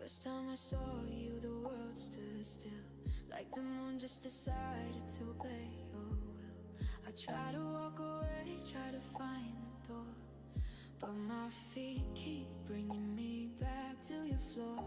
First time I saw you, the world stood still, like the moon just decided to obey your will. I try to walk away, try to find the door, but my feet keep bringing me back to your floor.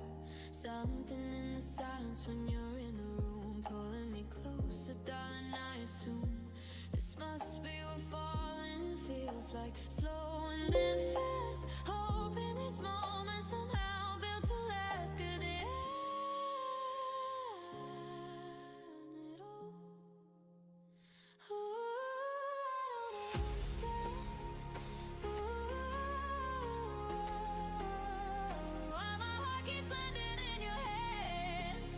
Something in the silence when you're in the room, pulling me closer, darling, I assume this must be what falling feels like. Slow and then fast, hoping this moment somehow built to last. Could it end it all? Ooh, I don't understand. Why my heart keeps landing in your hands.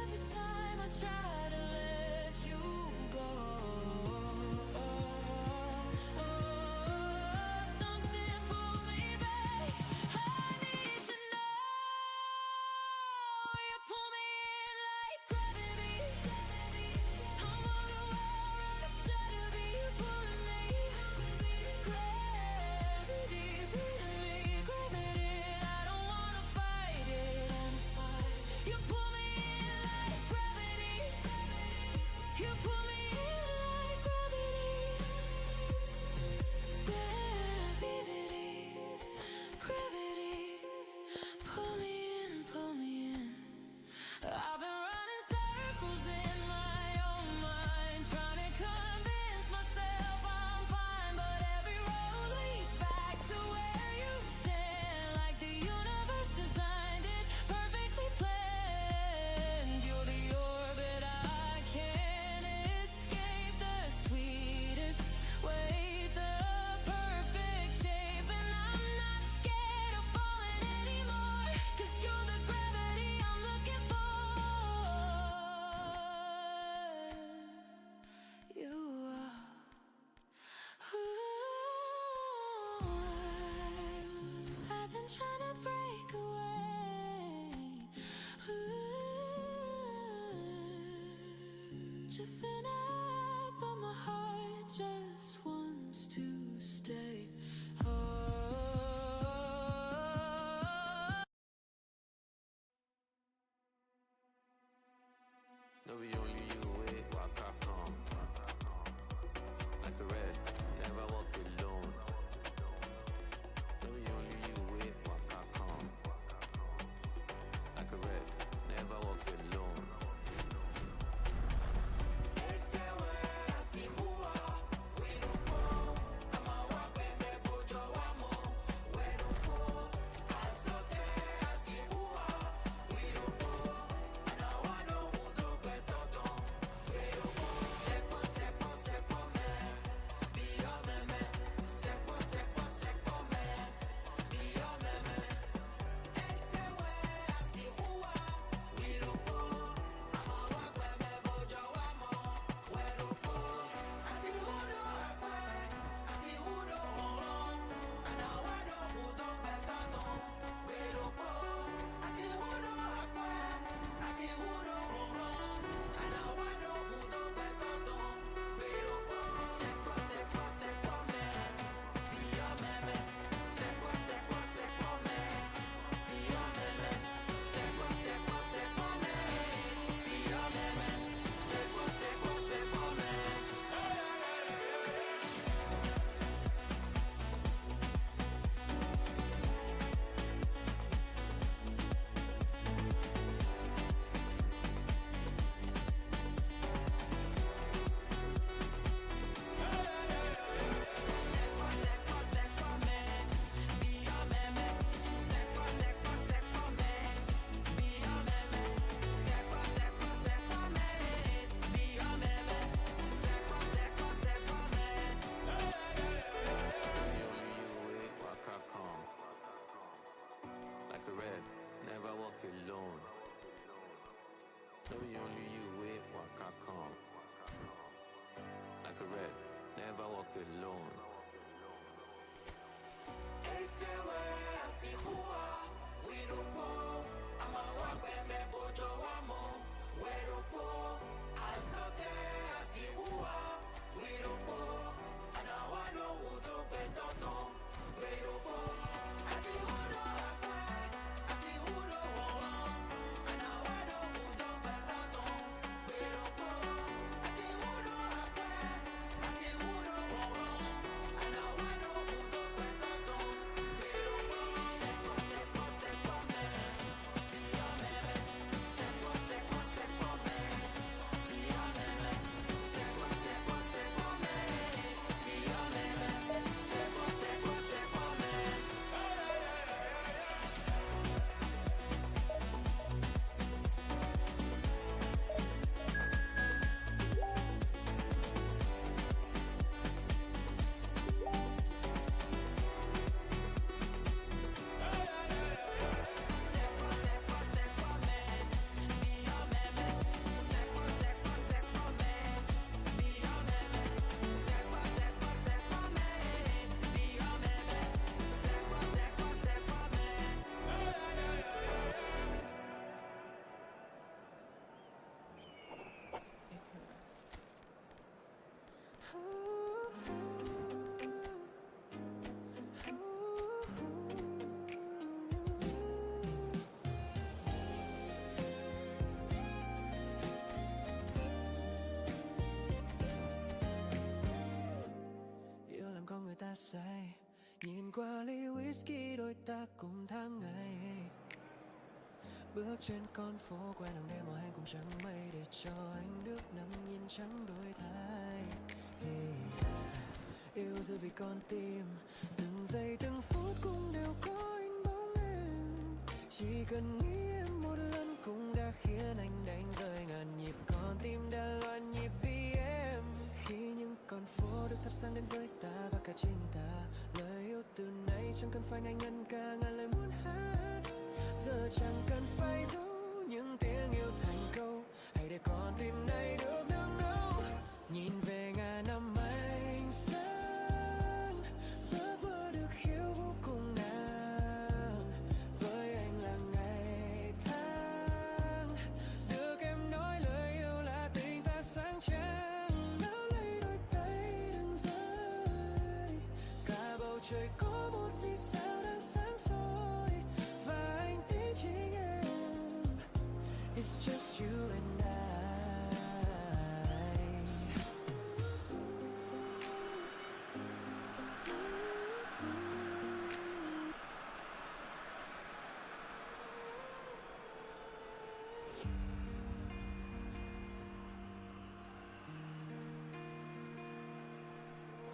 Every time I try to let you go, something pulls me back. I need to know. You pull me in like gravity. I'm on the wall, try to be pulling me. Gravity, pulling me, gravity. I don't wanna fight it. You pull me in like gravity. You pull me in like gravity. Gravity, pull me in, pull me in. I've been running circles in my own mind, trying to convince myself I'm fine, but every road leads back to where you stand, like the universe designed it, perfectly planned. You're the orbit I can't escape, the sweetest weight, the perfect shape, and I'm not scared of falling anymore, 'cause you're the gravity I'm looking for. You are. I've been trying to break away. Just an app, but my heart just wants to stay. No, we only you wait, walk up come like a red, never walk alone. No, we only you wait, walk up come like a red, never walk alone. Like a red, never walk alone. No, we only you wait, walk up come like a red, never walk alone. say. Nhìn qua ly whisky đôi ta cùng tháng ngày. Bước trên con phố quen hàng đêm màu hang cùng trắng mây, để cho anh nước nằm nhìn trắng đôi thái. Hey, yêu dư vì con tim, từng giây từng phút cũng đều có anh bóng em. Chỉ cần nghĩ em một lần cũng đã khiến anh đánh rơi ngàn nhịp, con tim đã loạn nhịp vì em. Khi những con phố được thắp sáng đến với ta và cả chính ta, lời yêu từ nay chẳng cần phải ngại ngần ca ngàn lời muốn hát. Giờ chẳng cần phải giấu những tiếng yêu thành câu, hãy để con tim này được nương náu. Nhìn về ngàn năm ánh sáng, giấc mơ được khiêu vũ cùng nàng. Với anh là ngày tháng, được em nói lời yêu là tình ta sáng trăng. Nắm lấy đôi tay đừng rời, cả bầu trời có một vì sao đang sáng soi, và anh tin chính em. It's just you and I.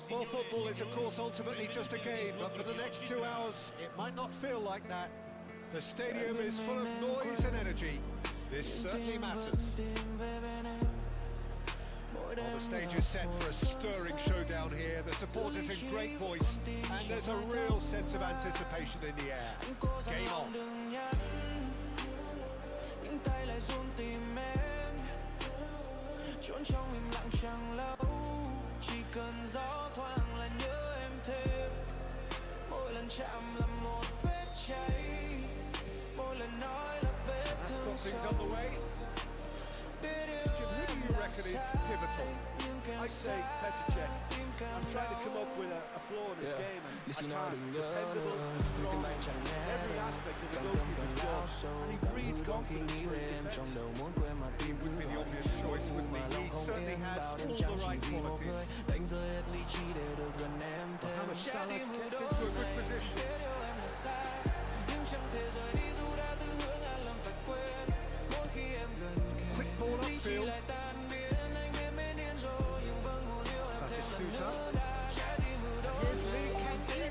Well, football is of course ultimately just a game, but for the next 2 hours it might not feel like that. The stadium is full of noise and energy. This certainly matters. Well, the stage is set for a stirring showdown here. The supporters in great voice, and there's a real sense of anticipation in the air. Game on. Những tay lại run tìm em, trốn trong im lặng chẳng lâu. Chỉ cần gió thoảng là nhớ em thêm. Mỗi lần chạm là một vết cháy, mỗi lần nói là vết That's thương got things sâu. underway. Jim, who do you reckon is pivotal? I'd say Petr Cech. I'm trying to come up with a flaw in his game, and I can't. Dependable, strong, every aspect of the goalkeeper's job, and he breeds confidence for his defence. He would be the obvious choice, wouldn't he? He certainly has all the right qualities. Mohamed Salah gets into a good position. Quick ball upfield. Batistuta. Here's Lee Kanji.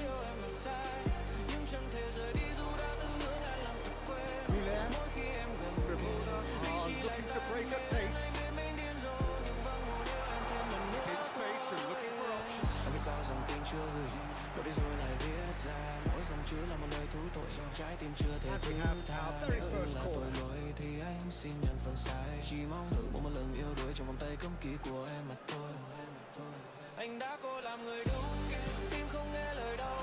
Müller. Cremona are looking to break at pace. He's in space and looking for options. And we have our very first corner. Anh đã cố làm người đúng, tim không nghe lời đâu.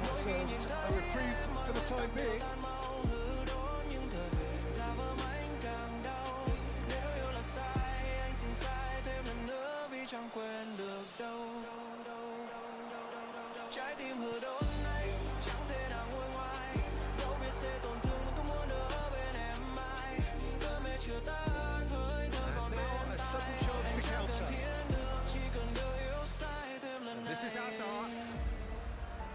Mỗi khi nhìn thấy A reprieve for the time being. tan mau hư đốn những thời về ra vỡ anh càng đau. Nếu yêu là sai, anh xin sai thêm lần nữa vì chẳng quên được đâu. Trái tim hư đốn này chẳng thể nào nguôi ngoai, dẫu biết sẽ tổn thương nhưng cũng muốn ở bên em mãi. Cơn mê chưa tan, hơi thở còn bên now a tai. sudden chance to Anh chẳng cần counter. thiên được, chỉ cần đưa yêu sai thêm lần này. This is Hazard.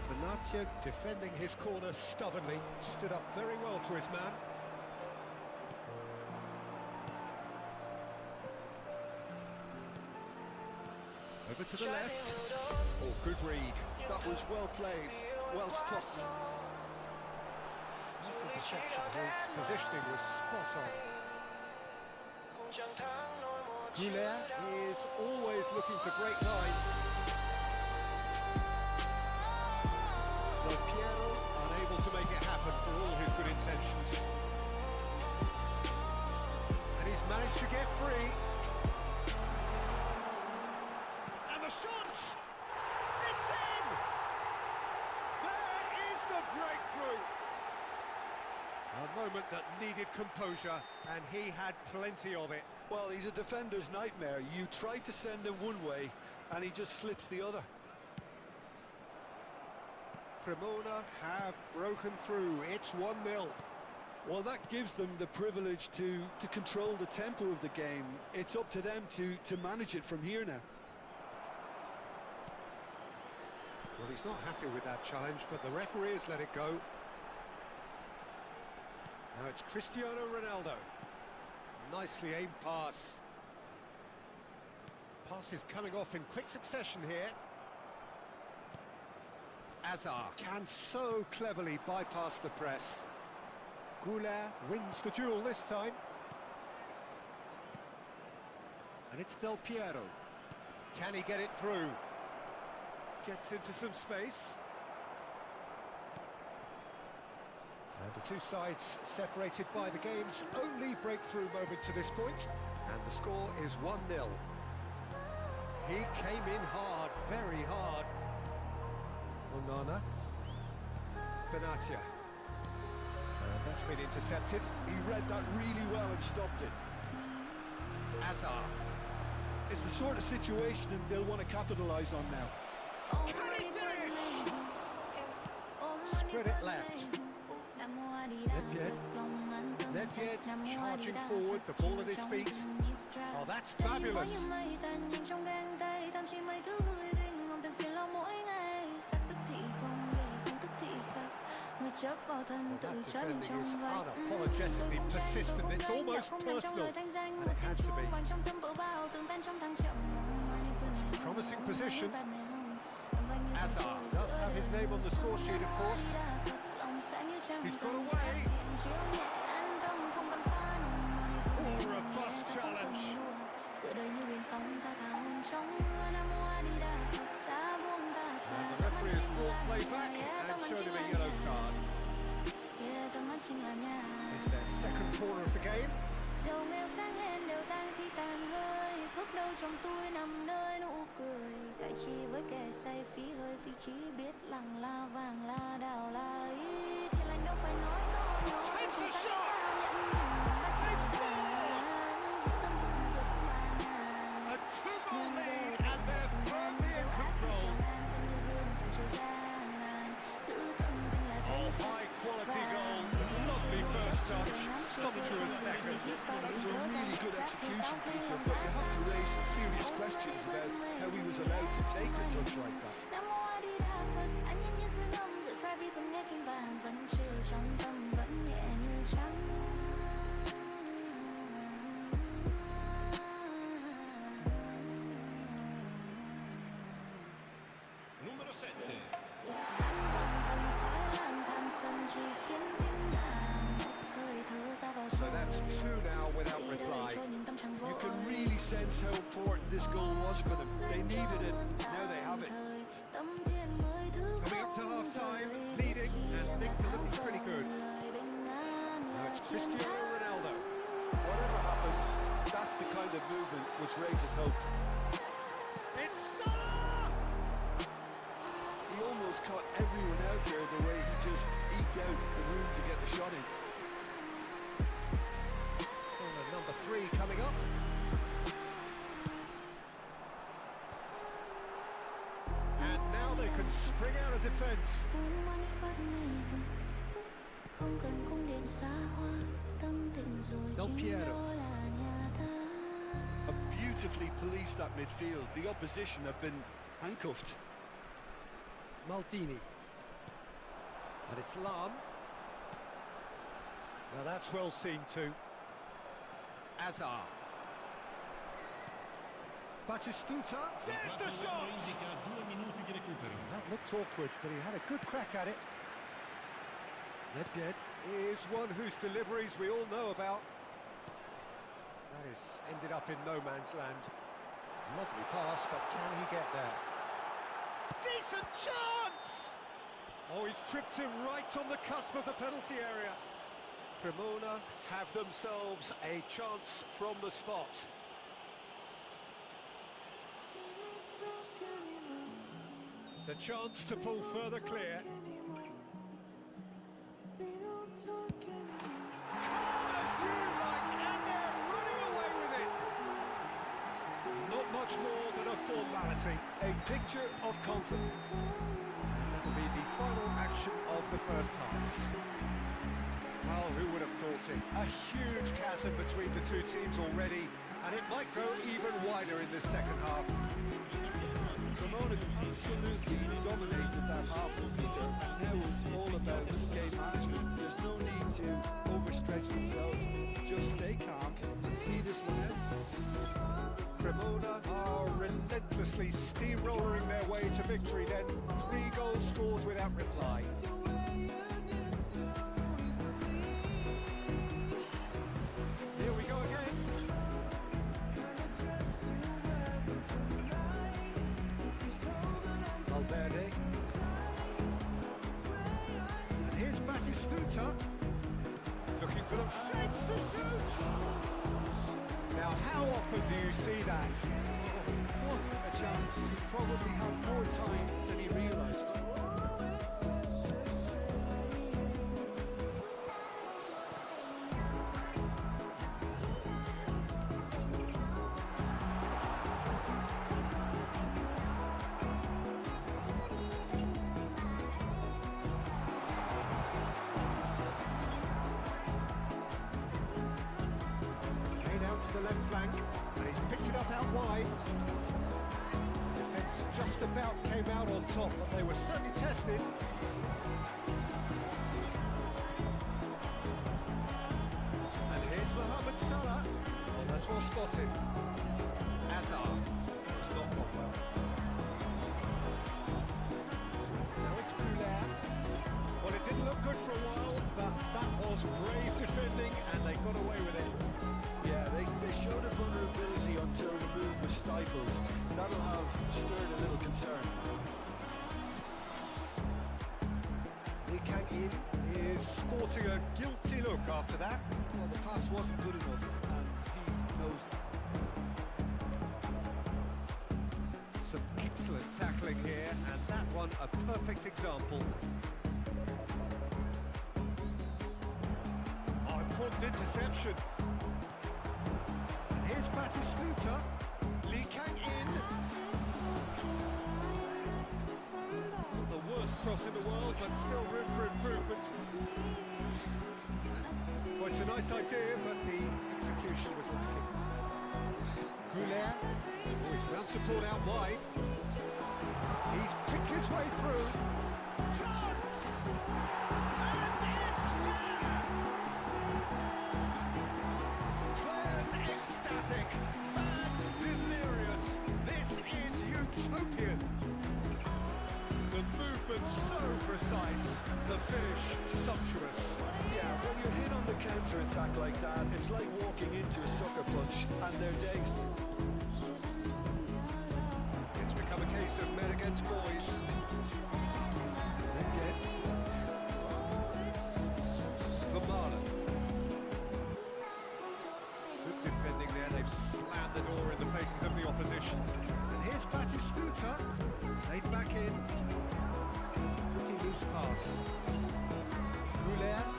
Benatia defending his corner stubbornly, stood up very well to his man. Over to the left. Oh, good read. That was well played, well stopped. This was deception. His positioning was spot on. Goulet is always looking for great lines. Del Piero unable to make it happen for all his good intentions. And he's managed to get free. And the shot! It's in! There is the breakthrough! A moment that needed composure, and he had plenty of it. Well, he's a defender's nightmare. You try to send him one way, and he just slips the other. Cremona have broken through. It's 1-0. Well, that gives them the privilege to control the tempo of the game. It's up to them to manage it from here now. Well, he's not happy with that challenge, but the referee has let it go. Now it's Cristiano Ronaldo. Nicely aimed pass. Pass is coming off in quick succession here. Azar can so cleverly bypass the press. Goulart wins the duel this time. And it's Del Piero. Can he get it through? Gets into some space. And the two sides separated by the game's only breakthrough moment to this point. And the score is 1-0. He came in hard, very hard. Onana. Benatia. And that's been intercepted. He read that really well and stopped it. Azar. It's the sort of situation they'll want to capitalise on now. Can he finish? Spread it left. Nedved charging forward, the ball at his feet. Oh, that's fabulous. That defending is unapologetically persistent, it's almost personal, and it had to be. Promising position. Azar does have his name on the score sheet, of course. He's got away. Oh, robust challenge. And the referee has brought play back and showed him a yellow card. It's their second corner of the game. Dầu nghèo sang hèn đều tan khi tàn hơi, phước đâu trong tôi nằm nơi nụ cười. Cải chi với kẻ say phí hơi, vì chỉ biết lặng là vàng là đào là ý. Thì lành đâu phải nói to nhỏ, trong khi sáng sao nhận nhầm đã chẳng dàng. Giữ tâm vững giờ phút ba ngàn. A two-goal lead and they're firmly in control. Oh, high-quality goal. Lovely first touch, sumptuous second. That's a really good execution, Peter, but you have to raise some serious questions about how he was allowed to take a touch like that. Numero 7. So that's two now without reply. You can really sense how important this goal was for them. They needed it, now they have it. Coming up to half-time, leading, and things are looking pretty good. Now it's Cristiano Ronaldo. Whatever happens, that's the kind of movement which raises hope. It's Salah! He almost caught everyone out there the way he just eked out the room to get the shot in. Corner number 3 coming up. And now they can spring out of defence. Del Piero. A beautifully policed that midfield. The opposition have been handcuffed. Maldini. And it's Lam. Now that's well seen too. Azar. Batistuta. There's the shot! That looked awkward, but he had a good crack at it. Nedved is one whose deliveries we all know about. That has ended up in no man's land. Lovely pass, but can he get there? Decent chance! Oh, he's tripped him right on the cusp of the penalty area. Cremona have themselves a chance from the spot. The chance to pull further clear. Corners you like, and they're running away with it. Not much more than a formality. A picture of confidence. And that'll be the final action of the first half. Well, who would have thought it? A huge chasm between the two teams already, and it might grow even wider in this second half. Cremona absolutely dominated that half meter, and now it's all about game management. There's no need to overstretch themselves. Just stay calm and see this one out. Cremona are relentlessly steamrolling their way to victory then. 3 goals scored without reply. Here we go again. Valverde. And here's Batistuta. Looking for the shapes to shoot. Now, how often do you see that? Oh, what a chance. He probably had more time than he realised. To the left flank, and he's picked it up out wide. Defence just about came out on top, but they were certainly tested. And here's Mohamed Salah. That's well spotted. Hazard has not gone well. Now it's Goulart. Well, it didn't look good for a while, but that was brave defending, and they got away with it. Yeah, they showed a vulnerability until the move was stifled. That'll have stirred a little concern. Lee Kang-in is sporting a guilty look after that. Well, the pass wasn't good enough, and he knows it. Some excellent tackling here, and that one a perfect example. Oh, important interception. Here's Batistuta. Lee Kang-in. Not the worst cross in the world, but still room for improvement. Well, it's a nice idea, but the execution was lacking. Goulart, oh, he's found support out wide. He's picked his way through. Chance! And it's there! Players ecstatic, fans delirious. This is utopian. The movement so precise, the finish sumptuous. Yeah, when you're hit on the counter-attack like that, it's like walking into a sucker punch, and they're dazed. It's become a case of men against boys. Again. Vermaelen. Good defending there, they've slammed the door in the faces of the opposition. And here's Batistuta, laid back in. It's a pretty loose pass. Goulart.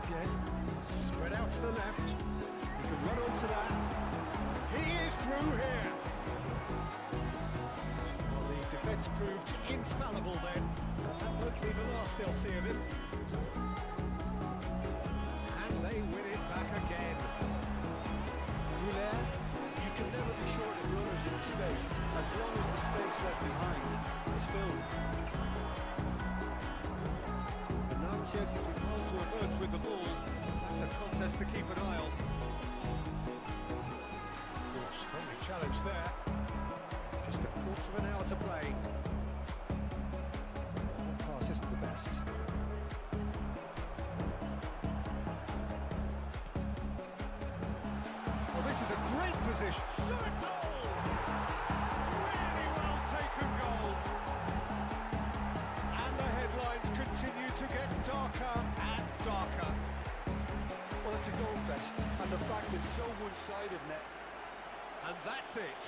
Again, spread out to the left. He can run onto that. He is through here. Well, the defence proved infallible then. That won't be the last they'll see of him. And they win it back again. Goulart. You can never be short of runners in space, as long as the space left behind is filled. Benatia did well to emerge with the ball. That's a contest to keep an eye on. Good, strongly challenged there. Just a quarter of an hour to play. That pass isn't the best. Well, this is a great position. Shot a goal! Really well taken goal. And the headlines continue to get darker and darker. Well, it's a goal fest, and the fact it's so one-sided now. And that's it.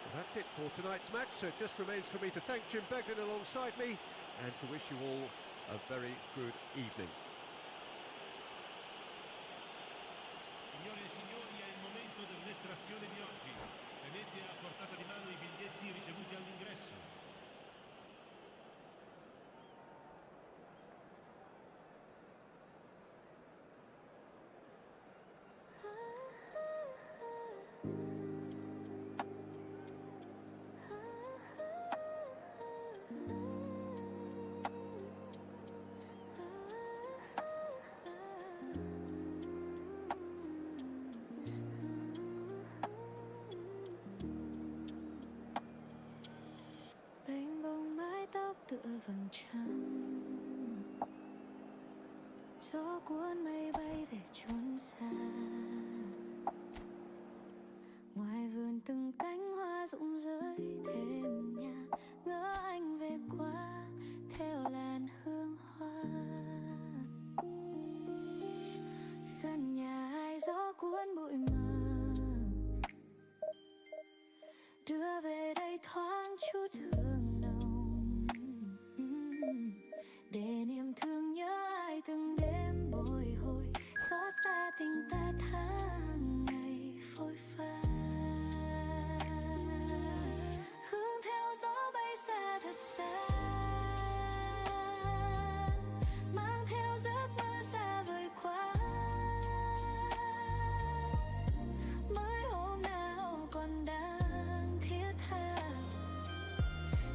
Well, that's it for tonight's match. So it just remains for me to thank Jim Beglin alongside me and to wish you all a very good evening. Signore e signori, è il momento dell'estrazione di oggi. Tenete a portata di mano i biglietti ricevuti all'ingresso. tựa vầng trăng. Gió cuốn mây bay về chốn xa. Ngoài vườn từng cánh hoa rụng rơi thêm nhà, ngỡ anh về qua theo làn hương hoa. Sân nhà ai gió cuốn bụi mờ, đưa về đây thoáng chút hương nồng, để niềm thương nhớ ai từng đêm bồi hồi, xót xa tình ta tháng ngày phôi pha. Hướng theo gió bay xa thật xa, mang theo giấc mơ xa vời quá. Mới hôm nào còn đang thiết tha,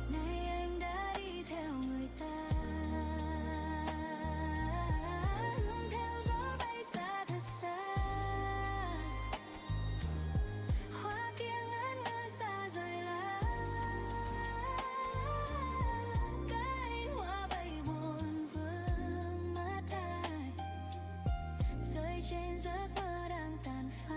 nay anh đã đi theo người ta. Hướng theo gió bay xa thật xa, hoa kia ngẩn ngơ xa rời lá. Cánh hoa bay buồn vương mắt ai, rơi trên giấc mơ đang tàn phai.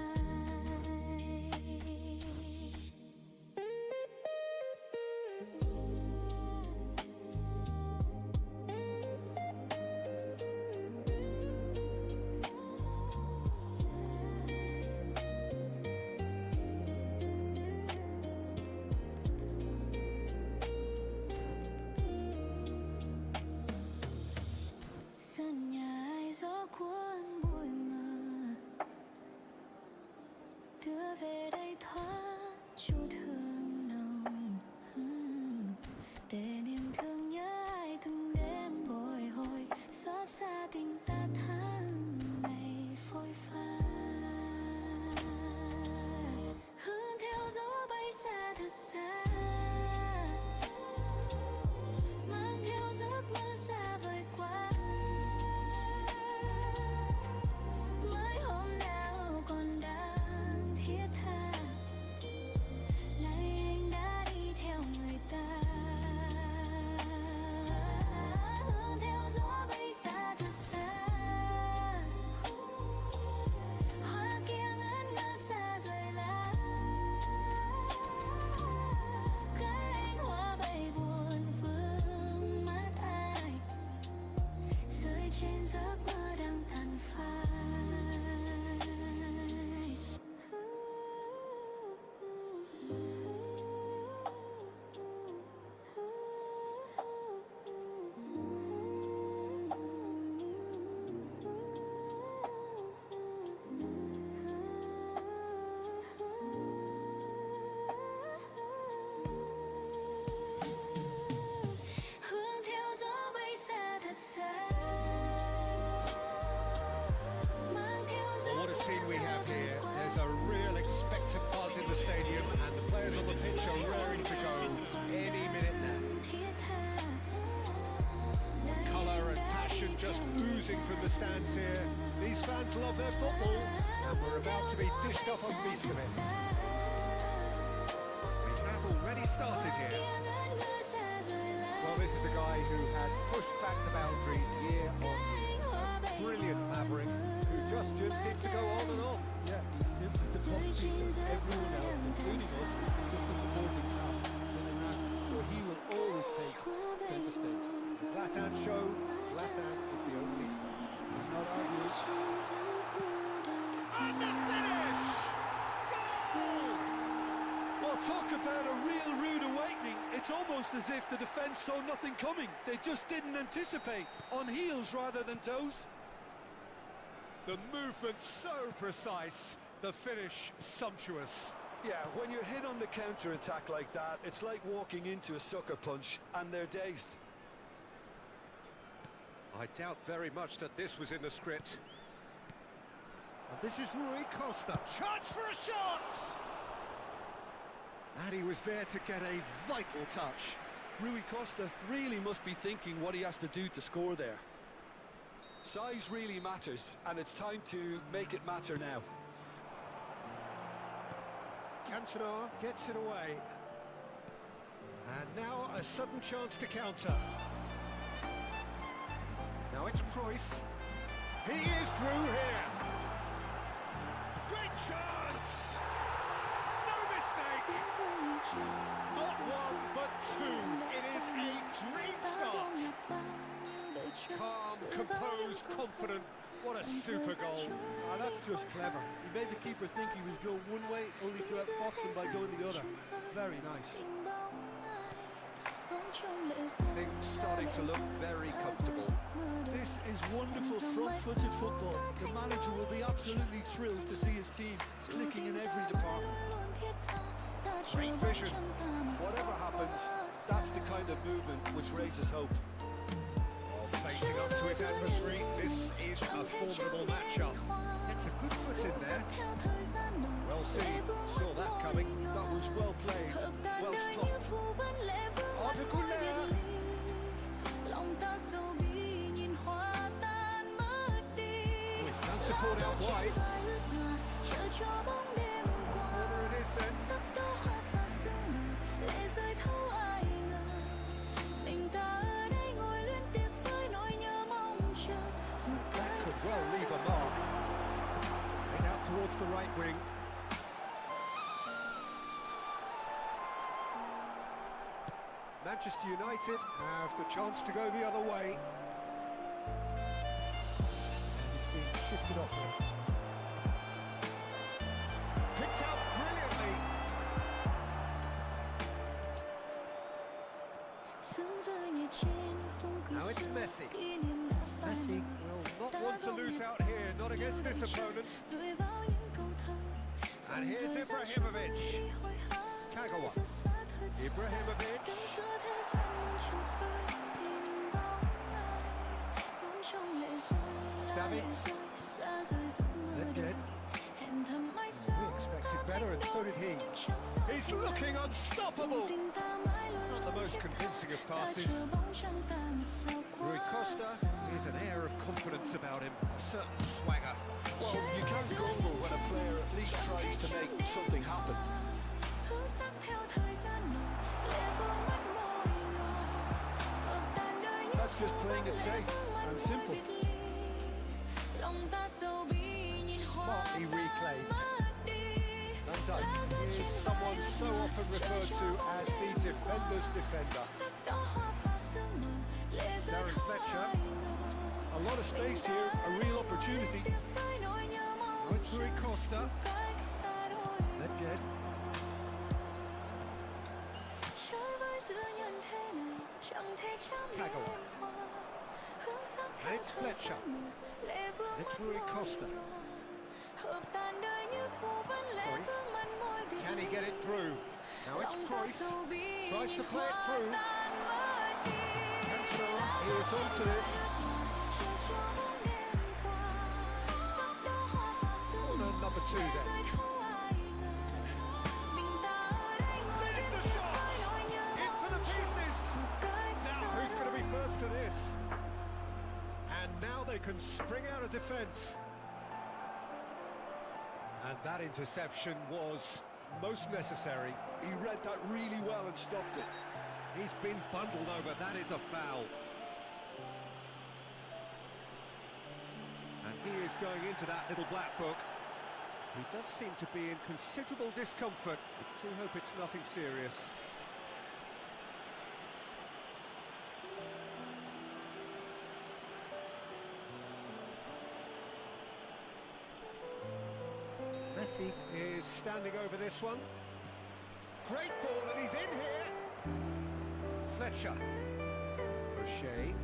Sân nhà ai gió cuốn bụi mờ, đưa về đây thoáng chút hương nồng, để niềm thương nhớ ai từng đêm bồi hồi, xót xa tình ta tháng ngày phôi pha. Hướng theo gió bay xa thật xa, mang theo giấc mơ xa vời quá. Mới hôm nào còn đang thiết tha, nay anh đã đi theo người ta. Hướng theo gió bay xa thật xa, hoa kia ngẩn ngơ xa rời lá. Cánh hoa bay buồn vương mắt ai, rơi trên giấc mơ đang tàn phai. Hướng theo gió bay xa thật xa, mang theo giấc Well, what a scene mơ we xa have vời here. quá. There's a real expectant buzz in the stadium, and the players on the pitch are raring to go any minute now. Colour and passion just oozing from the stands here. These fans love their football, and we're about to be dished up a piece of it. We have already started here. Well, this is a guy who has pushed back the boundaries year on year. A brilliant maverick who just seems to go on and on. Yeah, he's simply the boss of everyone else, including us, just the supporting cast in the match. So he will always take centre stage. Zlatan show, Zlatan is the only star. Not arguing. And the finish! Goal! Well, talk about a real rude awakening. It's almost as if the defence saw nothing coming. They just didn't anticipate. On heels rather than toes. The movement so precise, the finish sumptuous. Yeah, when you're hit on the counter-attack like that, it's like walking into a sucker punch, and they're dazed. I doubt very much that this was in the script. And this is Rui Costa. Chance for a shot! And he was there to get a vital touch. Rui Costa really must be thinking what he has to do to score there. Size really matters, and it's time to make it matter now. Cantona gets it away. And now a sudden chance to counter. Now it's Cruyff. He is through here. Great chance! No mistake! Not one, but two. It is a dream start. Calm, composed, confident. What a super goal. That's just clever. He made the keeper think he was going one way, only to outfox him by going the other. Very nice. Things starting to look very comfortable. This is wonderful front-footed football. The manager will be absolutely thrilled to see his team clicking in every department. Great vision. Whatever happens, that's the kind of movement which raises hope. Facing up to his adversary, this is a formidable matchup. It's a good foot in there. Well seen, saw that coming. That was well played, well stopped. Arda Güler. With none support out wide. Corner it is then. That could well leave a mark. And out towards the right wing. Manchester United have the chance to go the other way. It's being shifted off him. Picked out brilliantly. Now it's Messi. Messi will not want to lose out here, not against this opponent. And here's Ibrahimovic. Kagawa. Ibrahimovic. Davids. Nedved. We expected better, and so did he. He's looking unstoppable. Not the most convincing of passes. Rui Costa with an air of confidence about him, a certain swagger. Well, you can't grumble when a player at least tries to make something happen. That's just playing it safe and simple. Smartly replayed. Van Dijk is someone so often referred to as the defender's defender. Darren Fletcher. A lot of space here, a real opportunity. Now it's Rui Costa. Nedved. Kagawa. And it's Fletcher. It's Rui Costa. Cruyff. Can he get it through? Now it's Cruyff. Tries to play it through. And so he is on to this. Corner number 2 then. There's the shot! In for the pieces! Now who's going to be first to this? And now they can spring out of defence. And that interception was most necessary. He read that really well and stopped it. He's been bundled over, that is a foul. And he is going into that little black book. He does seem to be in considerable discomfort. I do hope it's nothing serious. Messi is standing over this one. Great ball, and he's in here. Fletcher. O'Shea.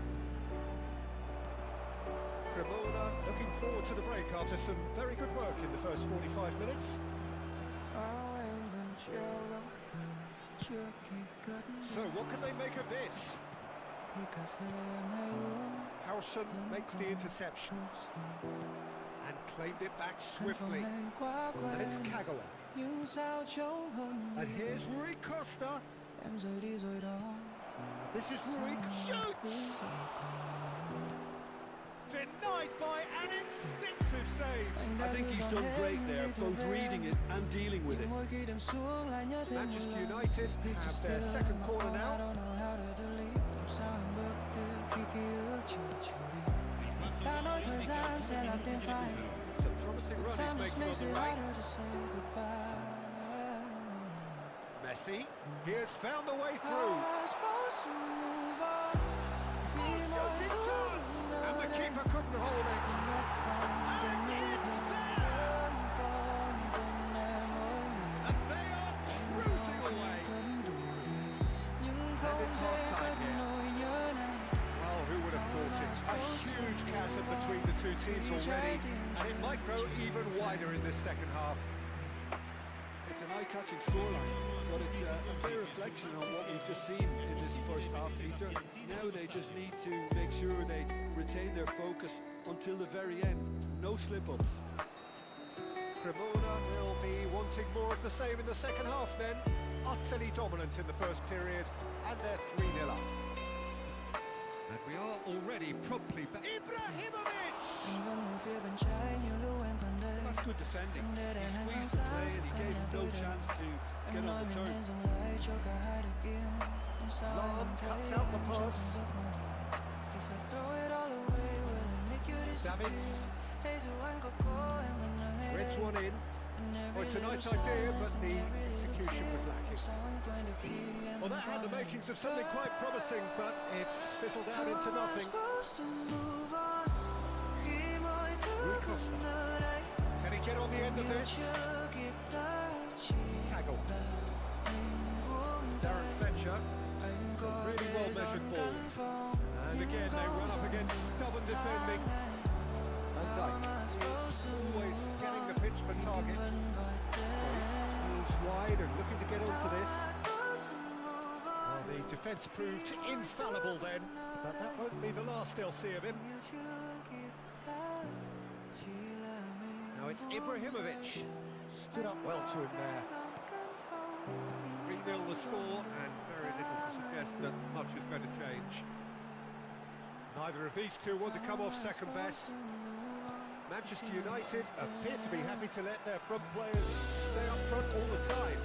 Cremona looking forward to the break after some very good work in the first 45 minutes. So what can they make of this? Howson makes the interception and claimed it back swiftly. And it's Kagawa. And here's Rui Costa. And this is Rui. Shoots! Denied denied by an instinctive save. I think he's done great there, both reading it and dealing with it. Manchester United have their second corner now. It's a promising run he's making on the right. Messi, he has found the way through. Shooting chance! And the keeper couldn't hold it. And it's there! And they are cruising away. And it's half-time here. Well, who would have thought it? A huge chasm between the two teams already. And it might grow even wider in this second half. It's an eye-catching scoreline, but it's a fair reflection on what we've just seen in this first half, Peter. Now they just need to make sure they retain their focus until the very end. No slip-ups. Cremona will be wanting more of the same in the second half then. Utterly dominant in the first period, and they're 3-0 up. And we are already promptly back. Ibrahimovic! That's good defending. He squeezed the play and he gave him no chance to get on the turn. Lam cuts out the pass. Davids. Threads one in. Well, it's a nice idea, but the execution was lacking. Well, that had the makings of something quite promising, but it's fizzled out into nothing. Rui Costa. Can he get on the end of this? Kaggle. Darren Fletcher. A really well-measured ball. And again, they run up against stubborn defending. Van Dijk is always scanning the pitch for targets. Moves wide and looking to get onto this. Well, the defence proved infallible then, but that won't be the last they'll see of him. Now it's Ibrahimovic. Stood up well to him there. 3-0 the score, and very little to suggest that much is going to change. Neither of these two want to come off second best. Manchester United appear to be happy to let their front players stay up front all the time.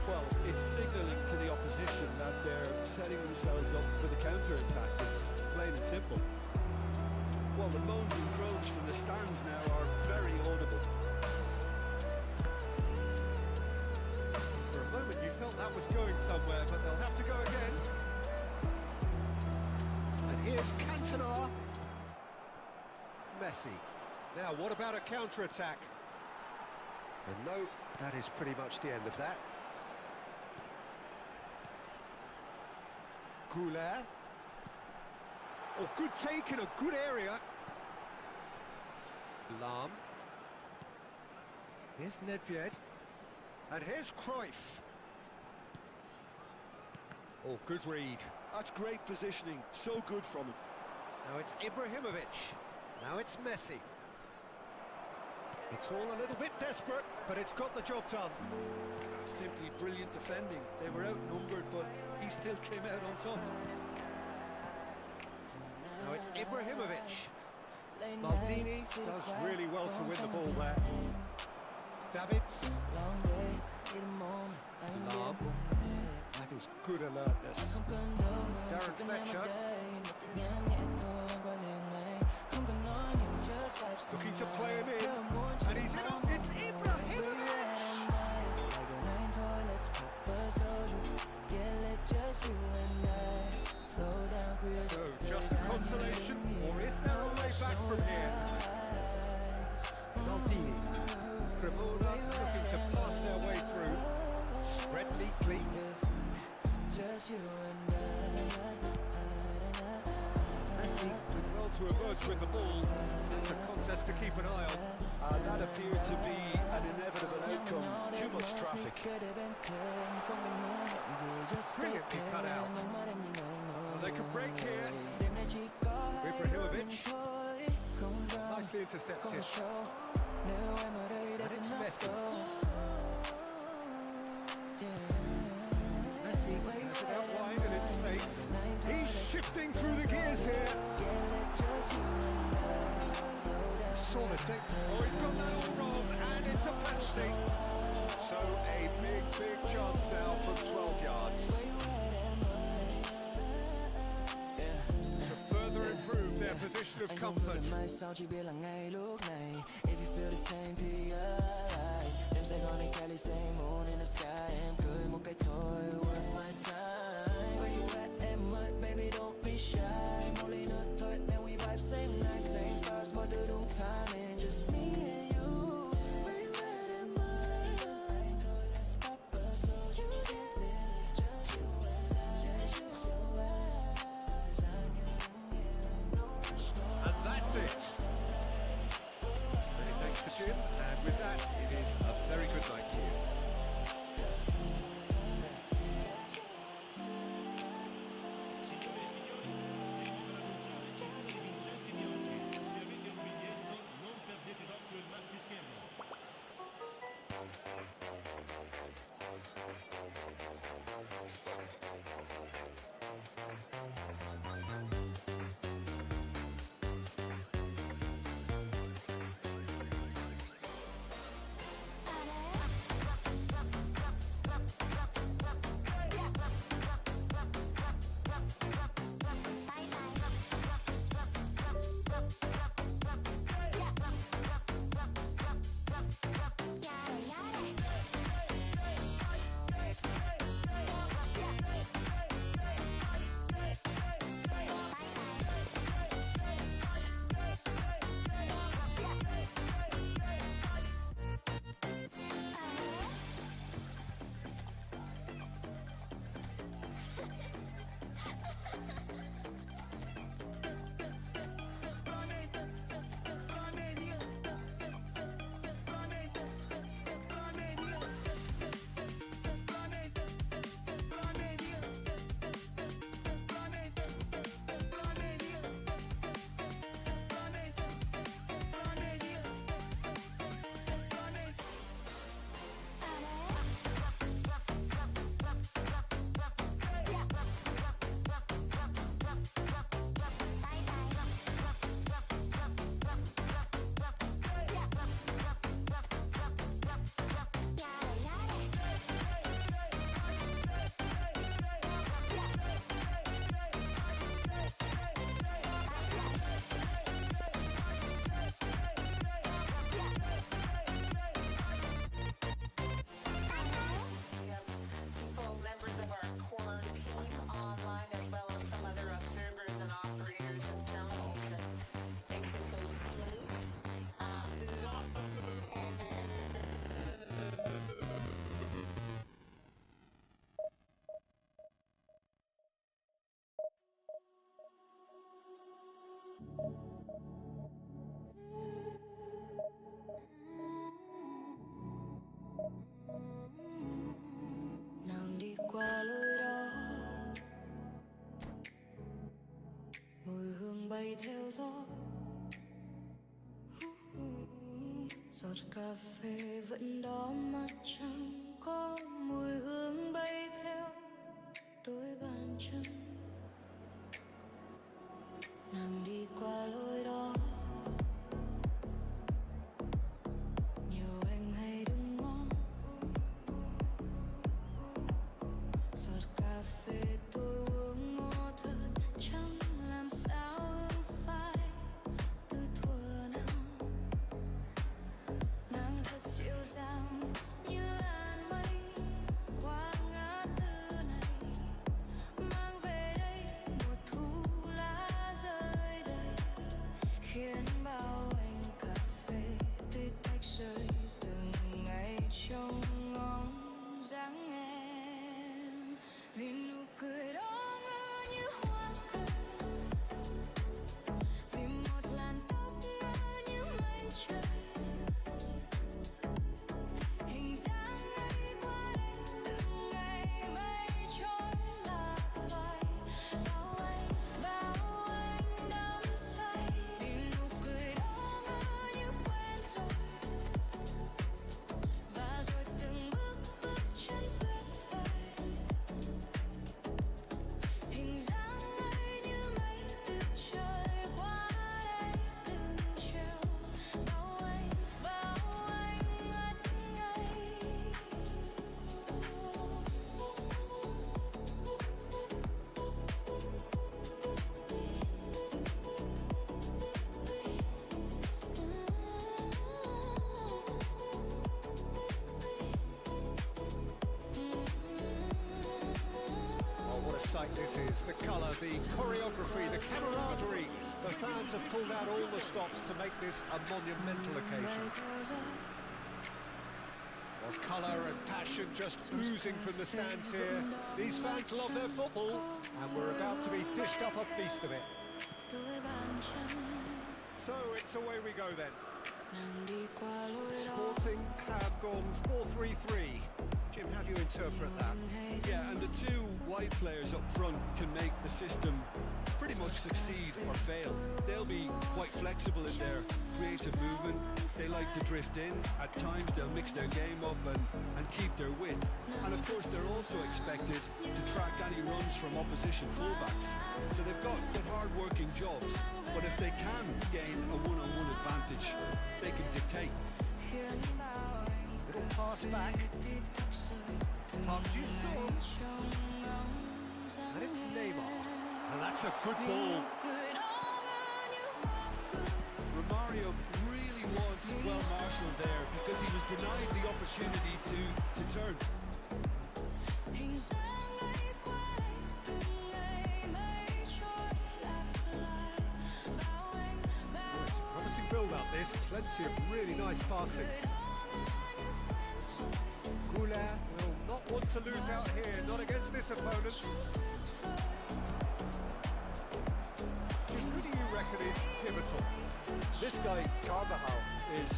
Well, it's signalling to the opposition that they're setting themselves up for the counter-attack. It's plain and simple. Well, the moans and groans from the stands now are very audible. For a moment you felt that was going somewhere, but they'll have to go again. And here's Cantona. Messi. Now, what about a counter-attack? And no, that is pretty much the end of that. Goulart. Oh, good take in a good area. Lam. Here's Nedved. And here's Cruyff. Oh, good read. That's great positioning, so good from him. Now it's Ibrahimovic. Now it's Messi. It's all a little bit desperate, but it's got the job done. That's simply brilliant defending. They were outnumbered, but he still came out on top. Now it's Ibrahimovic. Maldini does really well to win the ball there. Davids. Lam. That is good alertness. Darren Fletcher. Looking to play him in. And he's in on. It's Ibrahimovic! So, just a consolation, or is there a way back from here? Maldini. Cremona looking to pass their way through. Spread neatly. Messi did well to emerge with the ball. It's a contest to keep an eye on. That appeared to be an inevitable outcome. Too much traffic. Brilliantly cut out. Well, they could break here. Ibrahimovic. Nicely intercepted. And it's Messi. Messi has it out wide and in space. He's shifting through the gears here. interesting. Oh, he's got that all wrong, and it's a penalty. So a big chance now from 12 yards to further improve their position of comfort. Sao chỉ biết là ngay lúc này if you feel the same thì ai đêm Sài Gòn anh Cali same moon in the sky em cười một cái thôi worth my time where you at em ơi baby don't be shy một ly nữa thôi then we vibe same night same stars mọi thứ đúng timing just me and you where you at em ơi anh thôi let's pop a so you get lit just you and I just you eyes anh yêu no rush no And that's it. Many thanks to Jim, and with that, it is a very good night to you. Signore e signori, arrivano le vincenti di oggi. Se avete un biglietto, non perdete d'occhio il maxi schermo. Nàng đi qua lối đó, mùi hương bay theo gió. Giọt cà phê vẫn đó mà chẳng có mùi hương bay theo đôi bàn chân. Nàng đi qua lối đó, nhiều anh hay đứng ngó. Giọt cà phê tôi uống ngó thật chẳng làm sao hương phai từ thuở nào. Nàng thật dịu dàng như làn mây qua ngã tư này, mang về It's the colour, the choreography, the camaraderie. The fans have pulled out all the stops to make this a monumental occasion. Well, colour and passion just oozing from the stands here. These fans love their football, and we're about to be dished up a feast of it. So it's away we go then. Sporting have gone 4-3-3. Jim, how do you interpret that? Yeah, and the two wide players up front can make the system pretty much succeed or fail. They'll be quite flexible in their creative movement. They like to drift in. At times they'll mix their game up and keep their width. And of course they're also expected to track any runs from opposition fullbacks. So they've got hard-working jobs, but if they can gain a one-on-one advantage, they can dictate. Little pass back. Park Ji-sung. And it's Neymar. And that's a good ball. Romario really was well marshalled there because he was denied the opportunity to turn. Promising build-up this. Plenty of really nice passing. Goulart will not want to lose out here, not against this opponent. Jim, who do you reckon is pivotal? This guy, Carvajal, is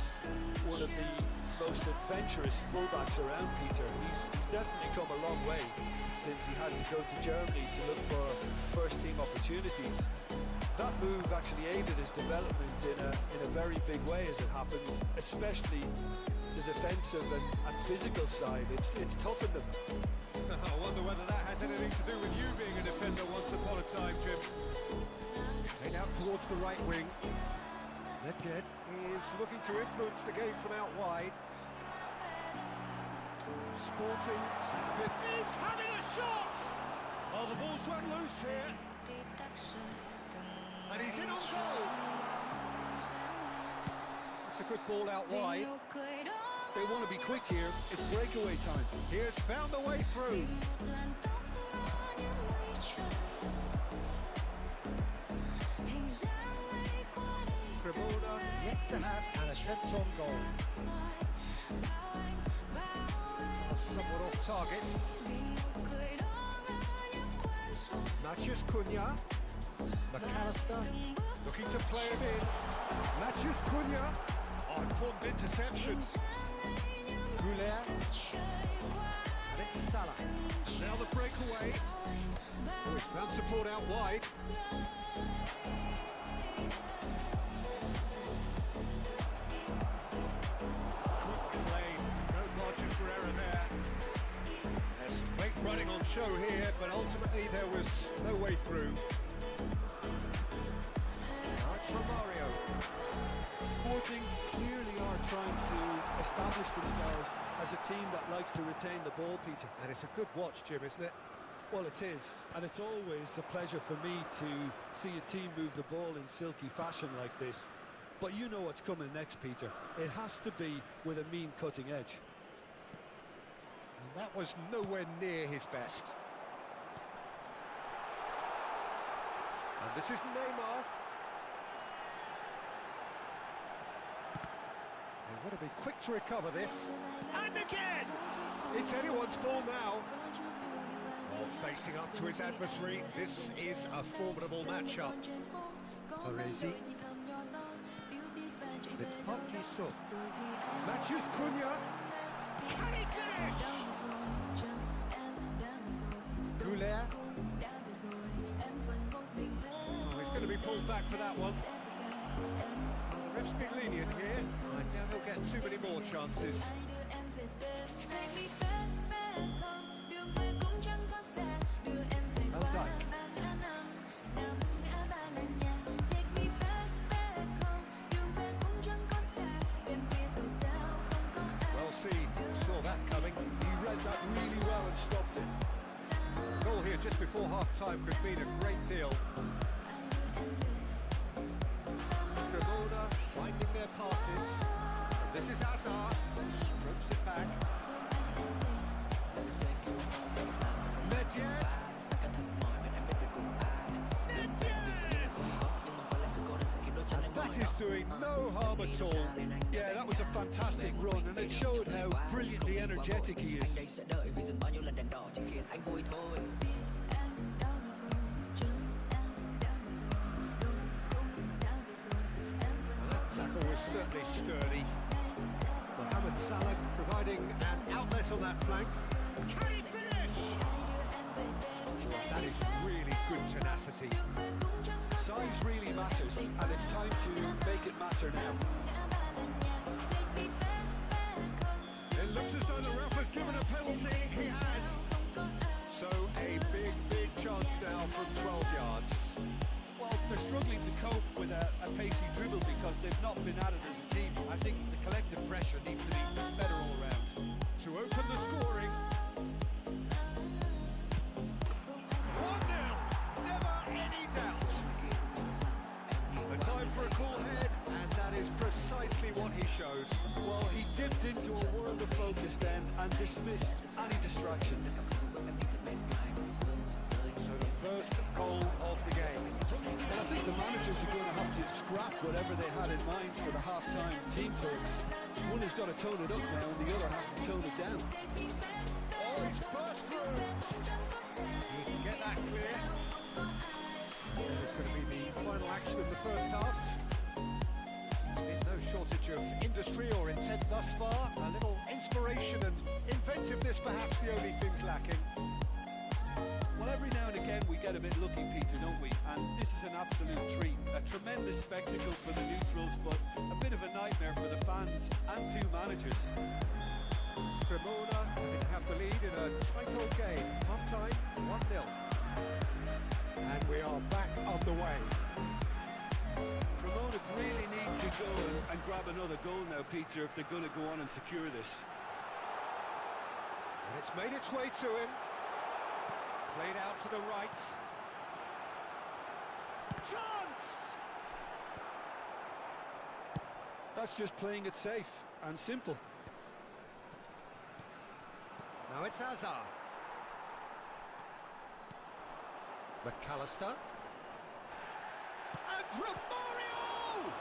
one of the most adventurous fullbacks around, Peter. He's definitely come a long way since he had to go to Germany to look for first-team opportunities. That move actually aided his development in a very big way, as it happens, especially the defensive and physical side. It's toughened them. I wonder whether that has anything to do with you being a defender once upon a time, Jim. Head out towards the right wing. Ledged is looking to influence the game from out wide. Sporting is having a shot! Oh, the ball's run loose here. And he's in on goal. It's a good ball out wide. They want to be quick here. It's breakaway time. He has found a way through. Cremona yet to have an attempt on goal. Somewhat off target. Matheus Cunha. McAllister looking to play him in. Matheus Cunha. Oh, important interception. Goulart. And it's Salah. And now the breakaway. Oh, he's found support out wide. Good play. No margin for error there. There's some great running on show here, but ultimately there was no way through. That's Romario. Sporting clearly are trying to establish themselves as a team that likes to retain the ball, Peter. And it's a good watch, Jim, isn't it? Well, it is, and it's always a pleasure for me to see a team move the ball in silky fashion like this. But you know what's coming next, Peter. It has to be with a mean cutting edge. And that was nowhere near his best. And this is Neymar. They want to be quick to recover this. And again! It's anyone's ball now. Oh, facing up to his adversary, this is a formidable matchup. Parisi. It's Park Ji-sung. Matheus Cunha. Can he finish? Goulart. Oh, he's going to be pulled back for that one. Ref's been lenient here. I doubt he'll get too many more chances. Van Dijk. Well seen, saw that coming. He read that really well and stopped it. Goal here just before half-time could mean a great deal. Cremona finding their passes. And this is Hazard, strokes it back. Ledged. That is doing no harm at all. Yeah, that was a fantastic run, and it showed how brilliantly energetic he is. Em đợi vì dừng bao nhiêu lần đèn đỏ chỉ khiến anh vui thôi. Em đã bao giờ chân em đã bao giờ đúng cũng đã bao giờ em vẫn Well, that tackle was certainly sturdy. Mohamed Salah providing an outlet on that flank. Can he finish? That is really good tenacity. Size really matters, and it's time to make it matter now. It looks as though the ref has given a penalty. He has. So a big chance now from 12 yards. Well, they're struggling to cope with a pacey dribble because they've not been at it as a team. I think the collective pressure needs to be better all round. To open the scoring. 1-0. Never any doubt. The time for a cool head, and that is precisely what he showed. Well, he dipped into a world of focus then and dismissed any distraction. So the first goal of the game. And I think the managers are going to have to scrap whatever they had in mind for the half-time team talks. One has got to tone it up now, and the other has to tone it down. Oh, he's burst through. He can get that clear. It's going to be the final action of the first half. There's been no shortage of industry or intent thus far. A little inspiration and inventiveness, perhaps the only things lacking. Well, every now and again we get a bit lucky, Peter, don't we? And this is an absolute treat. A tremendous spectacle for the neutrals, but a bit of a nightmare for the fans and two managers. Cremona have the lead in a tight old game. Half-time, 1-0. And we are back on the way. Cremona really need to go and grab another goal now, Peter, if they're going to go on and secure this. And it's made its way to him. Played out to the right. Chance! That's just playing it safe and simple. Now it's Hazard. McAllister. And Romario!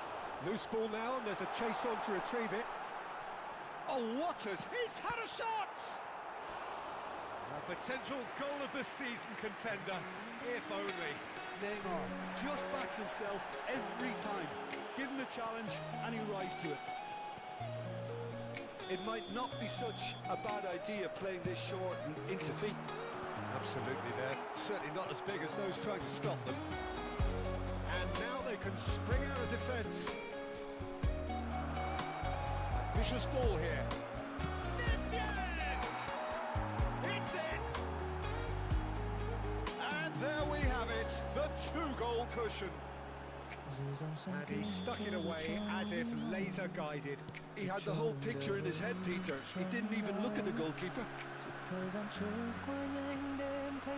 Loose ball now, and there's a chase on to retrieve it. Oh, Waters, he's had a shot! A potential goal of the season contender, if only. Neymar just backs himself every time. Give him a challenge and he rises to it. It might not be such a bad idea playing this short and into feet. Absolutely, they're certainly not as big as those trying to stop them. And now they can spring out of defence. A vicious ball here. Nunez! It's in! And there we have it, the two-goal cushion. And he stuck it away as if laser-guided. He had the whole picture in his head, Peter. He didn't even look at the goalkeeper.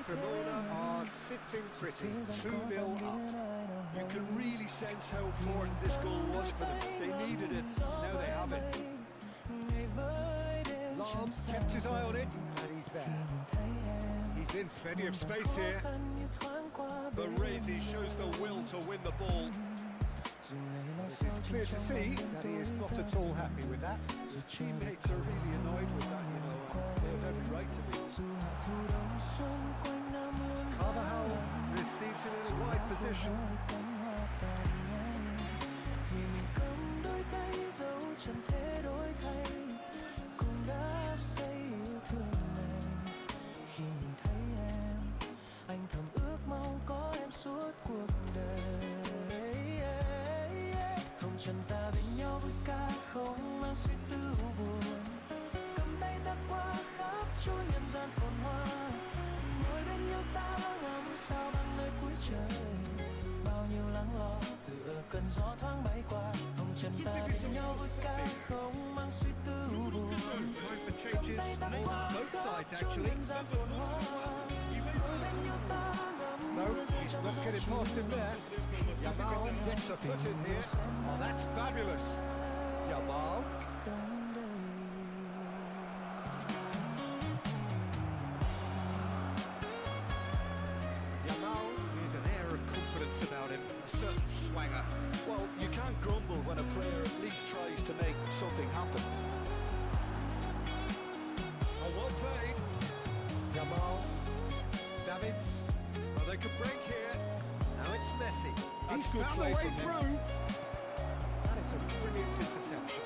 Cremona are sitting pretty, 2-0 up. You can really sense how important this goal was for them. They needed it, now they have it. Lahm kept his eye on it, and he's there. He's in plenty of space here. Baresi shows the will to win the ball. It is clear to see that he is not at all happy with that. His teammates are really annoyed with that, you know, and they have every right to be. Carvajal receives it in a wide position. Chân ta bên nhau với ca không mang suy tư buồn, cầm tay ta qua khắp chốn nhân gian phồn hoa, ngồi bên nhau ta ngắm sao băng nơi cuối trời, bao nhiêu lắng lo tựa cơn gió thoáng bay qua. Hồng chân ta bên nhau với ca không mang suy tư buồn, cầm tay ta qua khắp chốn nhân gian phồn hoa, ngồi bên nhau ta ngắm No, he's not getting past him there. Yamal gets a foot in here. Oh, that's fabulous. Yamal. Yamal with an air of confidence about him, a certain swanger. Well, you can't grumble when a player at least tries to make something happen. Oh, well played. Jamal. Davids. Well, they could break here. Now it's Messi. That's He's good found play the way from him. through. That is a brilliant interception.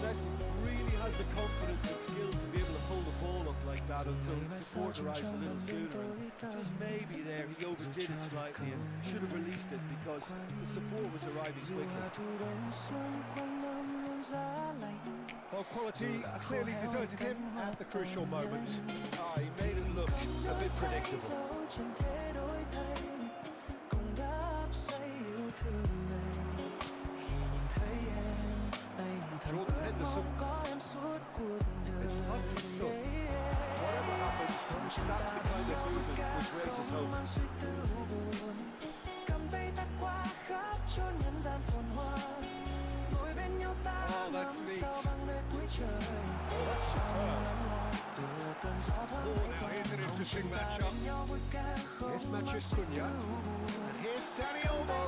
Messi really has the confidence and skill to be able to hold the ball up like that until support arrives a little sooner. And just maybe there he overdid it slightly and should have released it because the support was arriving quickly. Well, quality clearly deserted him at the crucial moment. Ah, he made it look a bit predictable. Jordan Henderson. It's Hutchinson. Whatever happens, that's the kind of movement which raises hope. Oh, that's neat. Oh, that's superb. Oh, now here's an interesting matchup. Here's Matheus Cunha. And here's Dani Olmo.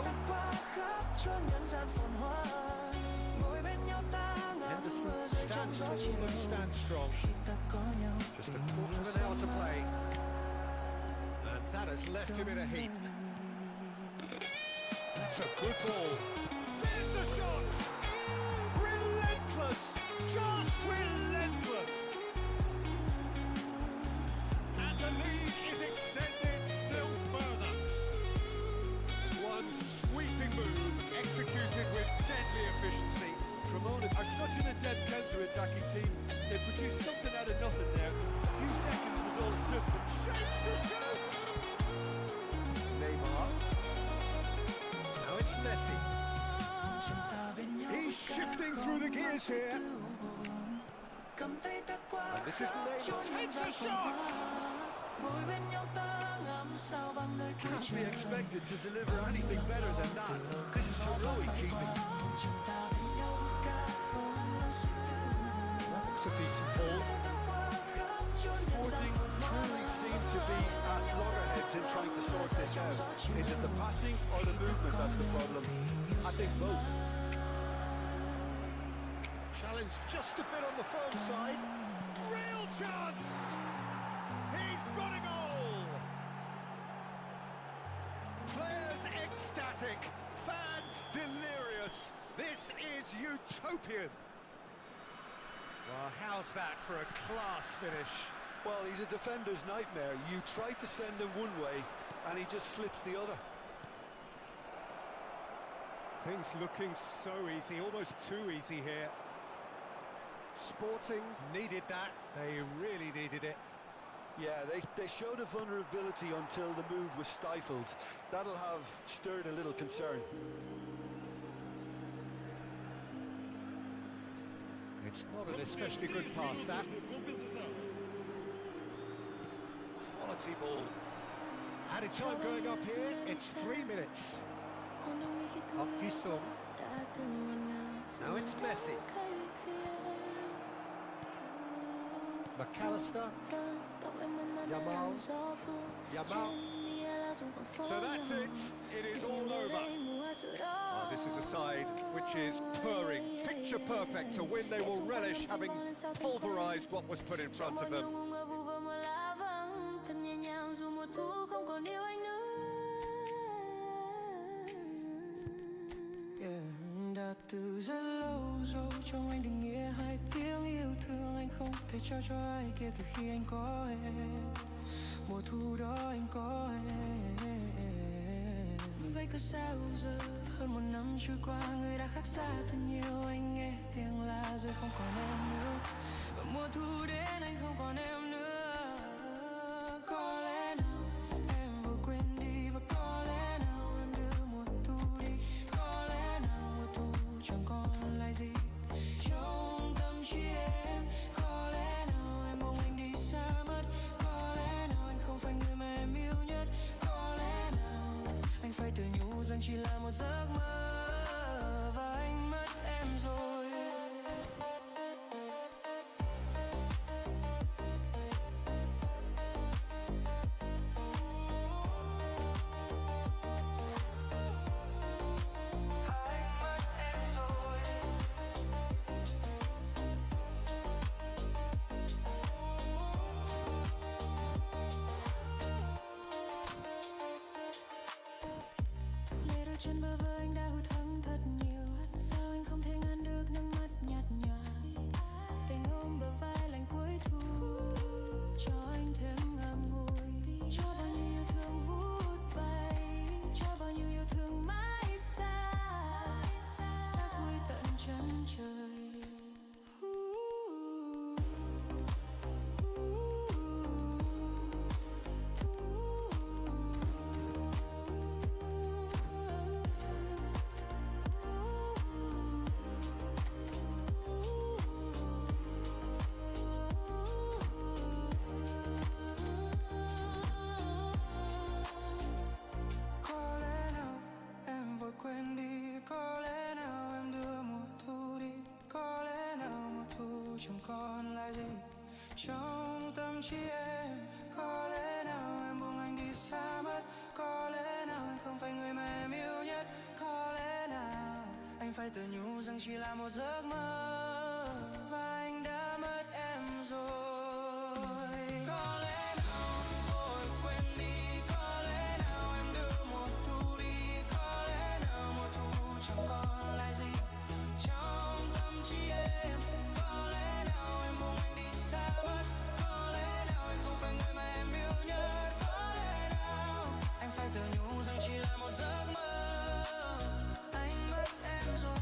Henderson stands tall and stands strong. Just a quarter of an hour to play. And that has left him in a heap. That's a good ball. There's the shot! Relentless! Just relentless! And the lead is extended still further. One sweeping move executed with deadly efficiency. Cremona are such an adept counter-attacking team. They produced something out of nothing there. A few seconds was all it took, but Chance to shoot! Neymar. Now it's Messi. He's shifting through the gears here. And this is Neymar. Takes the shot! can't be expected to deliver anything better than that. This is heroic keeping. That's a decent ball. Sporting truly seem to be at loggerheads in trying to sort this out. Is it the passing or the movement that's the problem? I think both. Challenge just a bit on the firm side. Real chance! He's got a goal! Players ecstatic, fans delirious. This is utopian. Well, how's that for a class finish? Well, he's a defender's nightmare. You try to send him one way, and he just slips the other. Things looking so easy, almost too easy here. Sporting needed that, they really needed it. Yeah, they showed a vulnerability until the move was stifled. That'll have stirred a little concern. It's not an especially good pass, that. Quality ball. Added time going up here, it's 3 minutes. Up Jisung. Now it's Messi. McAllister. Yamal. So that's it. It is all over. Oh, this is a side which is purring, picture perfect. To win, they will relish having pulverised what was put in front of them. Đã từ rất lâu rồi trong anh định nghĩa hai tiếng yêu thương anh không thể trao cho ai kia từ khi anh có em mùa thu đó anh có em vậy có sao giờ hơn một năm trôi qua người đã khác xa thật nhiều anh nghe tiếng la rồi không còn em nữa và mùa thu đến anh không còn em nữa có lẽ nào em vừa quên đi và có lẽ nào em đưa mùa thu đi có lẽ nào mùa thu chẳng còn lại gì trong tâm trí em có lẽ nào em buông anh đi xa mất có lẽ nào anh không phải người mà em yêu nhất có lẽ nào anh phải tự nhủ rằng chỉ là một giấc mơ và anh mất em rồi. trên bờ vai anh đã hụt hẫng thật nhiều. Sao anh không thể ngăn được nước mắt nhạt nhòa, đành ôm bờ vai lạnh cuối thu, cho anh thêm ngậm ngùi, cho bao nhiêu yêu thương vút bay, cho bao nhiêu yêu thương mãi xa, xa cuối tận chân trời. Có lẽ nào em vội quên đi, có lẽ nào em đưa mùa thu đi, có lẽ nào mùa thu chẳng còn lại gì trong tâm trí em, có lẽ nào em buông anh đi xa mất, có lẽ nào anh không phải người mà em yêu nhất, có lẽ nào anh phải tự nhủ rằng chỉ là một giấc mơ và anh đã mất em rồi. Có lẽ nào em vội quên đi, có lẽ nào em đưa mùa thu đi, có lẽ nào mùa thu chẳng còn lại gì trong tâm trí em, có lẽ nào em buông anh đi xa mất, có lẽ nào anh không phải người mà em yêu nhất, có lẽ nào anh phải tự nhủ rằng chỉ là một giấc mơ anh mất em rồi.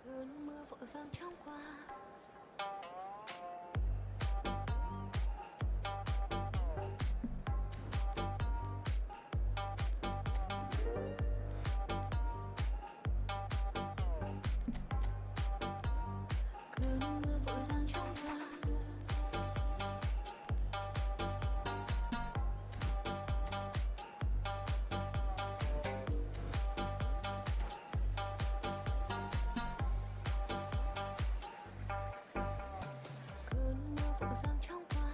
Cơn mưa vội vàng trong qua, cơn mưa vội vàng trong qua. Cơn mưa vội vàng trong qua,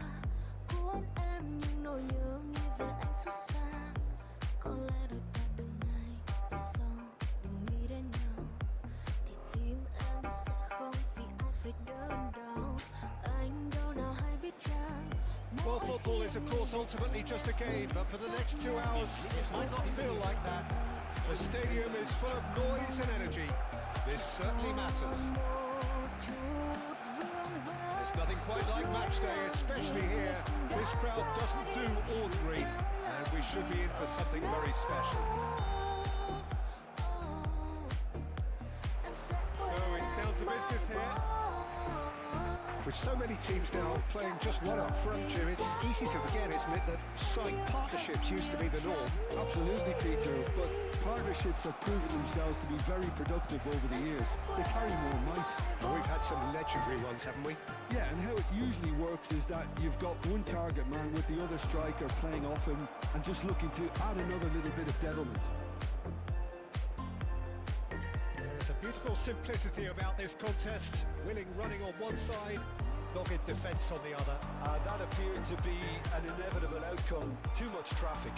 cuốn em những nỗi nhớ nghĩ về anh xót xa. Có lẽ đôi ta từng ngày về sau đừng nghĩ đến nhau, thì tim em sẽ không vì ai phải đớn đau. Anh đâu nào hay biết chăng. Well, football is of course ultimately just a game, but for the next 2 hours it might not feel like that. The stadium is full of noise and energy. This certainly matters. There's nothing quite like match day, especially here. This crowd doesn't do ordinary, and we should be in for something very special. So it's down to business here. With so many teams now playing just one up front, Jim, it's easy to forget, isn't it, that strike partnerships used to be the norm. Absolutely, Peter, but partnerships have proven themselves to be very productive over the years. They carry more might. And we've had some legendary ones, haven't we? Yeah, and how it usually works is that you've got one target man with the other striker playing off him and just looking to add another little bit of devilment. There's a beautiful simplicity about this contest. Willing running on one side, dogged defence on the other. That appeared to be an inevitable outcome. Too much traffic.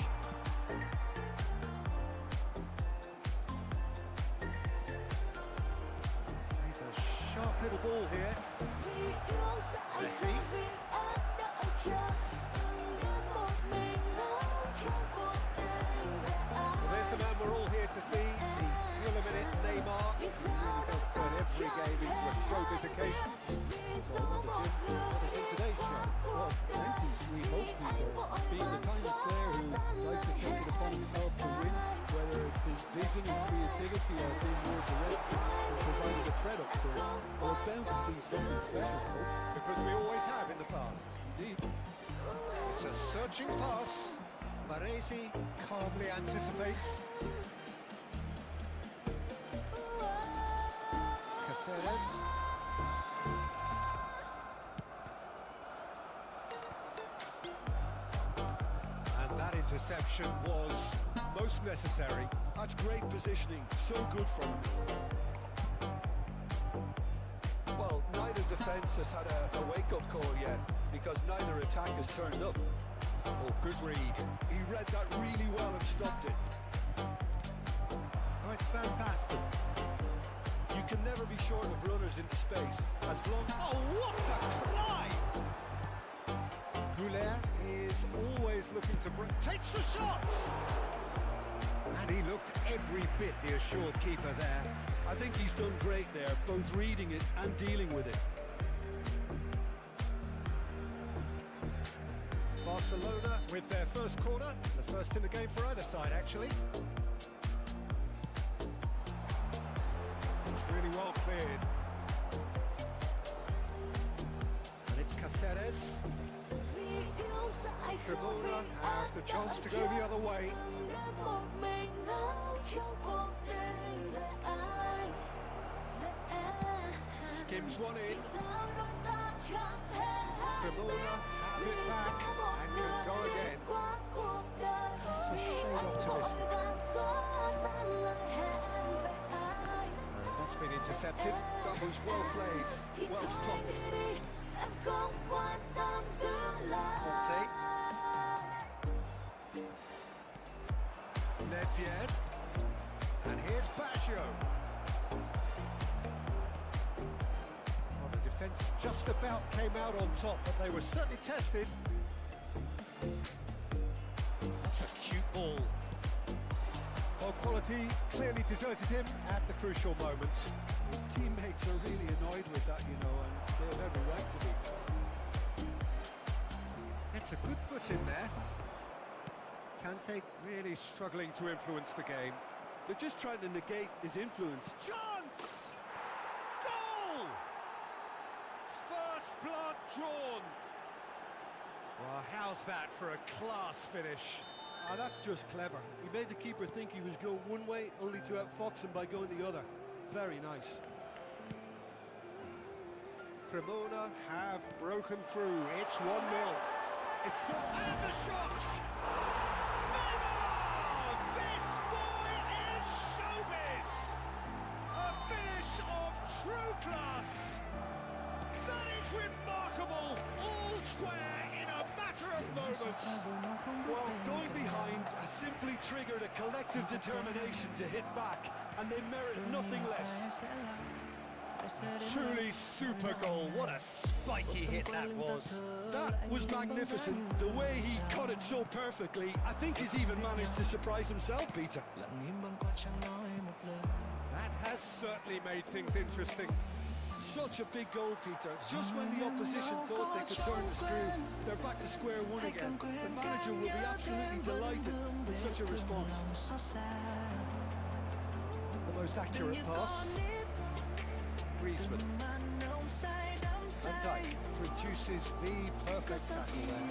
He's a sharp little ball here. Messi. Well, there's the man we're all here to see, the thriller-minute Neymar. He really does turn every game into a showbiz occasion. So, I wonder, Jim, what is in today's show? Well, plenty, we hope, Peter. Being the kind of player who likes to take it upon himself to win, whether it's his vision and creativity or being more direct and providing a threat up front, we're bound to see something special, folks. Because we always have in the past. Indeed. It's a searching pass. Baresi calmly anticipates. interception was most necessary. That's great positioning, so good for him. Well, neither defence has had a wake-up call yet, because neither attack has turned up. Oh, good read. He read that really well and stopped it. Oh, it's Van Basten. You can never be short of runners into space, as long... Oh, what a climb! Goulet is always looking to break. Takes the shots! And he looked every bit the assured keeper there. I think he's done great there, both reading it and dealing with it. Barcelona with their first corner, the first in the game for either side, actually. It's really well cleared. And it's Cáceres. Cremona has the chance to go the other way. Skims one in. Cremona have it back and can go again. It's a shade optimistic. That's been intercepted. That was well played, well stopped. Conte. Nedved. And here's Baggio. Well, the defence just about came out on top, but they were certainly tested. That's a cute ball. Well, quality clearly deserted him at the crucial moment. His teammates are really annoyed with that, you know, and they have every right to be. It's a good foot in there. Kante really struggling to influence the game. They're just trying to negate his influence. Chance! Goal! First blood drawn. Well, how's that for a class finish? Ah, that's just clever. He made the keeper think he was going one way, only to outfox him by going the other. Very nice. Cremona have broken through. It's 1-0. It's so... And the shot! Neymar! This boy is showbiz! A finish of true class! That is remarkable! All square in a matter of moments. Well, going behind has simply triggered a collective determination to hit back, and they merit nothing less. Truly super goal. What a spiky hit that was. That was magnificent. The way he cut it so perfectly, I think he's even managed to surprise himself, Peter. That has certainly made things interesting. Such a big goal, Peter. Just when the opposition thought they could turn the screw, they're back to square one again. The manager will be absolutely delighted with such a response. The most accurate pass. Griezmann. Van Dijk produces the perfect tackle there.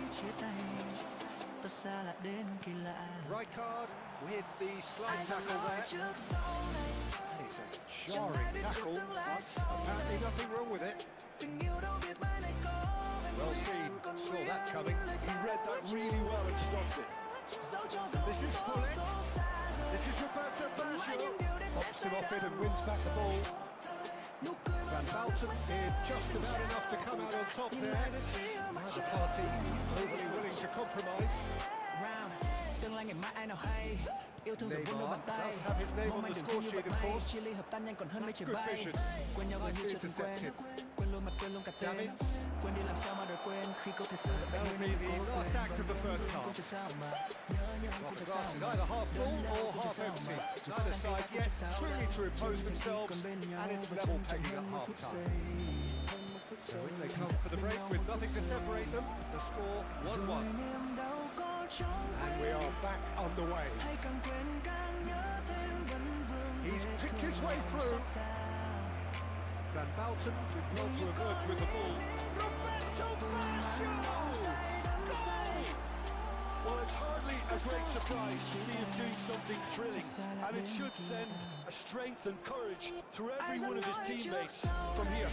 Rijkaard with the slide tackle there. That is a jarring tackle, but apparently nothing wrong with it. Well seen, saw that coming. He read that really well and stopped it. This is Bullet. This is Roberto Baggio. Pops him off it and wins back the ball. Van Basten did just about enough to come out on top there. Neither party overly willing to compromise. Neymar does have his name on the score sheet, of course. That's good vision. Nicely intercepted. Davids. That'll be the last act of the first half. Well, the glass is either half full or half empty. Neither side yet truly to impose themselves, and it's level pegging at half-time. So in they come for the break with nothing to separate them. The score 1-1. And we are back underway. He's picked his way through. Van Basten did well to emerge with the ball. Roberto Baggio! Goal! Well, it's hardly a great surprise to see him doing something thrilling, and it should send a strength and courage through every one of his teammates from here.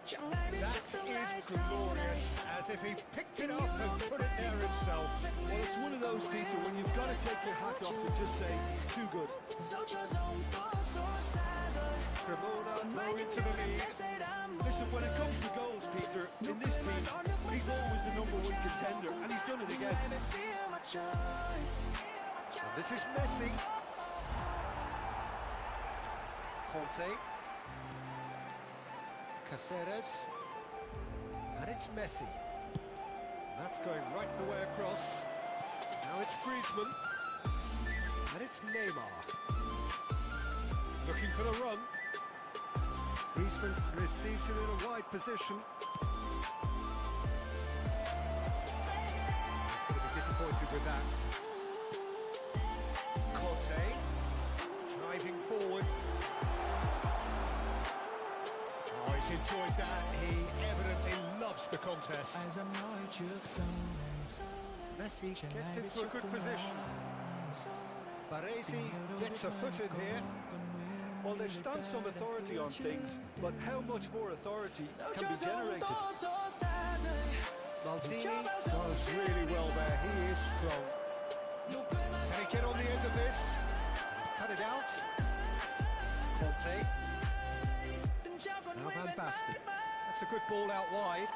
That is glorious, as if he picked it up and put it there himself. Well, it's one of those, Peter, when you've got to take your hat off and just say, too good. Cremona throw into the lead. Listen, when it comes to goals, Peter, in this team, he's always the #1 contender, and he's done it again. And this is Messi. Conte. Caceres. And it's Messi. That's going right the way across. Now it's Griezmann. And it's Neymar. Looking for the run. Griezmann receives it in a wide position. He's going to be disappointed with that. Conte. Driving forward. Oh, he's enjoyed that. He evidently loves the contest. Messi gets into a good position. Baresi gets a foot in here. Well, they've stamped some authority on things, but how much more authority can be generated? Maldini does really well there. He is strong. Can he get on the end of this? He's cut it out. Conte. Now Van Basten. That's a good ball out wide.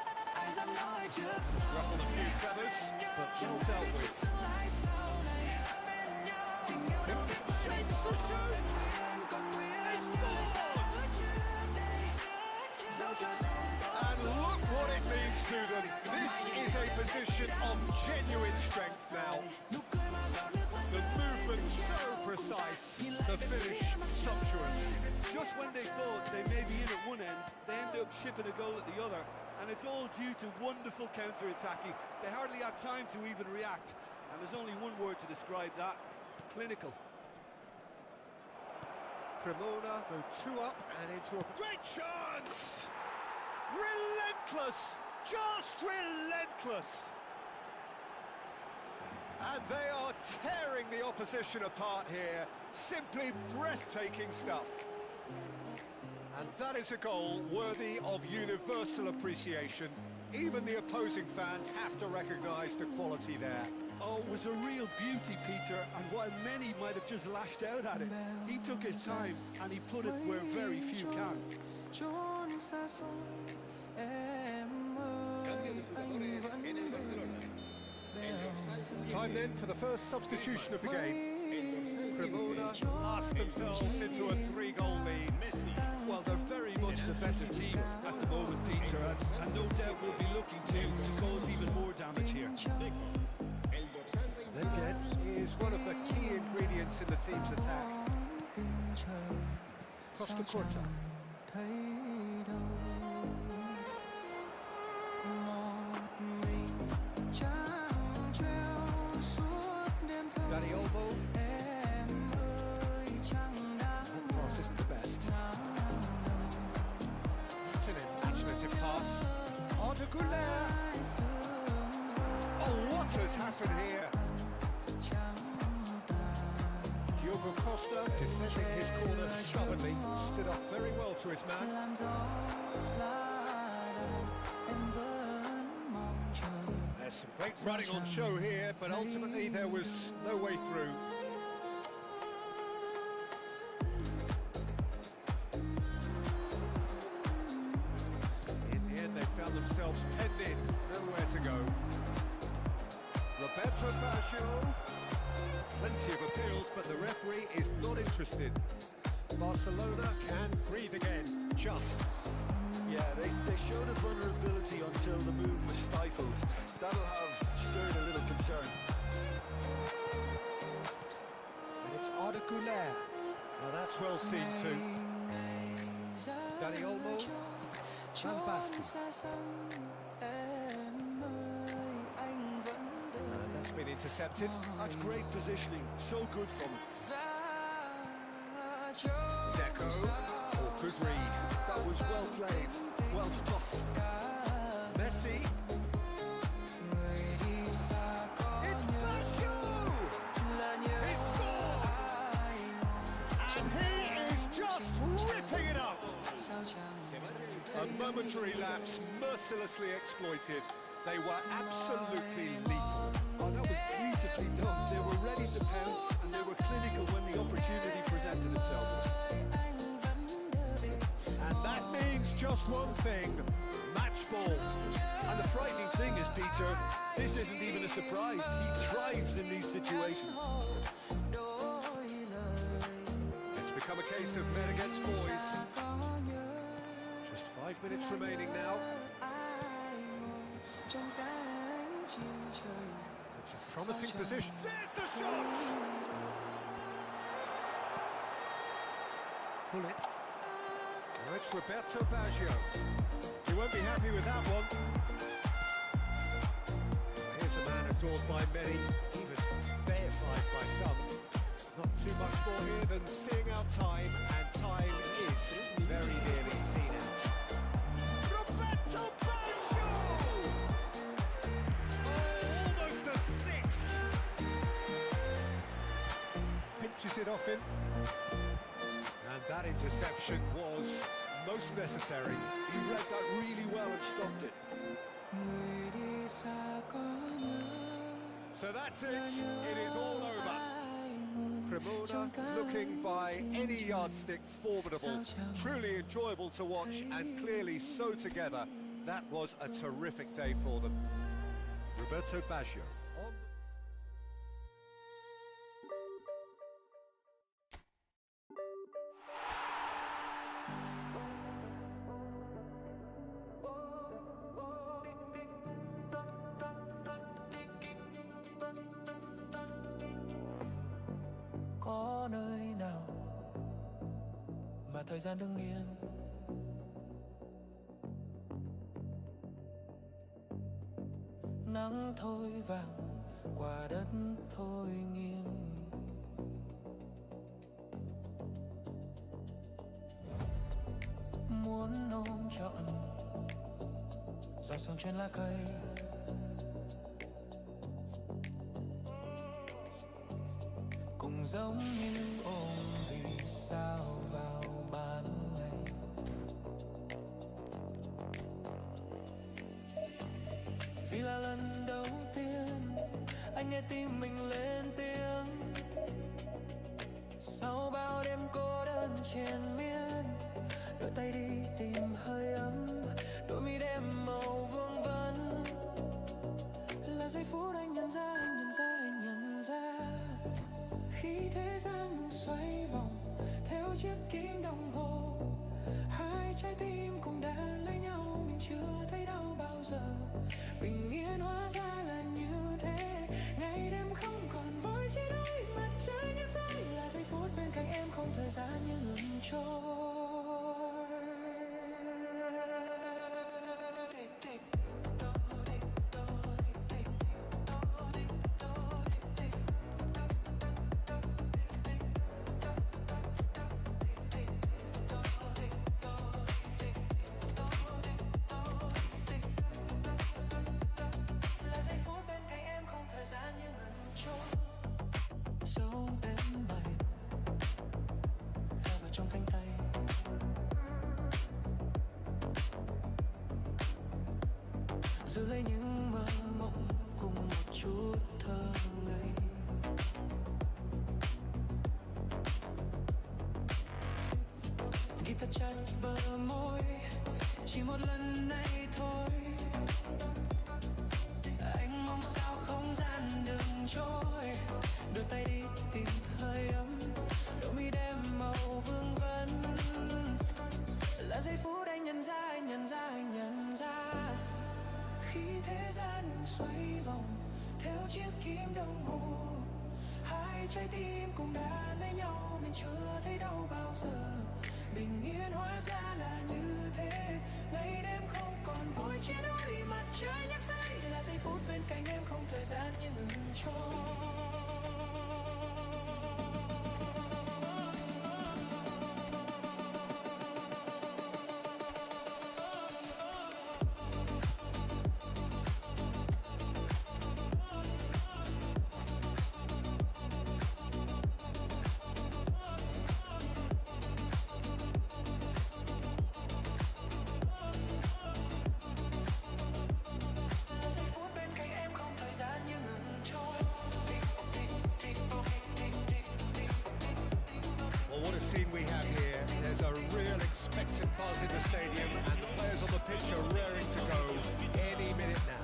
Ruffled a few feathers, but well dealt with. Shapes to shoot! And look what it means to them. This is a position of genuine strength now. The movement so precise, the finish sumptuous. Just when they thought they may be in at one end, they end up shipping a goal at the other, and it's all due to wonderful counter-attacking. They hardly had time to even react, and there's only one word to describe that: clinical. Cremona go 2 up and into a great chance! Relentless! Just relentless! And they are tearing the opposition apart here. Simply breathtaking stuff. And that is a goal worthy of universal appreciation. Even the opposing fans have to recognise the quality there. Oh, it was a real beauty, Peter, and while many might have just lashed out at it, he took his time and he put it where very few can. Time then for the first substitution of the game. Cremona asked themselves into a 3-goal lead. Well, they're very much the better team at the moment, Peter, and no doubt will be looking to cause even more damage here. Lenglet is one of the key ingredients in the team's attack. Costa Curta. Dani Olmo. That pass isn't the best. It's an imaginative pass. Arda Güler. Oh, what has happened here? Diogo Costa defending his corner stubbornly, stood up very well to his man. There's some great running on show here, but ultimately there was no way through. In the end, they found themselves penned in, nowhere to go. Roberto Baggio. Plenty of appeals, but the referee is not interested. Barcelona can breathe again, just. Yeah, they showed a vulnerability until the move was stifled. That'll have stirred a little concern. And it's Arda Güler. Now that's well seen too. Dani Olmo. Van Basten. And that's been intercepted. That's great positioning, so good from him. Deco. Oh, good read. That was well played, well stopped. Messi. It's Baggio! He scored! And he is just ripping it up! A momentary lapse mercilessly exploited. They were absolutely lethal. Oh, that was beautifully done. They were ready to pounce and they were clinical when the opportunity presented itself. And that means just one thing, match ball. And the frightening thing is, Peter, this isn't even a surprise. He thrives in these situations. It's become a case of men against boys. Just 5 minutes remaining now. It's a promising position. There's the shot! Bullet. Now it's Roberto Baggio. He won't be happy with that one. Here's a man adored by many, even deified by some. Not too much more here than seeing out time, and time is very nearly seen out. Roberto Baggio! Oh, almost a sixth! Pinches it off him. And that interception was most necessary. He read that really well and stopped it. So that's it. It is all over. Cremona looking by any yardstick formidable. Truly enjoyable to watch and clearly so together. That was a terrific day for them. Roberto Baggio. On có nơi nào mà thời gian đứng yên, nắng thôi vàng quả đất thôi nghiêng, muốn ôm trọn giọt sương trên lá cây, cũng giống như ôm vì sao vào ban ngày. Vì là lần đầu tiên anh nghe tim mình lên tiếng, sau bao đêm cô đơn triền miên, đôi tay đi tìm hơi ấm, đôi mi đêm màu vương vấn. Là giây phút anh nhận ra, anh nhận ra khi thế gian ngừng xoay vòng theo chiếc kim đồng hồ, hai trái tim cũng đã lấy nhau, mình chưa thấy đau bao giờ. Bình yên hóa ra là như thế, ngày đêm không còn vội chỉ đôi mặt trời như rơi, là giây phút bên cạnh em không thời gian như ngừng trôi. Dấu đến mày khẽ vào trong cánh tay, giữ lấy những mơ mộng cùng một chút thơ ngây. Guitar chặt bờ môi chỉ một lần này thôi, anh mong sao không gian đừng trôi, đôi tay đi tìm hơi ấm, đôi mi đêm màu vương vấn. Là giây phút anh nhận ra khi thế gian ngừng xoay vòng theo chiếc kim đồng hồ, hai trái tim cũng đã lấy nhau, mình chưa thấy đau bao giờ. Bình yên hóa ra là như thế, ngày đêm không còn vội chia đôi, mặt trời nhắc say là giây phút bên cạnh em không thời gian như ngừng trôi. we have here. There's a real expectant buzz in the stadium, and the players on the pitch are raring to go any minute now.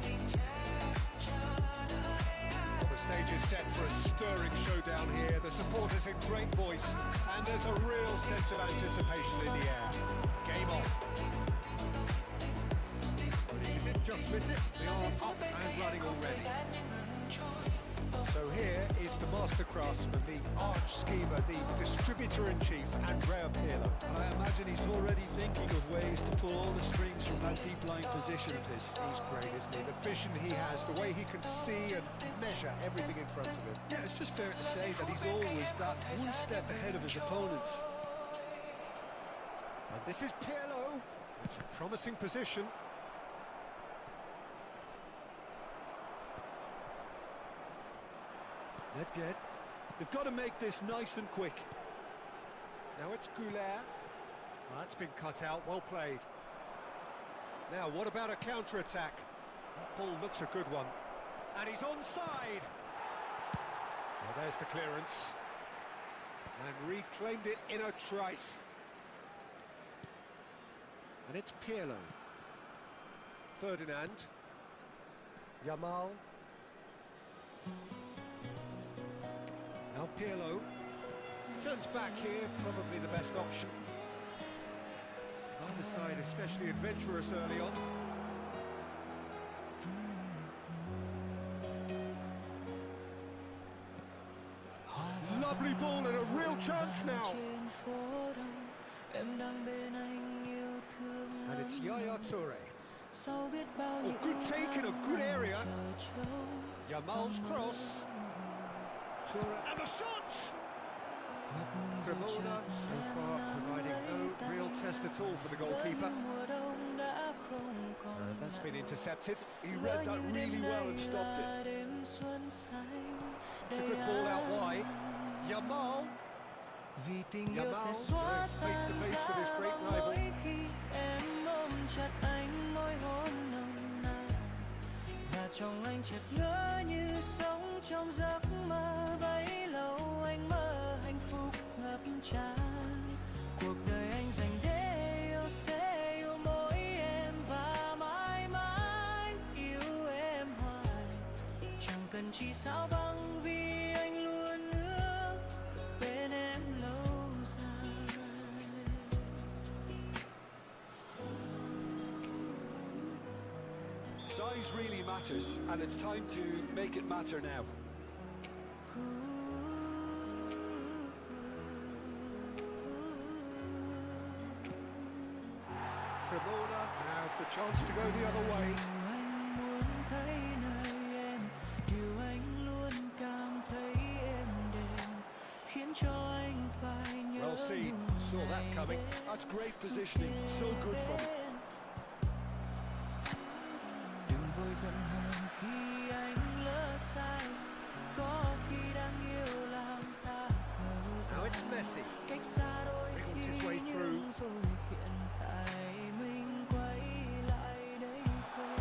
Well, the stage is set for a stirring showdown here. The supporters in great voice, and there's a real sense of anticipation in the air. Game on. He didn't just miss it, they are up and running already. So here is the master craftsman, the arch schemer, the distributor-in-chief, Andrea Pirlo. And I imagine he's already thinking of ways to pull all the strings from that deep line position of his. He's great, isn't he? The vision he has, the way he can see and measure everything in front of him. Yeah, it's just fair to say that he's always that one step ahead of his opponents. And this is Pirlo. It's a promising position. Nedved. They've got to make this nice and quick. Now it's Goulet. That's been cut out, well played. Now, what about a counter-attack? That ball looks a good one. And he's onside! Well, there's the clearance. And reclaimed it in a trice. And it's Pirlo. Ferdinand. Yamal. Now Pirlo. Turns back here, probably the best option. Either side especially adventurous early on. Lovely ball and a real chance now. And it's Yaya Toure. Oh, good take in a good area. Yamal's cross. Toure and the shot! Cremona so far providing no real test at all for the goalkeeper. And that's been intercepted. He read that really well and stopped it. It's a good ball out wide. Yamal. Yamal going face to face with his great rival. Trong anh chợt ngỡ như sống trong giấc mơ bấy lâu anh mơ hạnh phúc ngập tràn cuộc đời anh dành để yêu sẽ yêu mỗi em và mãi mãi yêu em hoài chẳng cần chi sao băng vì anh luôn ước bên em lâu dài. Size really matters, and it's time to make it matter now. Cremona has the chance to go the other way. Anh muốn thấy nơi em, điều anh luôn cảm thấy êm đềm, khiến cho anh phải nhớ Well seen, saw that coming. That's great positioning, so good from him. Đừng vội giận hờn khi anh lỡ sai, có khi đang yêu làm ta khờ Now dại. it's Messi. Cách xa đôi Wriggles his khi way through. nhưng rồi hiện tại mình quay lại đây thôi.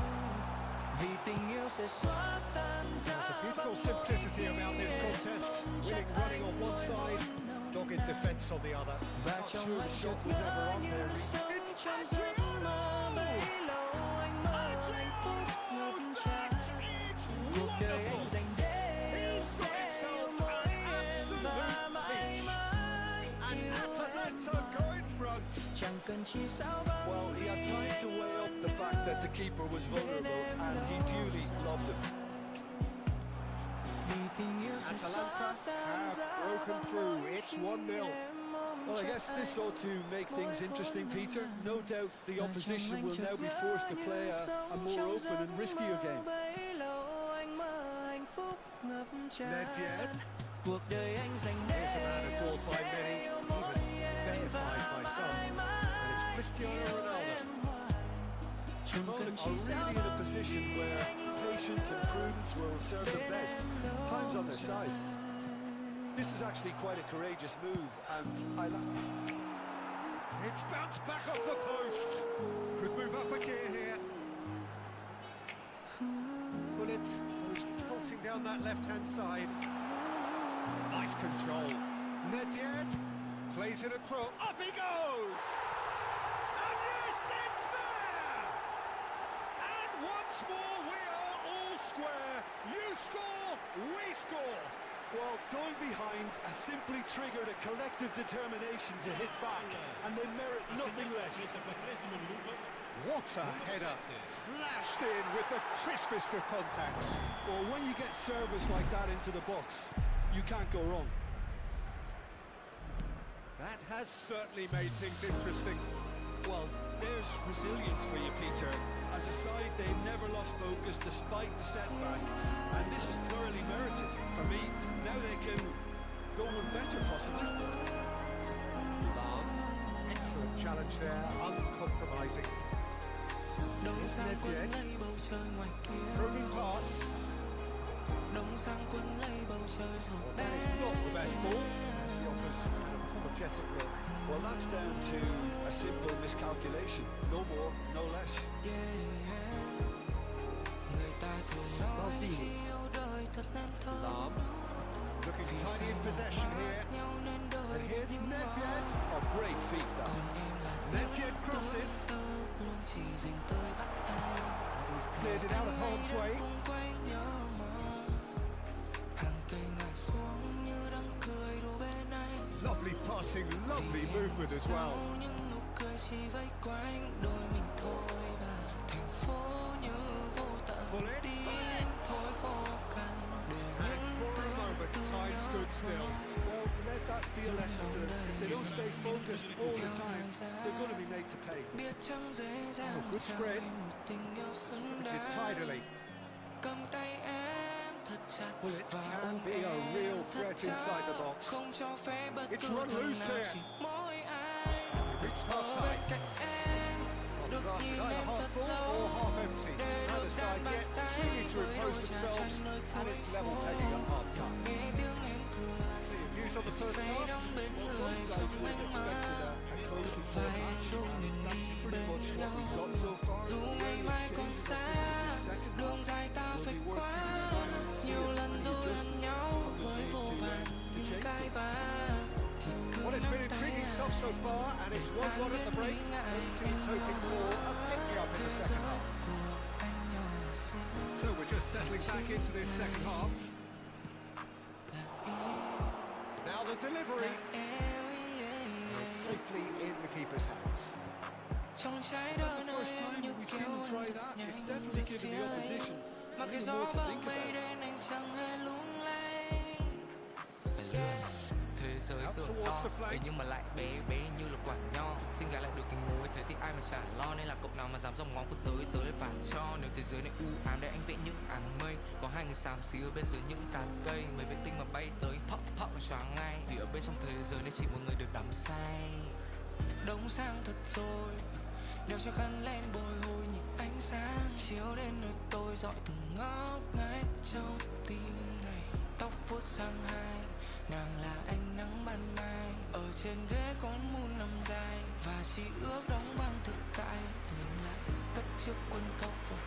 Vì tình yêu sẽ xóa tan There's a giá beautiful băng simplicity lối about this khi contest. em mong Winning chắc running on one anh side, môi dogged defence on the other. và Not trong sure the anh shot chợt was ever ngỡ on như there. sống It's trong giấc mơ bấy lâu anh mơ hạnh phúc ngập tràn cuộc đời anh dành để yêu sẽ yêu mỗi em và mãi mãi And yêu em Atalanta go in front. chẳng cần chi sao băng Well, he had time to weigh up the fact that the keeper was vulnerable, and he duly loved it. vì tình yêu sẽ xóa Atalanta tan have giá broken băng through. lối It's 1-0. em mong Well, I chắc guess this anh ought to make things interesting, Peter. No doubt the opposition will now be forced to play a more open and riskier game. Nedved. Cuộc đời anh dành Here's a để man yêu adored by sẽ many, yêu even mỗi em deified và by mãi some. mãi And it's Cristiano yêu Ronaldo. em hoài. Chẳng Cremona cần are chi sao really in a băng position vì where anh luôn patience and prudence will serve them best. Time's on their side. This is actually quite a courageous move, and I like. It's bounced back off the post. Could move up a gear here. Gullit was pelting down that left-hand side. Nice control. Nedved. Plays it across. Up he goes! And yes, it's there! And once more we are all square. You score, we score. Well, going behind has simply triggered a collective determination to hit back, and they merit nothing less. What a header! Flashed in with the crispest of contacts. Well, when you get service like that into the box, you can't go wrong. That has certainly made things interesting. Well, there's resilience for you, Peter. As a side, they've never lost focus despite the setback, and this is thoroughly merited. For me, now they can go on better, possibly. Excellent challenge there, uncompromising. Đông sang quân lấy bầu trời ngoài kia. Probing pass. Đông sang quân lấy bầu trời rồi That is not the best ball. He offers an apologetic look. Well, that's down to a simple miscalculation. No more, no less. Người ta thường nói khi yêu đời thật nên thơ. Looking tidy in possession here. And here's Nedved. Oh, great feat, that. Nedved crosses. Luôn chỉ dành tới bắt tay. He's cleared it out of harm's way. Cùng quay nhớ mong. Hàng cây ngả xuống như đang cười đổ bên anh. Lovely passing, lovely movement as well. Những nụ cười chỉ vây quanh đôi mình thôi và thành phố như vô tận điên thôi khó khăn để And for a moment, time stood still. Well, let that be a lesson to them. If they don't stay focused all the time, they're going to be made to pay. biết chẳng dễ dàng good spread. trao một tình yêu xứng Did đáng tidily. cầm tay em thật chặt Well, it và can ôm be a em real thật threat chặt inside the box. không cho phép bất It's cứ run thằng loose nào here. chỉ mỗi anh Reached ở half bên time. cạnh em được Glass is nhìn either em half thật full lâu or half empty. để Neither được side đan bàn yet tay seeming to với impose đôi trà themselves, xanh nơi and cuối it's phố level pegging at half time. nghe tiếng em cười Views on the first say half. đắm bên Well, người both trong sides would ánh have expected mắt a closely và fought em match. đôi mình That's đi pretty bên much what nhau we've got so far. dù The ngày early mai còn exchanges xa of the second đường half dài ta will phải be worth qua keeping an eye on to see nhiều if lần any rồi lẫn adjustments nhau have been với made vô vàn to những change cái things. vã thì cứ Well, it's nắm been tay intriguing anh stuff so far, and it's 1-1 at the break. Both teams hoping for a pick-me-up in the second half. của anh nhỏ xinh So we're just settling back into this second half. Now the delivery. It's safely in the keeper's hands. trong trái Not đời the nơi first em time như we've seen kéo them try anh that. thật It's nhanh definitely về given phía the anh opposition mà a cái little gió more to bão think mây about. đến anh chẳng hề lung lay thế giới Out tưởng towards to the flank. thế nhưng mà lại bé bé như là quả nho xin gái lại được cái ngồi thế thì ai mà chả lo nên là cậu nào mà dám dòng ngón của tới và cho nếu thế giới này u ám để anh vẽ những áng mây có hai người xám xí ở bên dưới những tán cây mấy vệ tinh mà bay tới pop pop là choáng ngay vì ở bên trong thế giới này chỉ một người được đắm say đông sang thật rồi đeo cho khăn len bồi hồi nhìn ánh sáng chiếu đến nơi tôi dọi từng ngóc ngách trong tim này tóc vuốt sang hai nàng là ánh nắng ban mai ở trên ghế con muôn nằm dài và chỉ ước đóng băng thực tại nhìn lại cất chiếc quân cốc vào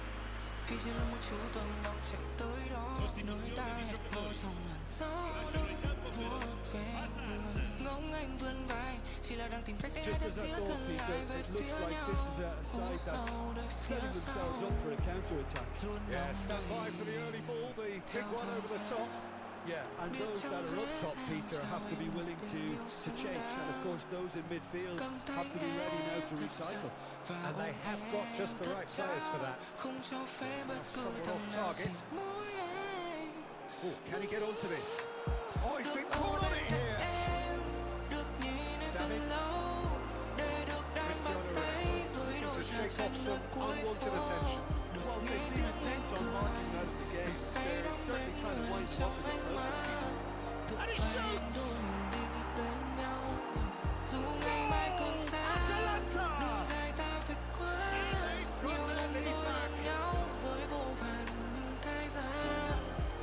phía trên lưng một chú tuần lộc chạy tới đó nơi ta hẹn hò trong làn gió đông vuốt về người ngóng anh vươn vai chỉ là đang tìm cách để Just ta as I diễn thought, gần Peter, lại về it phía looks like nhau this is a side sâu đời that's phía setting themselves sau up for a counter-attack. luôn Yeah, nằm stand by đầy for the early ball, the big one over the top. Yeah, and those that are up top, Peter, have to be willing to chase, and of course those in midfield have to be ready now to recycle. And they have got just the right players for that. không cho phép bất cứ Someone thằng off nào target. chỉ mỗi anh Oh, can he get onto this? Oh, he's been caught on it here. em được nhìn em từ lâu để được đang bắt tay với đôi To trà shake xanh off nơi some cuối unwanted phố attention. Well, they seem intent on marking out the game. They're certainly trying to wind them up in the process, Peter. And he shoots! đôi mình đi bên nhau dù ngày mai còn xa Atalanta! đường dài ta phải qua nhiều lần rồi lẫn nhau với vô vàn những cái vã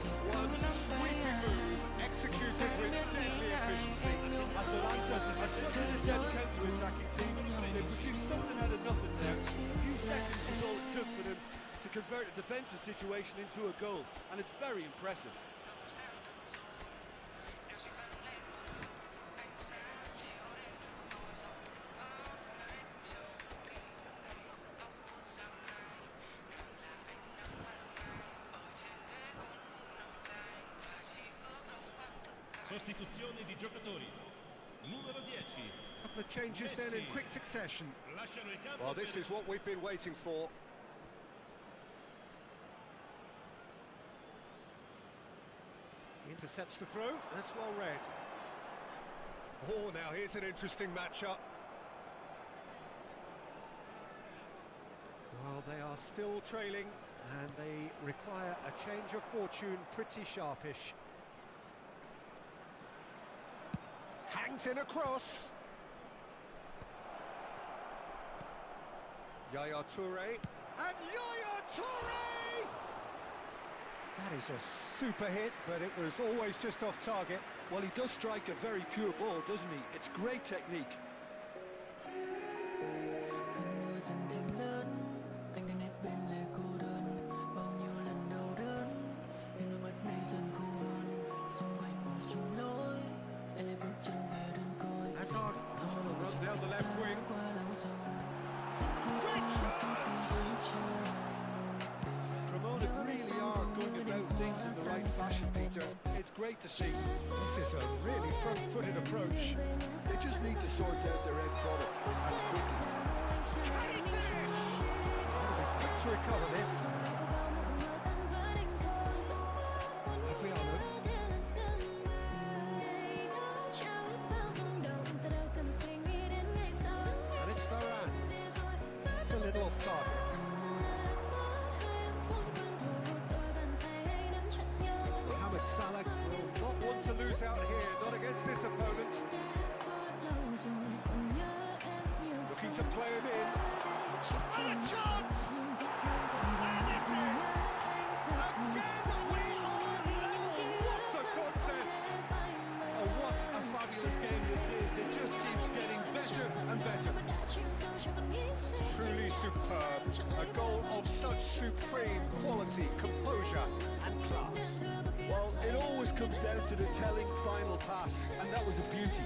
thì cứ One nắm tay sweeping anh move, executed with deadly efficiency. Atalanta are such an adept counter-attacking team. They produced something out of nothing there. A few seconds is all it took for them to convert a defensive situation into a goal, and it's very impressive. sostituzione di giocatori. Numero 10. Couple of changes then in quick succession. Lasciano il campo. Well, this is what we've been waiting for. He intercepts the throw. That's well read. Oh, now here's an interesting matchup. Well, they are still trailing, and they require a change of fortune pretty sharpish. Hangs in a cross. Yaya Toure. And Yaya Toure! That is a super hit, but it was always just off target. Well, he does strike a very pure ball, doesn't he? It's great technique. Cơn mưa dần thêm lớn, anh đang nép bên lề cô đơn. Bao nhiêu lần đau đớn, nhưng đôi mắt này dần khô hơn. Xung quanh một chung lối, anh lại bước chân về đơn côi. Hazard has got a run down the left wing. Quá lâu rồi, vết thương xinh sau từng buổi trưa. Cremona really are going about things in the right fashion, Peter. It's great to see. This is a really front-footed approach. They just need to sort out their end product, and quickly. Can he finish? They'll be quick to recover this. Adriano. And it's Varane. It's a little off target. Mohamed Salah will not want to lose out here, not against this opponent. Looking to play him in. And a chance! And it's in! Again, we are level! What a contest! Oh, what a fabulous game this is. It just keeps getting better and better. Truly superb. A goal of such supreme quality, composure and class. Well, it always comes down to the telling final pass, and that was a beauty.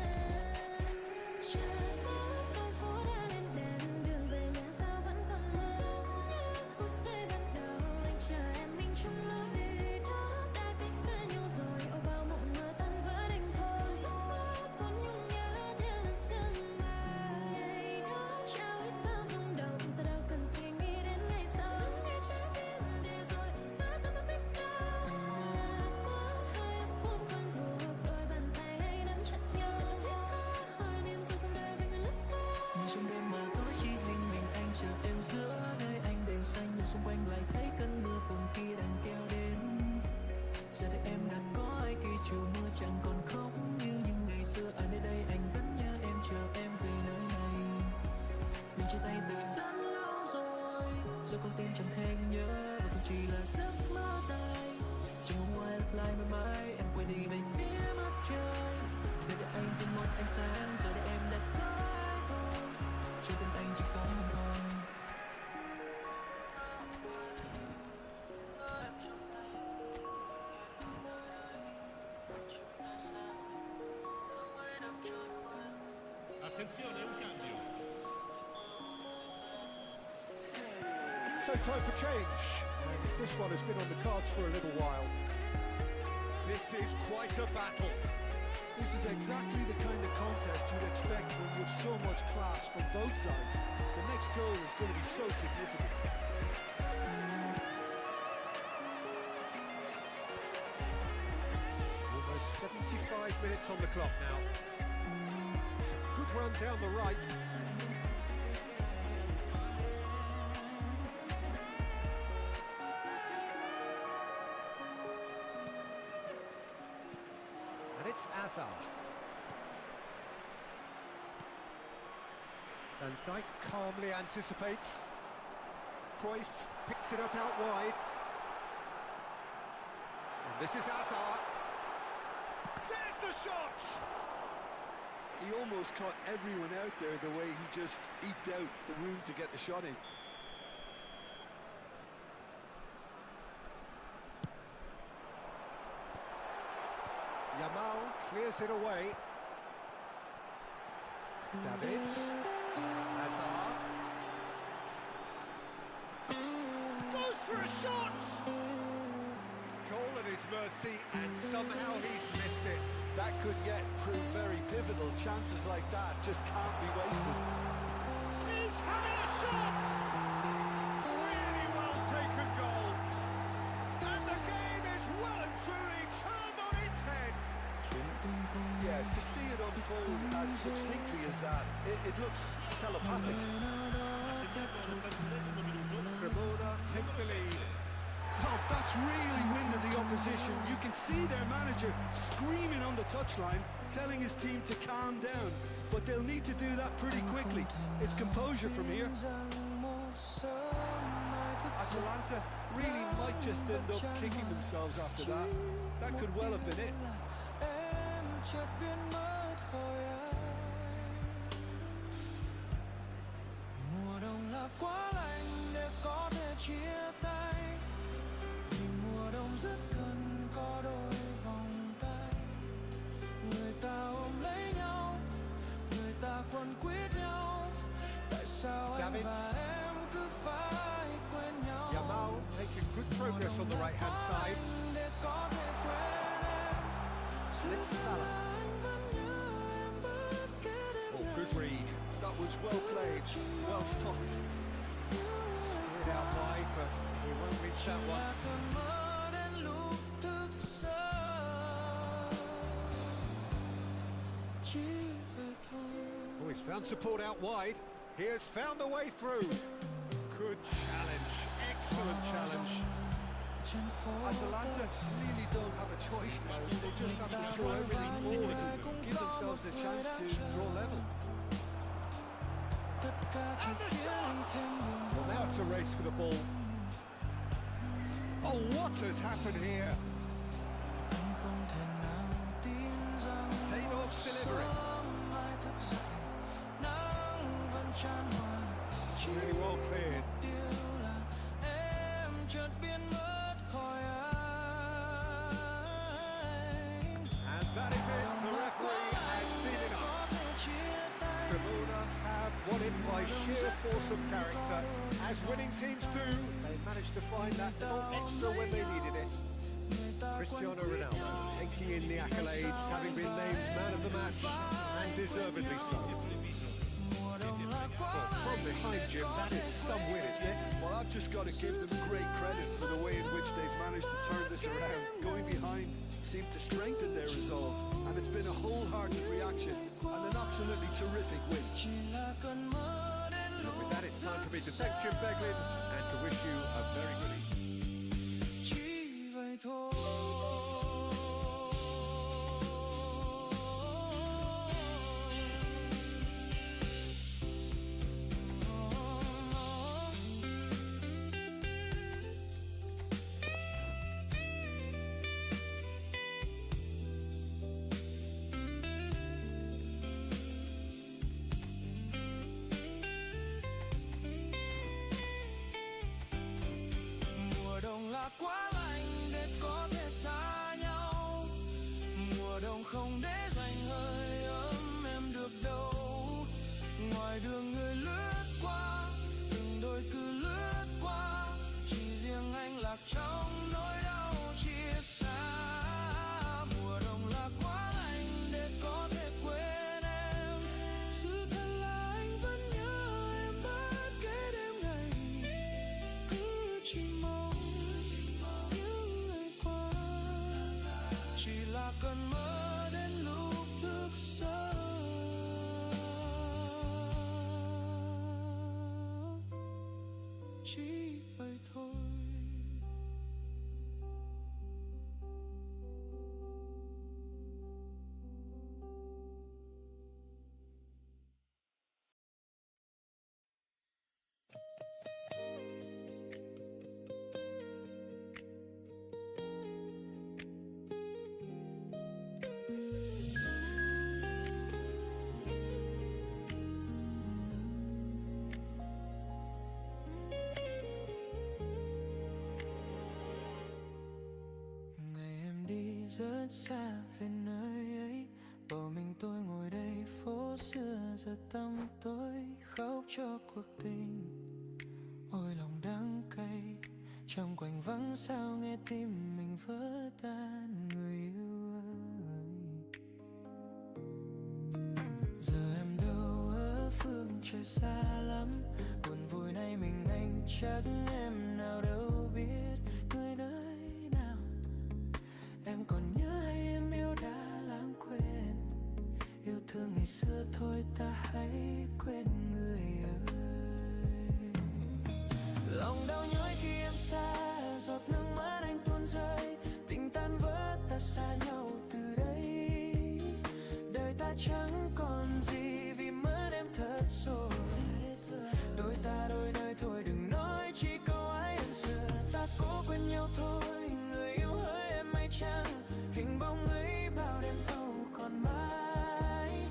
Trong đêm mà có chỉ riêng mình anh chờ em giữa nơi anh đều xanh nhưng xung quanh lại thấy cơn mưa phùn kia đang kéo đến. Giờ đây em đã có ai khi chiều mưa chẳng còn khóc như những ngày xưa ở nơi đây anh vẫn nhớ em chờ em về nơi này. Mình chia tay từ rất lâu rồi, giờ con tim chẳng thể nhớ và cũng chỉ là giấc mơ dài. Chẳng mong ngoài lặp lại mãi mãi em quay đi về phía mặt trời. Để anh tìm một ánh sáng giờ đây em đã có ai rồi. Trong tim anh chỉ có em thôi. Attenzione, un cambio. So time for change. And this one has been on the cards for a little while. This is quite a battle. This is exactly the kind of contest you'd expect when you have so much class from both sides. The next goal is going to be so significant. Almost 75 minutes on the clock now. It's a good run down the right. And it's Hazard. Van Dijk calmly anticipates. Cruyff picks it up out wide. And this is Hazard. There's the shot! He almost caught everyone out there the way he just eked out the room to get the shot in. Yamal clears it away. Davids. Hazard. Goes for a shot! Goal at his mercy, and somehow he's missed it. That could inevitable. Chances like that just can't be wasted. He's having a shot! Really well taken goal. And the game is well and truly turned on its head. Yeah, to see it unfold as succinctly as that, it looks telepathic. Cremona take the lead. Oh, that's really winded the opposition. You can see their manager screaming on the touchline, telling his team to calm down. But they'll need to do that pretty quickly. It's composure from here. Atalanta really might just end up kicking themselves after that. That could well have been it. Mùa đông là quá lạnh để có thể chia tay, vì mùa đông rất cần có đôi vòng tay. Người ta ôm lấy nhau, người ta quấn quýt nhau. Tại sao anh Davids. và em cứ phải quên nhau? Yamal making good progress on the right hand side. Để có thể quên em. It's Salah. Oh, good read. That was well played, well stopped. Slid out wide, but he won't reach that one. Oh, he's found support out wide. He has found a way through. Good challenge, excellent challenge. Atalanta really don't have a choice now. They just have to throw everything forward and give themselves a chance to draw level. And the shot! Well, now it's a race for the ball. Oh, what has happened here? Seydorf's delivering. Really well cleared. And that is it. The referee has seen enough. Cremona have won it by sheer force of character. As winning teams do, they managed to find that little extra when they needed it. Cristiano Ronaldo taking in the accolades, having been named man of the match, and deservedly so. Well, from behind, Jim, that is some win, isn't it? Well, I've just got to give them great credit for the way in which they've managed to turn this around. Going behind seemed to strengthen their resolve, and it's been a wholehearted reaction and an absolutely terrific win. And with that, it's time for me to thank Jim Beglin and to wish you a very good evening. Chỉ vậy thôi. Mùa đông là quá lạnh để có thể xa nhau. Mùa đông không để dành hơi ấm em được đâu. Ngoài đường người lướt qua, từng đôi cứ lướt qua. Chỉ riêng anh lạc trong nỗi đau chia xa. Mùa đông là quá lạnh để có thể quên em. Sự thật là anh vẫn nhớ em bất kể đêm ngày. Cứ chỉ mong những ngày qua chỉ là cơn mơ đến lúc thức giấc. Chỉ vậy thôi. Ngày em đi rất xa về nơi ấy, bỏ mình tôi ngồi đây phố xưa giờ tăm tối, khóc cho cuộc tình. Ôi lòng đắng cay, trong quanh vắng sao nghe tim mình vỡ tan. Người yêu ơi, xa lắm. Buồn vui này mình anh chắc em nào đâu biết người nơi nào. Em còn nhớ hay em yêu đã lãng quên. Yêu thương ngày xưa thôi ta hãy quên người ơi. Lòng đau nhói khi em xa, giọt nước mắt anh tuôn rơi. Tình tan vỡ ta xa nhau từ đây. Đời ta chẳng còn gì vì mất em thật rồi. Đôi ta đôi nơi thôi đừng nói chỉ câu ai ân xưa. Ta cố quên nhau thôi, người yêu hỡi em hay chăng. Hình bóng ấy bao đêm thâu còn mãi.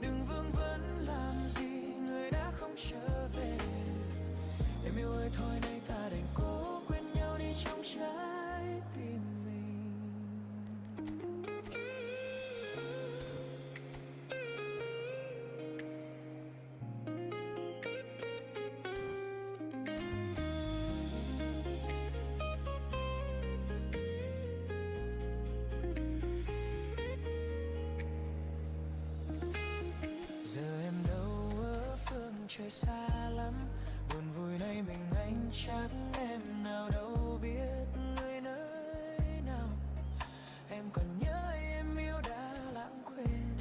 Đừng vương vấn làm gì, người đã không trở về. Em yêu ơi thôi nay ta đành cố quên nhau đi trong trái tim mình. Giờ em đâu ở phương trời xa lắm. Buồn vui này mình anh chắc em nào đâu biết người nơi nào. Em còn nhớ hay em yêu đã lãng quên.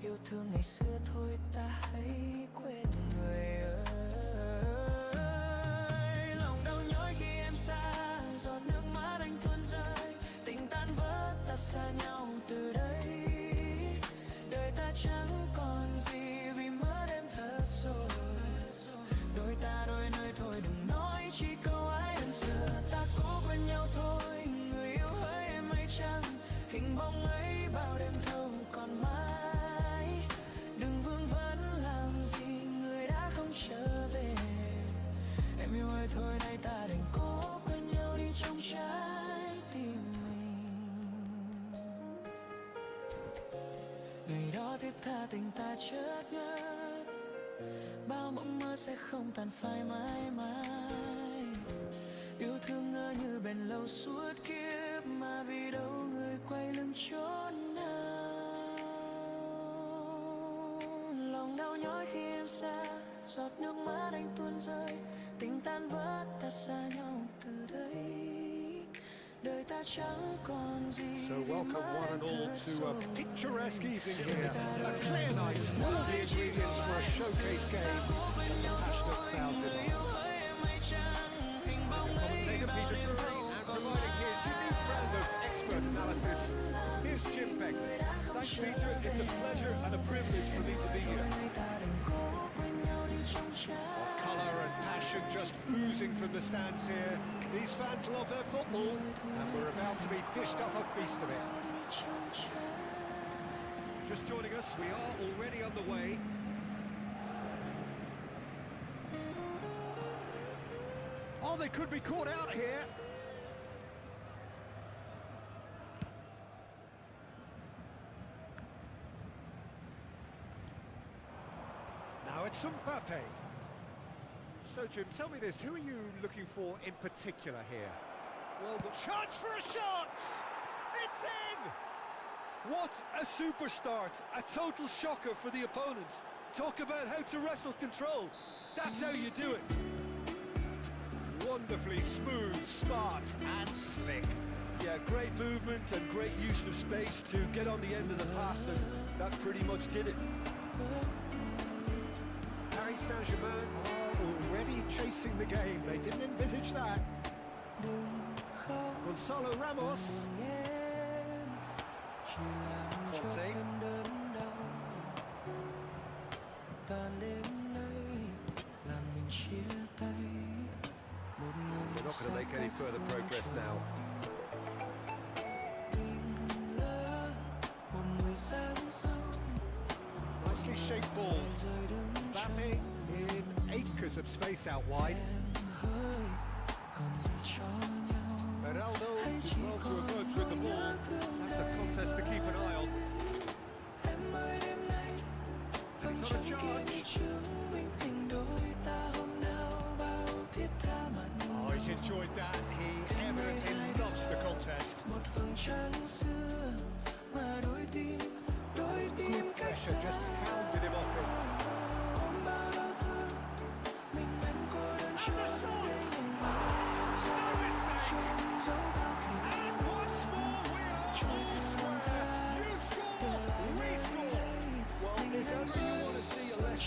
Yêu thương ngày xưa thôi ta hãy quên người ơi. Lòng đau nhói khi em xa, giọt nước mắt anh tuôn rơi. Tình tan vỡ ta xa nhau từ đây. Đời ta chẳng còn gì vì mất em thật rồi. Đôi ta đôi nơi thôi đừng nói chỉ câu ai ân xưa. Ta cố quên nhau thôi, người yêu hỡi em hay chăng. Hình bóng ấy bao đêm thâu còn mãi. Đừng vương vấn làm gì, người đã không trở về. Em yêu ơi thôi nay ta đành cố quên nhau đi trong trái tim mình. Ngày đó thiết tha tình ta chợt ngất. Bao mộng mơ sẽ không tàn phai mãi mãi. Yêu thương ngỡ như bền lâu suốt kiếp. Mà vì đâu người quay lưng chốn nào. Lòng đau nhói khi em xa, giọt nước mắt anh tuôn rơi. Tình tan vỡ ta xa nhau từ đây. Đời ta chẳng còn gì. So welcome one and all to a picturesque evening here. A clear night, all the ingredients for a showcase game. Passionate crowd delight. Commentator Peter Drury and providing his unique brand of expert analysis. Here's Jim Beck. Thanks Peter, it's a pleasure and a privilege for me to be here. Colour and passion just oozing from the stands here. These fans love their football, and we're about to be dished up a feast of it. Just joining us, we are already underway. Oh, they could be caught out here. Now it's Mbappe. So, Jim, tell me this, who are you looking for in particular here? Well, the chance for a shot! It's in! What a super start! A total shocker for the opponents. Talk about how to wrestle control. That's how you do it. Wonderfully smooth, smart and slick. Yeah, great movement and great use of space to get on the end of the pass, and that pretty much did it. Paris Saint-Germain are already chasing the game. They didn't envisage that. Gonzalo Ramos. Conte. They're not going to make any further progress now. Nicely shaped ball. Mbappe in acres of space out wide. Ronaldo is well to emerge with the ball. That's a contest to keep an eye on. And he's on a charge. Oh, he's enjoyed that. He evidently loves the contest. Good pressure just hounded him off him.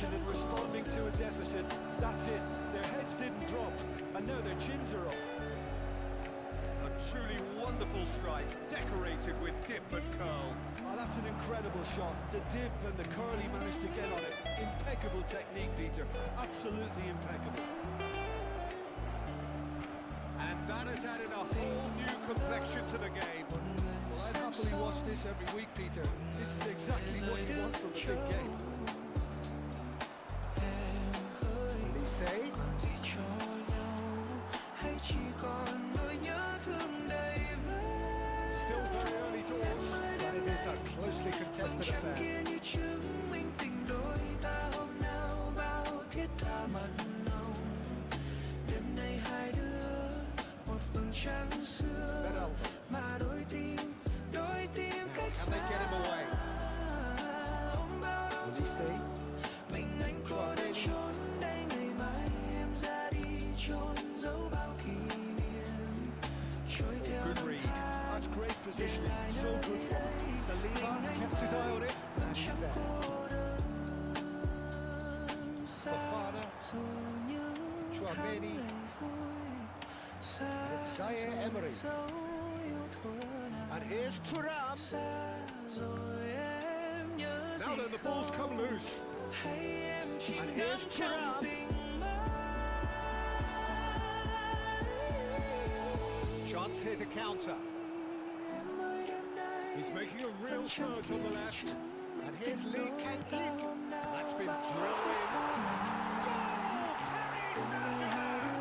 possession and responding to a deficit. That's it. Their heads didn't drop, and now their chins are up. A truly wonderful strike, decorated with dip and curl. Oh, that's an incredible shot. The dip and the curl he managed to get on it. Impeccable technique, Peter. Absolutely impeccable. And that has added a whole new complexion to the game. Well, I'd happily watch this every week, Peter. This is exactly what you want from a big game. Say. còn gì cho nhau hay chỉ còn nỗi nhớ thương đầy vơi. Still very early doors, but it is a closely contested Chẳng affair. kia như chứng minh tình đôi ta hôm nào bao thiết tha mặn nồng. Đêm nay hai đứa một vầng trăng xưa mà đôi tim cách Can they get him away? ôm bao đau thương. Mình anh cô đơn trốn đây ngày mai em ra đi chôn giấu bao kỷ niệm trôi theo Good năm read. tháng. That's great positioning. So good from him. Saliba kept his eye on it, and he's there. Fofana, Chouameni, Zaire Emery. And here's Thuram. Now then, the ball's come loose. And here's Thuram. Chance here to counter. He's making a real surge on the left. And here's Lee Kang-in. That's been drilled in. Goal! Paris Saint-Germain!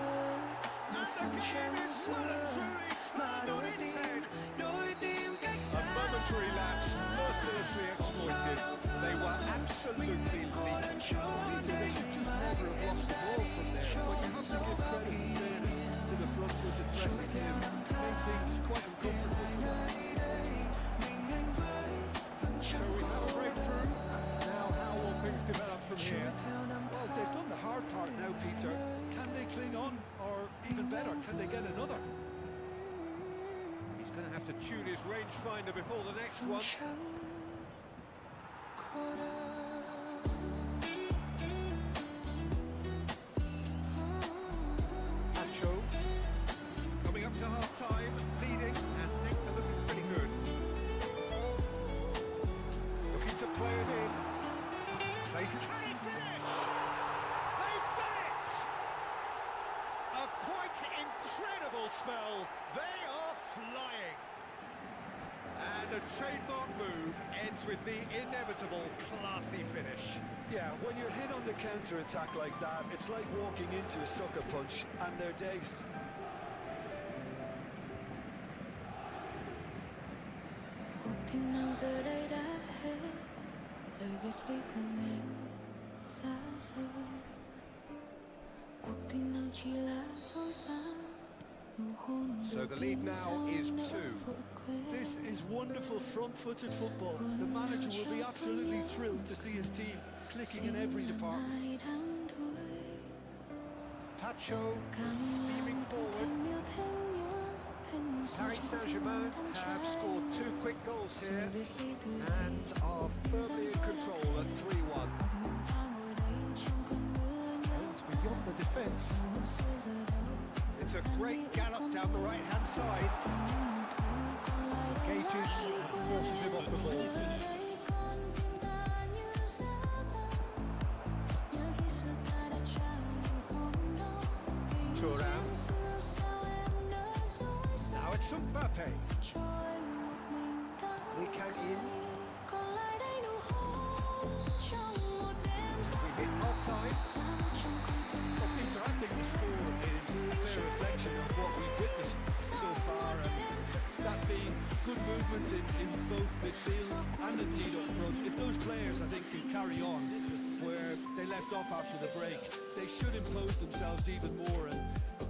And the game is well and truly turned on its head. A momentary lapse, mercilessly exploited. They were absolutely leaking. Peter, they should just never have lost the ball from there. But you have to give credit and fairness to the front-footed pressing team. Made things quite uncomfortable for them. So we have a breakthrough. Now how will things develop from here? Well, they've done the hard part now, Peter. Can they cling on? Or even better, can they get another? He's going to have to tune his rangefinder before the next one. Nacho coming up to half-time, leading, and things are looking pretty good. Looking to play it in. Plays it. Can he finish? They've done it! A quite incredible spell. They are flying. And a trademark move ends with the inevitable classy finish. Yeah, when you're hit on the counter-attack like that, it's like walking into a sucker punch, and they're dazed. Cuộc thi nào giờ đây đã hết, lời biệt ly cùng em xa rời. Cuộc thi nào chỉ là dối gian, nụ hôn So đầu the lead tiên now sau is nỡ 2. vội quên. This is wonderful front-footed football. The manager will be absolutely thrilled to see his team clicking in every department. Ai đang đuổi, Tacho càng steaming làm tôi forward. thêm yêu thêm nhớ, thêm sao Paris trong Saint-Germain tim đắm have cháy. scored 2 quick goals Sự here biệt ly từ and are firmly in control at 3-1. mình ta ngồi đây trong cơn mưa nhớ. It's beyond the defence. Muốn xưa giờ đâu, It's a great gallop down the right-hand side. Engages and forces him off the ball. Thuram. Now it's Mbappe. Lee Kang-in. We hit half-time. Well, Peter, I think the score is a fair reflection of what we've witnessed so far, and that being good movement in both midfield and indeed up front. If those players, I think, can carry on where they left off after the break, they should impose themselves even more, and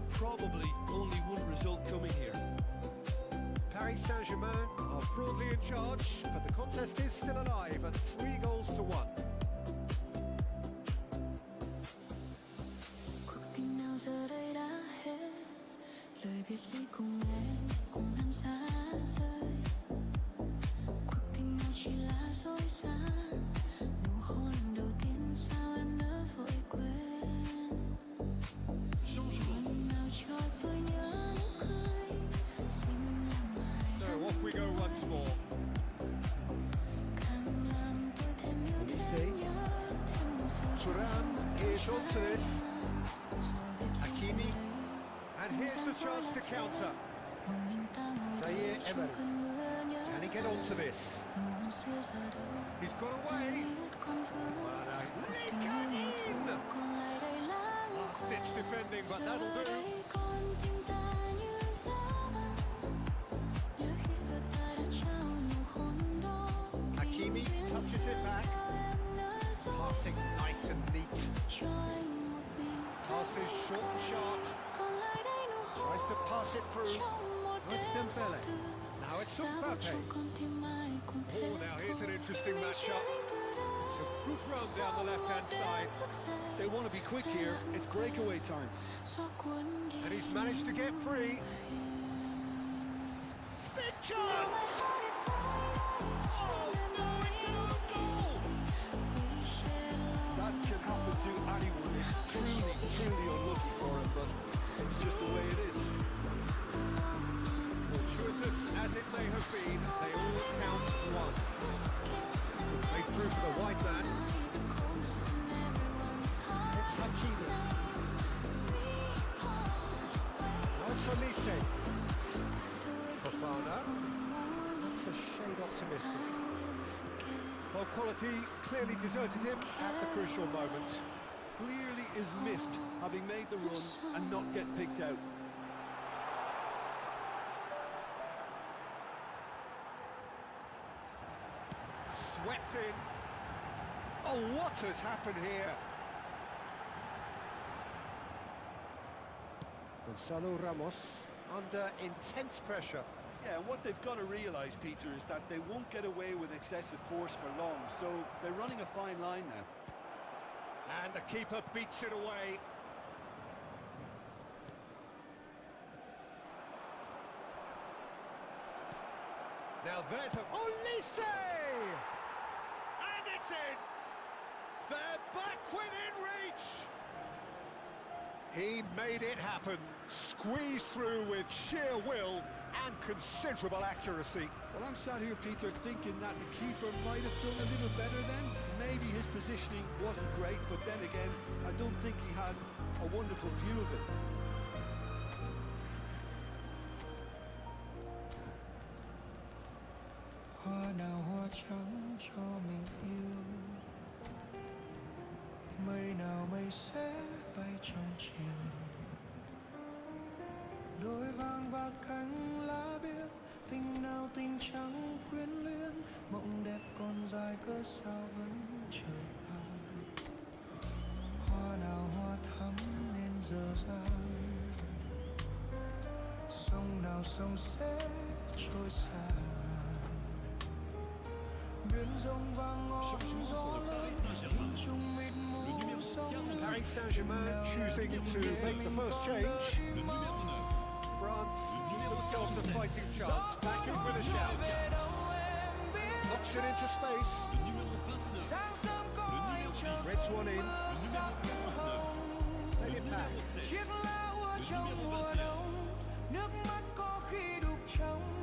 probably only one result coming here. Paris Saint-Germain are broadly in charge, but the contest is still alive at 3-1. Cuộc tình nào giờ đây đã hết, lời biệt ly cùng em xa rời. Cuộc tình nào chỉ là dối gian, nụ hôn đầu tiên sao em nỡ push on to this. Hakimi. And here's the chance to counter. Zaire Emery. Can he get onto this? He's got away. Lee Kang-in! Last-ditch defending, but that'll do. Hakimi touches it back. Passing nice and neat. Passes short and sharp. Tries to pass it through. Now it's Dembele. Now it's Mbappe. Oh, now here's an interesting matchup. It's a good run down the left-hand side. They want to be quick here. It's breakaway time. And he's managed to get free. Big chance! Oh, no, it's an own goal! That can happen to anyone. It's truly unlucky for him, but it's just the way it is. Fortuitous as it may have been, they all count once. Played through for the white man. It's Hakimi. Now it's Olise. Fofana. That's a shade optimistic. Well, quality clearly deserted him at the crucial moment. Clearly is miffed, having made the run and not get picked out. Swept in. Oh, what has happened here? Gonzalo Ramos under intense pressure. Yeah, and what they've got to realise, Peter, is that they won't get away with excessive force for long, so they're running a fine line now. And the keeper beats it away. Now there's a... Olise! And it's in! They're back within reach! He made it happen. Squeezed through with sheer will and considerable accuracy. Well, I'm sat here, Peter, thinking that the keeper might have done a little better then. Maybe his positioning wasn't great, but then again, I don't think he had a wonderful view of it. Hoa nào hoa trắng cho mình yêu, mây nào mây sẽ bay trong chiều, đôi vàng và cánh lá biếc, tình nào tình trắng quyến luyến, mộng đẹp còn dài cớ sao vẫn chờ ai. Hoa nào hoa thắm nên dở dang, sông nào sông sẽ trôi xa. Paris Saint-Germain choosing to make the first change. France themselves a fighting chance, back in with a shout. Knocks it into space. Reds one in. Play it back.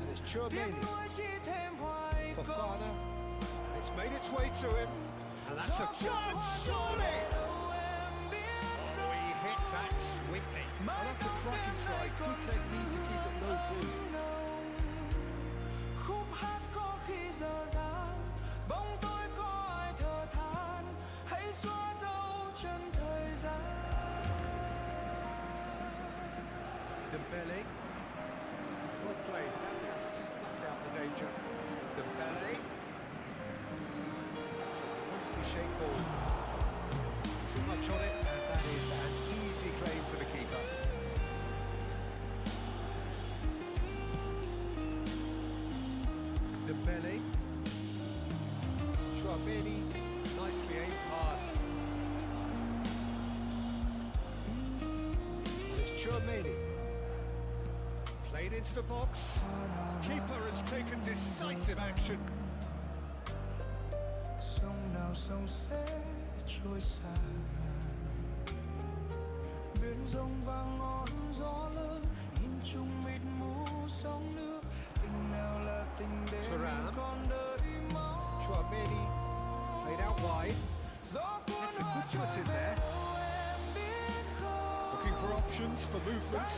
And it's Tchouaméni. Fofana. It's made its way to him. And that's a chance, surely! Oh, he hit that sweetly. Well, that's a cracking try. Good technique to keep it low too. Dembele. Well played. That snuffed out the danger. Dembele. It's a nicely shaped ball. Too much on it, and that is an easy claim for the keeper. Dembele. Tchouaméni. Nicely aimed pass. And it's Tchouaméni. Played into the box. Keeper has taken decisive action. Sông nào sông sẽ trôi xa ngàn, biển rộng vàng ngọn gió lớn in chung mịt mù sóng nước, tình nào là tình để mình còn đợi mong. Tchouaméni played out wide. That's a good touch in there. Looking for options for movement.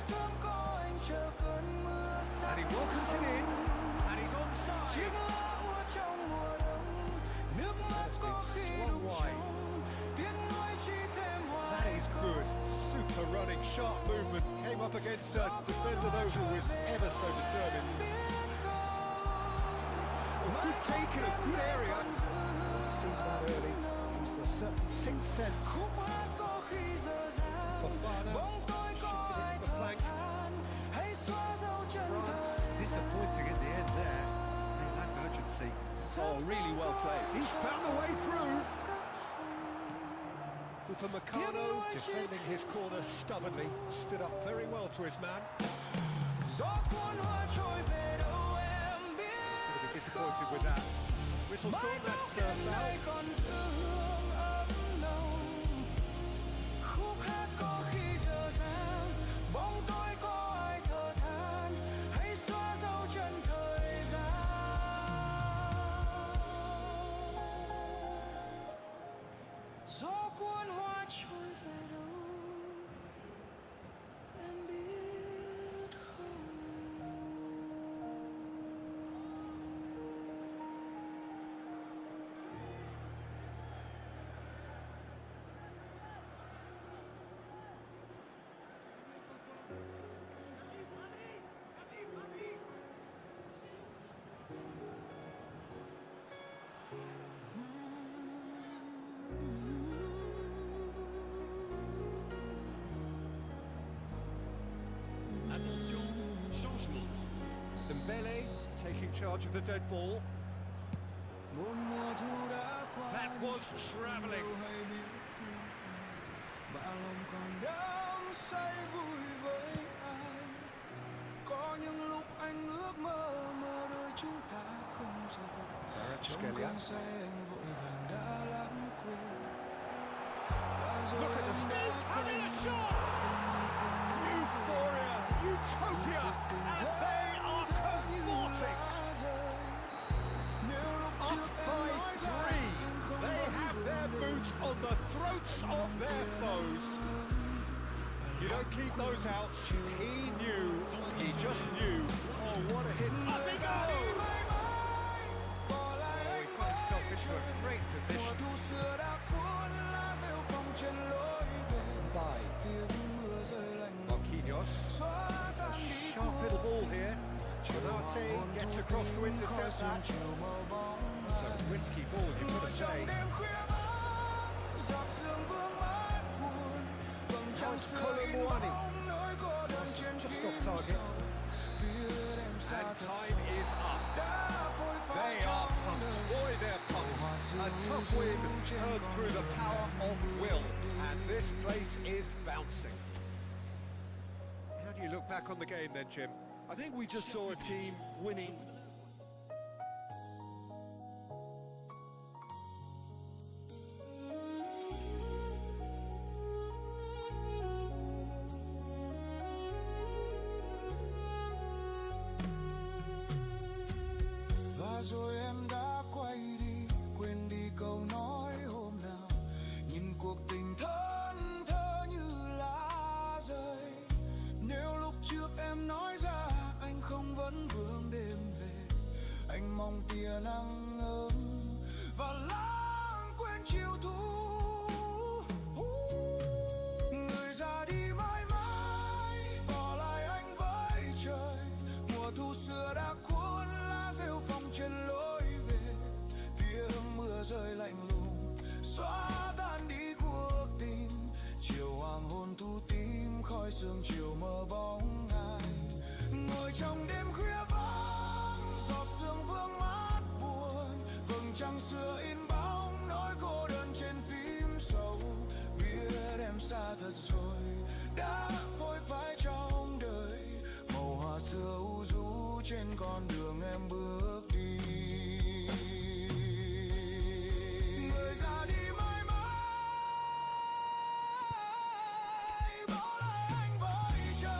And he welcomes it in. And he's onside. That's been swung wide. That is good. Super running, sharp movement. Came up against a defender though who was ever so determined. A good take in a good area. I've seen that early. Used a certain sixth sense. Fofana shifted into the flank. France disappointing in the end there. They lack urgency. Oh, really well played. He's found a way through. Upamecano defending his corner stubbornly. Stood up very well to his man. He's going to be disappointed with that. Whistle's gone, that's foul. Gió cuốn hoa trôi về đâu em biết không? Attention, changement. Dembele taking charge of the dead ball. Một mùa thu đã qua That was travelling. đâu hay biết và lòng còn đắm say vui với ai. Có những lúc anh ước mơ đôi chúng ta không rời. Trong cơn say anh vội vàng đã lãng quên. Look at the stage, having a shot! Euphoria, utopia, and they are convorting! Up by 3, they have their boots on the throats of their foes. You don't keep those out. He knew, he just knew. Oh, what a hit. Up he goes! Oh, he put himself into a great position. By Marquinhos. A sharp little ball here. Konate gets across to intercept that. That's a risky ball, you've got to say. Now it's Kolo Muani. Just off target. And time is up. They are pumped. Boy, they're pumped. A tough win earned through the power of will. And this place is bouncing. How do you look back on the game then, Jim? I think we just saw a team winning. Và rồi em đã quay đi, quên đi câu nói hôm nào. Nhìn cuộc tình thân thơ như lá rơi. Nếu lúc trước em nói ra anh không vẫn vương đêm về, anh mong tia nắng ấm và lãng quên chiều thu. Người ra đi mãi mãi, bỏ lại anh với trời. Mùa thu xưa đã cuốn lá rêu phong trên lối về. Tiếng mưa rơi lạnh lùng xóa tan đi cuộc tình. Chiều hoàng hôn thu tím khói sương chiều mơ bóng ai. Ngồi trong đêm khuya vắng, giọt sương vương mát buồn. Vầng trăng xưa in bóng nỗi cô đơn trên phím sầu. Biết em xa thật rồi, đã vội vãi trong đời. Màu hoa xưa u rũ trên con đường em bước đi. Người ra đi mãi mãi, bỏ lại anh với trời.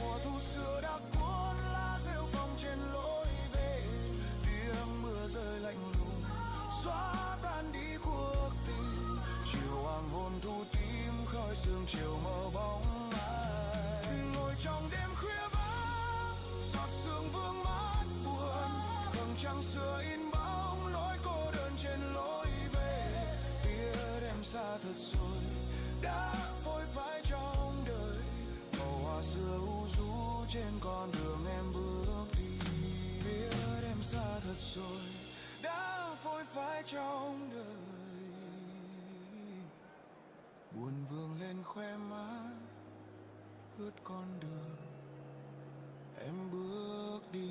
Mùa thu xưa đã cuốn lá rêu phong trên lối về. Tiếng mưa rơi lạnh lùng xóa tan đi cuộc tình. Chiều hoàng hôn thu xa thật rồi đã vội vãi trong đời màu hoa xưa u rũ trên con đường em bước đi biết em xa thật rồi đã vội vãi trong đời buồn vương lên khoe má ướt con đường em bước đi.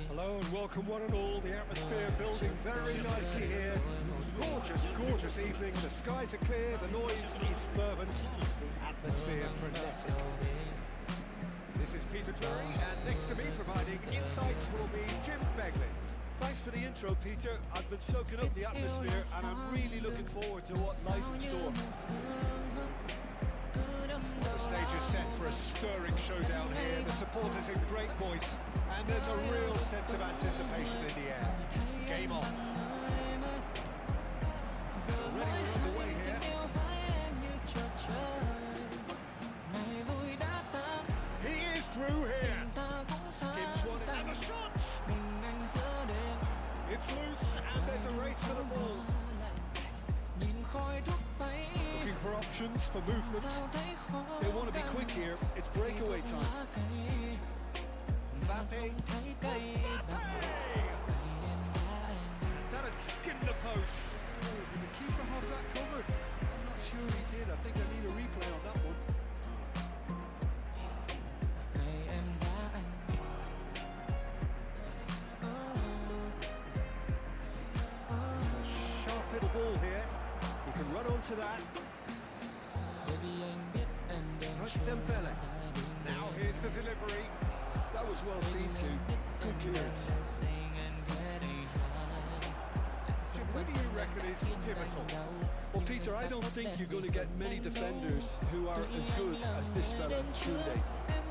Hello and welcome one and all. The atmosphere building very nicely here. Gorgeous, gorgeous evening. The skies are clear, the noise is fervent, the atmosphere frenetic. This is Peter Drury, and next to me providing insights will be Jim Begley. Thanks for the intro, Peter. I've been soaking up the atmosphere and I'm really looking forward to what lies in store. The stage is set for a stirring showdown here. The supporters in great voice, and there's a real sense of anticipation in the air. Game on. Already we're underway here. He is through here. Skims one and a shot. It's loose and there's a race for the ball. Looking for options, for movements. They want to be quick here. It's breakaway time. Mbappe. That has skimmed the post. Did the keeper have that covered? I'm not sure he did. I think I need a replay on that one. Sharp little ball here. He can run onto that. Rush Dembele. Now here's the delivery. That was well seen too. Good clearance. Jim, who do you reckon is pivotal? Well, Peter, I don't think you're going to get many defenders who are as good as this fella, Koundé,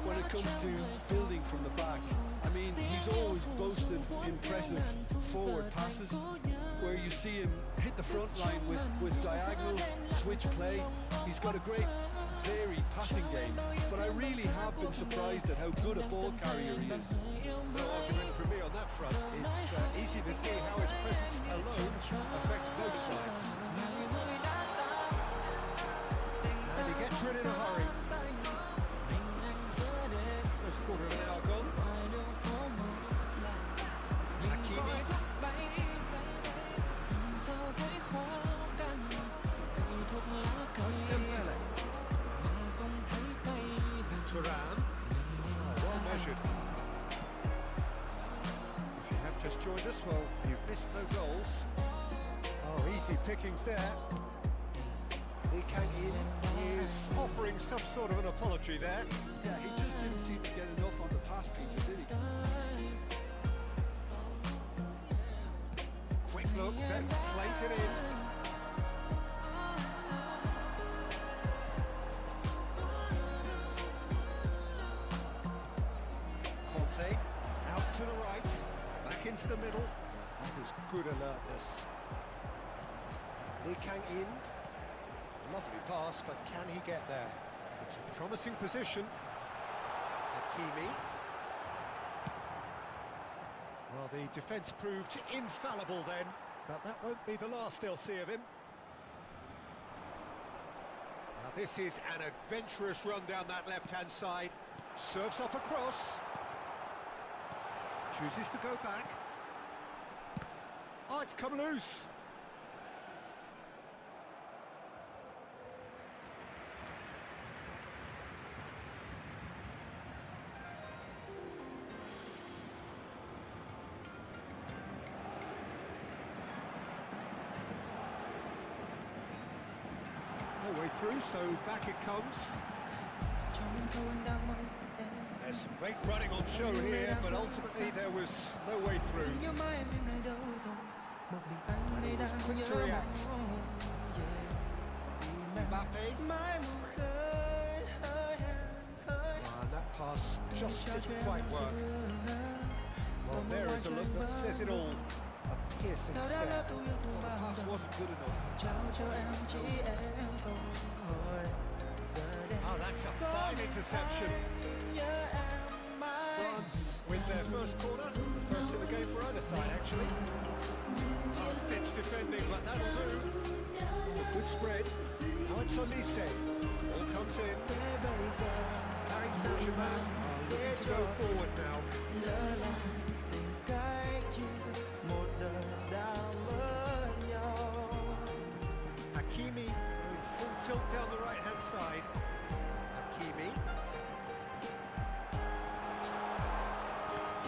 when it comes to building from the back. I mean, he's always boasted impressive forward passes, where you see him hit the front line with diagonals, switch play. He's got a great varied passing game, but I really have been surprised at how good a ball carrier he is. No argument from me on that front. It's easy to see how his presence alone affects both sides. And he gets rid in a hurry. First quarter of an hour gone. Hakimi. That's Dembele. Thuram. Well measured. If you have just joined us, well, you've missed no goals. Oh, easy pickings there. He came in. He is offering some sort of an apology there. Yeah, he just didn't seem to get enough on the pass, Peter, did he? Quick look, then plays it in. Conte, out to the right, back into the middle. That is good alertness. Lee Kang-in. Lovely pass, but can he get there? It's a promising position. Hakimi. Well, the defence proved infallible then, but that won't be the last they'll see of him. Now this is an adventurous run down that left-hand side. Serves up across. Chooses to go back. Oh, it's come loose. No way through, so back it comes. There's some great running on show here, but ultimately there was no way through. And he was quick to react. Mbappe. And that pass just didn't quite work. Well, there is a look that says it all. A piercing step. Well, the pass wasn't good enough. Oh, that's a fine interception. France with their first corner, the first in the game for either side, actually. Oh, stitch defending, but that'll do. Oh, good spread. Now it's Olise. Ball comes in. Paris Saint-Germain looking to go forward now. Hakimi going full tilt down the right-hand side. Hakimi.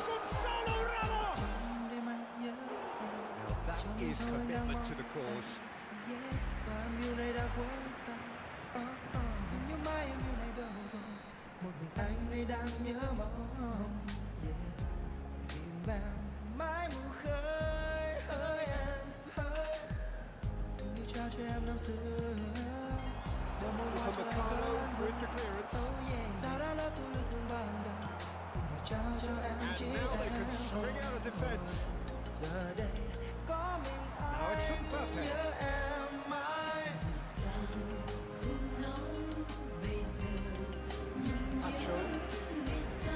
Gonzalo Ramos! Now that is commitment to the cause. Upamecano with the clearance. And now they can spring out of defence. Now it's Mbappe. Nacho.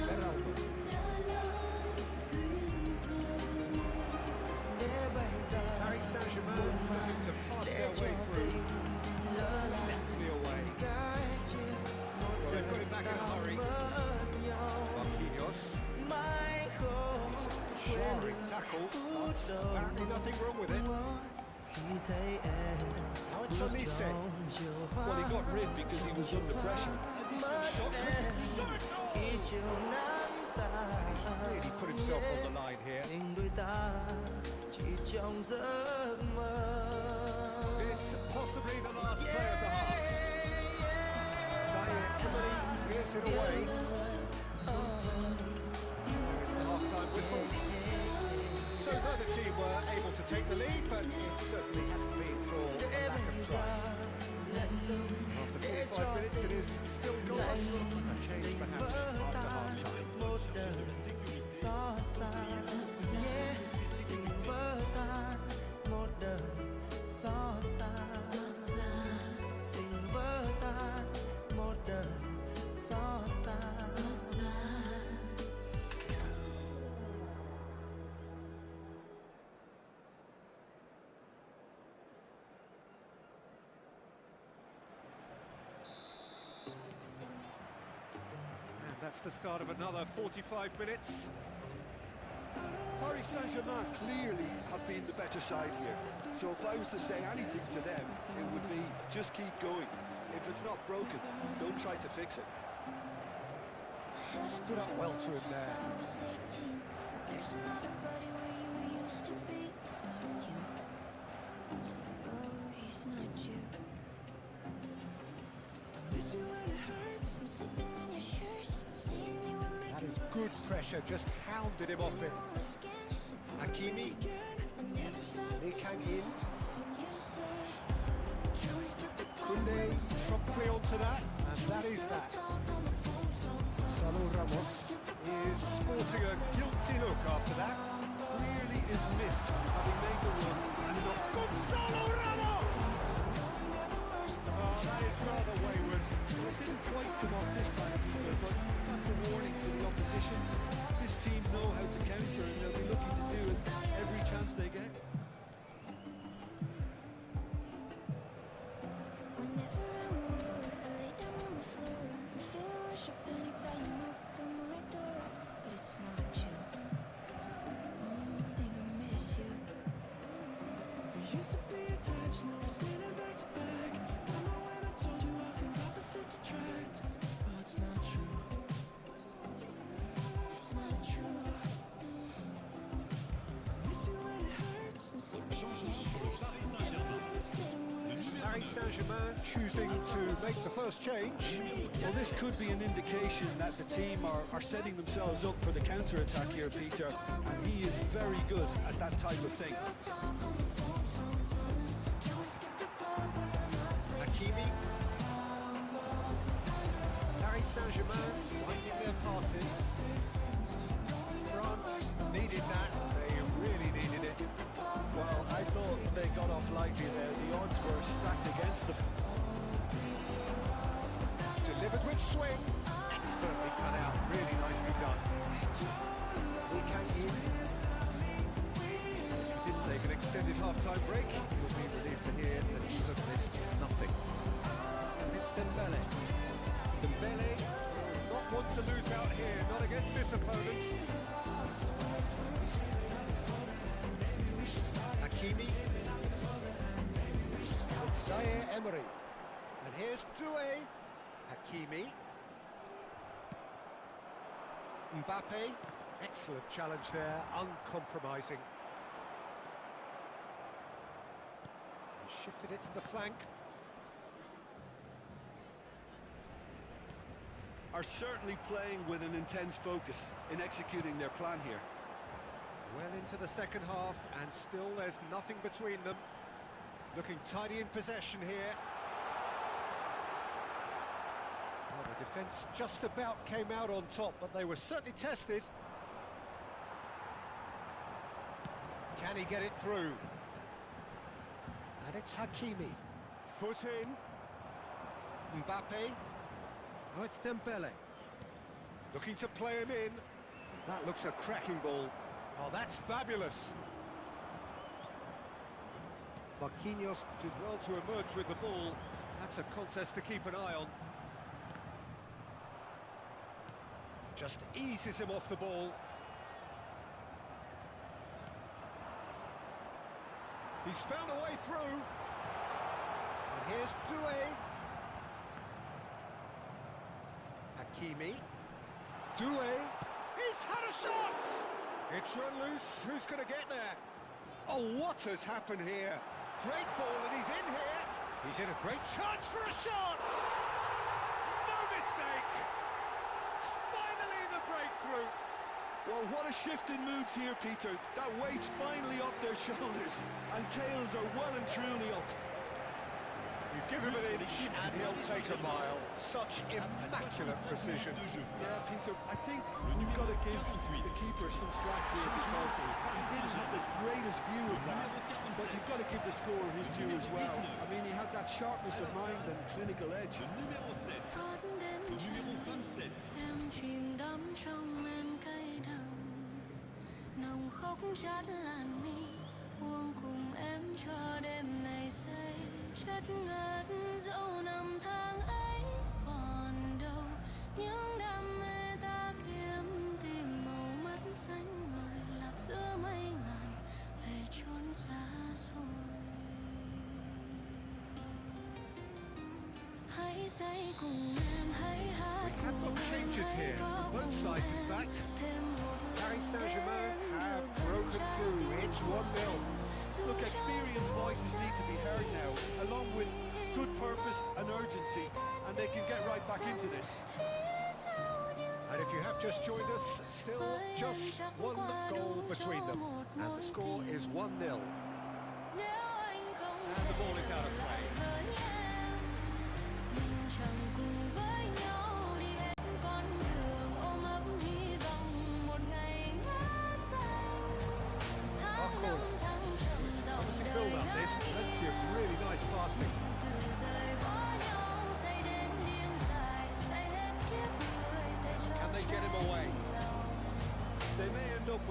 Beraldo. Paris Saint-Germain looking to pass their way through. Definitely away. Well, they've got it back in a hurry. Marquinhos. Jarring tackle, but apparently nothing wrong with it. Now it's Olise. Well, he got rid because he was under pressure. Shot could He's really put himself on the line here. This possibly the last play of the half. Zaire Emery clears it away. Half-time whistle. So neither team were able to take the lead, but it certainly hasn't been for a lack of try. After 45 minutes, it is still goalless. A change perhaps after half-time. That's the start of another 45 minutes. Paris Saint-Germain clearly have been the better side here. So if I was to say anything to them, it would be just keep going. If it's not broken, don't try to fix it. Stood up well to him there. There's nobody where you used to be. It's not you. Oh, he's not you. Miss you when it hurts. I'm slipping in your shirts. Seeing you and That making is good pressure, just hounded him off it. my skin. Hakimi, I never stop Lee Kang-in, when you say, can we skip the Koundé, promptly onto that, and that is that. Gonzalo Ramos is sporting a guilty look after that. nearly is miffed, having made the run and not Gonzalo Ramos! Oh, that is rather wayward. Well, it didn't quite come off this time, Peter, but that's a warning to the opposition. This team know how to counter, and they'll be looking to do it every chance they get. Whenever I'm bored, I lay down on the floor. I feel a rush of panic that you knock through my door, but it's not you. Think I miss you. We used to be attached, now we're standing back to back. Remember when I told you I think opposites attract? Oh, it's not true. It's not true. I miss you when it hurts. I'm sleeping in your shirts. Every night it's getting worse. Paris Saint-Germain choosing to make the first change. Well, this could be an indication that the team are setting themselves up for the counter-attack here, Peter, and he is very good at that type of thing. Hakimi. Paris Saint-Germain winding their passes. France needed that. They really needed it. Well, I thought they got off lightly there. The odds were stacked against them. Delivered with swing. Expertly cut out. Really nicely done. Lee Kang-in. If he didn't take an extended half-time break, you'll be relieved to hear that he have missed nothing. And it's Dembele. Dembele, not one to lose out here, not against this opponent. Hakimi. Zaire Emery. And here's Doué. Hakimi. Mbappe. Excellent challenge there, uncompromising. He shifted it to the flank. Are certainly playing with an intense focus in executing their plan here. Well into the second half, and still there's nothing between them. Looking tidy in possession here. Well, the defence just about came out on top, but they were certainly tested. Can he get it through? And it's Hakimi. Foot in. Mbappe. Oh, it's Dembele. Looking to play him in. That looks a cracking ball. Oh, that's fabulous. Marquinhos did well to emerge with the ball. That's a contest to keep an eye on. Just eases him off the ball. He's found a way through. And here's Doué. Hakimi. Doué. He's had a shot! It's run loose. Who's going to get there? Oh, what has happened here? Great ball, and he's in here. He's in a great chance for a shot! No mistake! Finally the breakthrough! Well, what a shift in moods here, Peter. That weight's finally off their shoulders, and tails are well and truly up. You give him an inch, and he'll take a mile. Such immaculate precision. Yeah, Peter, I think you've got to give the keeper some slack here because he didn't have the greatest view of that, but you've got to give the scorer his due as well. I mean, he had that sharpness of mind and clinical edge. Le numéro 7. Le numéro 27. Em chìm đắm trong men cay đắng, nồng khóc chát làn mi, buông cùng em cho đêm này say chất ngất dẫu năm tháng ấy còn đâu, những đam mê ta kiếm tìm màu mắt xanh người lạc giữa mây ngàn về chốn xa xôi. Hãy dậy cùng em, hãy hát Have cùng got em, changes hãy here, có on both cùng sides in em fact. thêm một Paris lần Saint-Germain đến have được gần broken trái through. tim It's của 1-0. em. Dù Look, cho experienced voices need to be heard now, along with good purpose and urgency, and they can get right back into this. phía sau những And if you have just joined us, still just one goal between them. And the score is 1-0. nếu anh không And the ball is out of thể play. với em, mình chẳng cùng với nhau đi hết con đường ôm ấp hy vọng một ngày ngát xanh.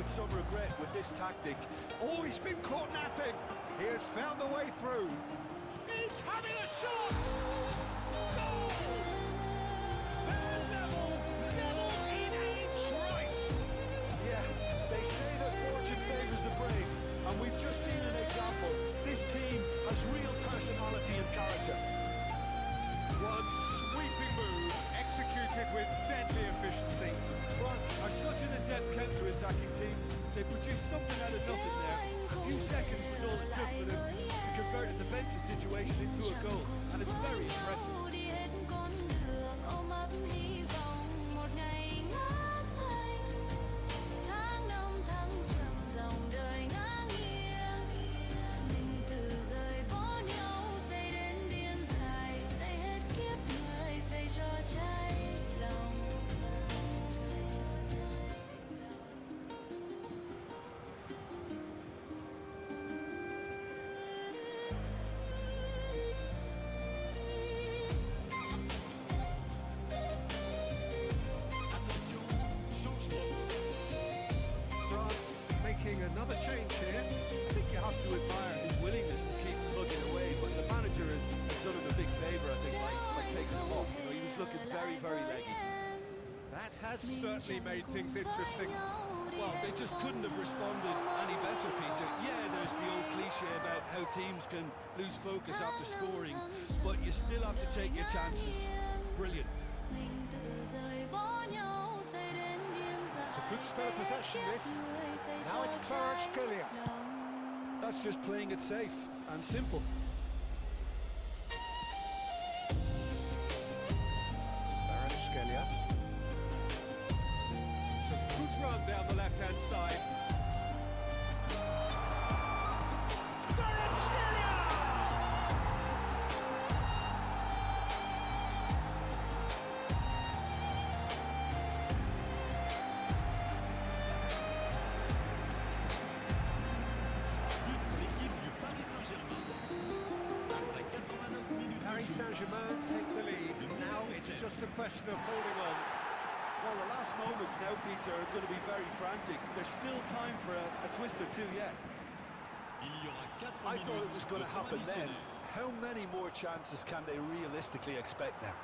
with some regret with this tactic. Oh, he's been caught napping. He has found the way through. He's having a shot. Goal! They're level in a trice. Yeah, they say that fortune favours the brave, and we've just seen an example. This team has real personality and character. One sweeping move, executed with deadly efficiency. France are such an adept counter-attacking team. They produced something out of nothing there. A few seconds was all it took for them to convert a defensive situation into a goal, and it's very impressive. Đi hết con đường ôm ấp hy vọng một ngày ngã xanh. Tháng năm tháng chậm dòng đời ngã nghiêng. Mình từ rời bỏ nhau xây đến điên dại, xây hết kiếp người, xây cho cháy lòng. France making another change here. I think you have to admire his willingness to keep plugging away, but the manager has done him a big favour, I think, by taking him off. You know, he was looking very, very leggy. That has certainly made things interesting. Well, they just couldn't have responded any better, Peter. Yeah, there's the old cliche about how teams can lose focus after scoring, but you still have to take your chances. Brilliant. It's a good spell of possession, this. Now it's Kvaratskhelia. That's just playing it safe and simple. Kvaratskhelia. It's a good run down the left-hand side. Kvaratskhelia! L'équipe du Paris Saint-Germain. Après 89 minutes. Paris Saint-Germain take the lead. Now it's just a question of holding on. Well, the last moments now, Peter, are going to be very frantic. There's still time for a twist or two yet. Il y aura 4 I thought it minutes was going to de temps happen then. additionnel. How many more chances can they realistically expect now?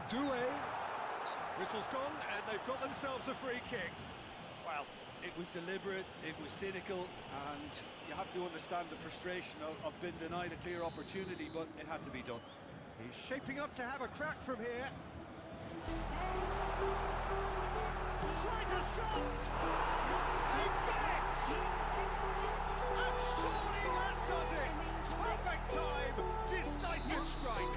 Doué. Whistle's gone, and they've got themselves a free kick. Well, it was deliberate, it was cynical, and you have to understand the frustration of being denied a clear opportunity, but it had to be done. He's shaping up to have a crack from here. Tries a shot! They've got it! And surely that does it! Perfect time! Decisive strike!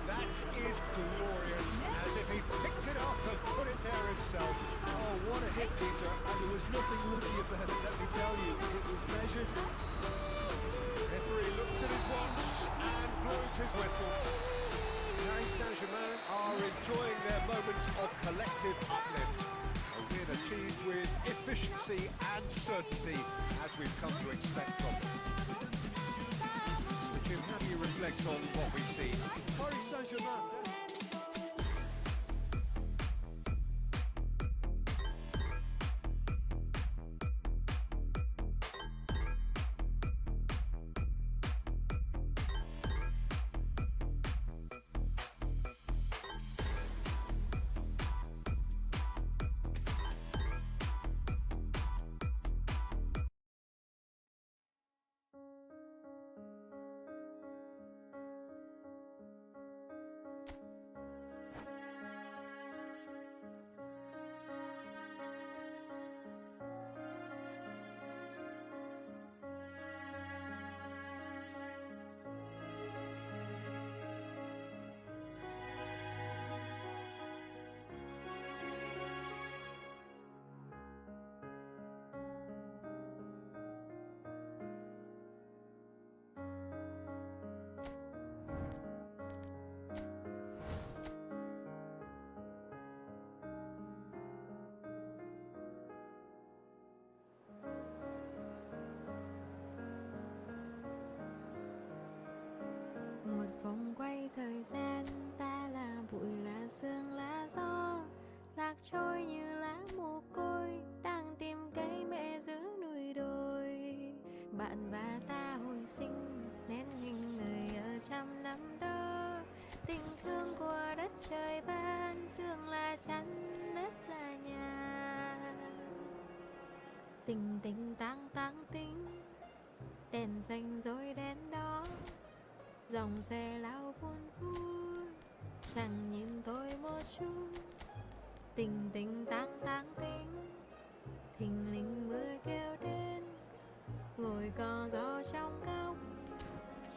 That is glorious, as if he picked it up and put it there himself. Oh, what a hit, Peter, and there was nothing lucky about it, let me tell you. It was measured. Referee looks at his watch and blows his whistle. Paris Saint-Germain are enjoying their moments of collective uplift. A win achieved with efficiency and certainty, as we've come to expect from them. Jim, how do you reflect on what we've seen? Paris Saint-Germain. vòng quay thời gian, ta là bụi là sương lá gió, lạc trôi như lá mồ côi, đang tìm cây mẹ giữa núi đồi. Bạn và ta hồi sinh nên hình người ở trăm năm đó, tình thương của đất trời ban, sương là chắn, đất là nhà. Tình tình tang tang tính, đèn xanh rồi đèn đỏ, dòng xe lao vun vút, chẳng nhìn tôi một chút. Tình tình tang tang tính, thình lình mưa kêu đến, ngồi co gió trong góc,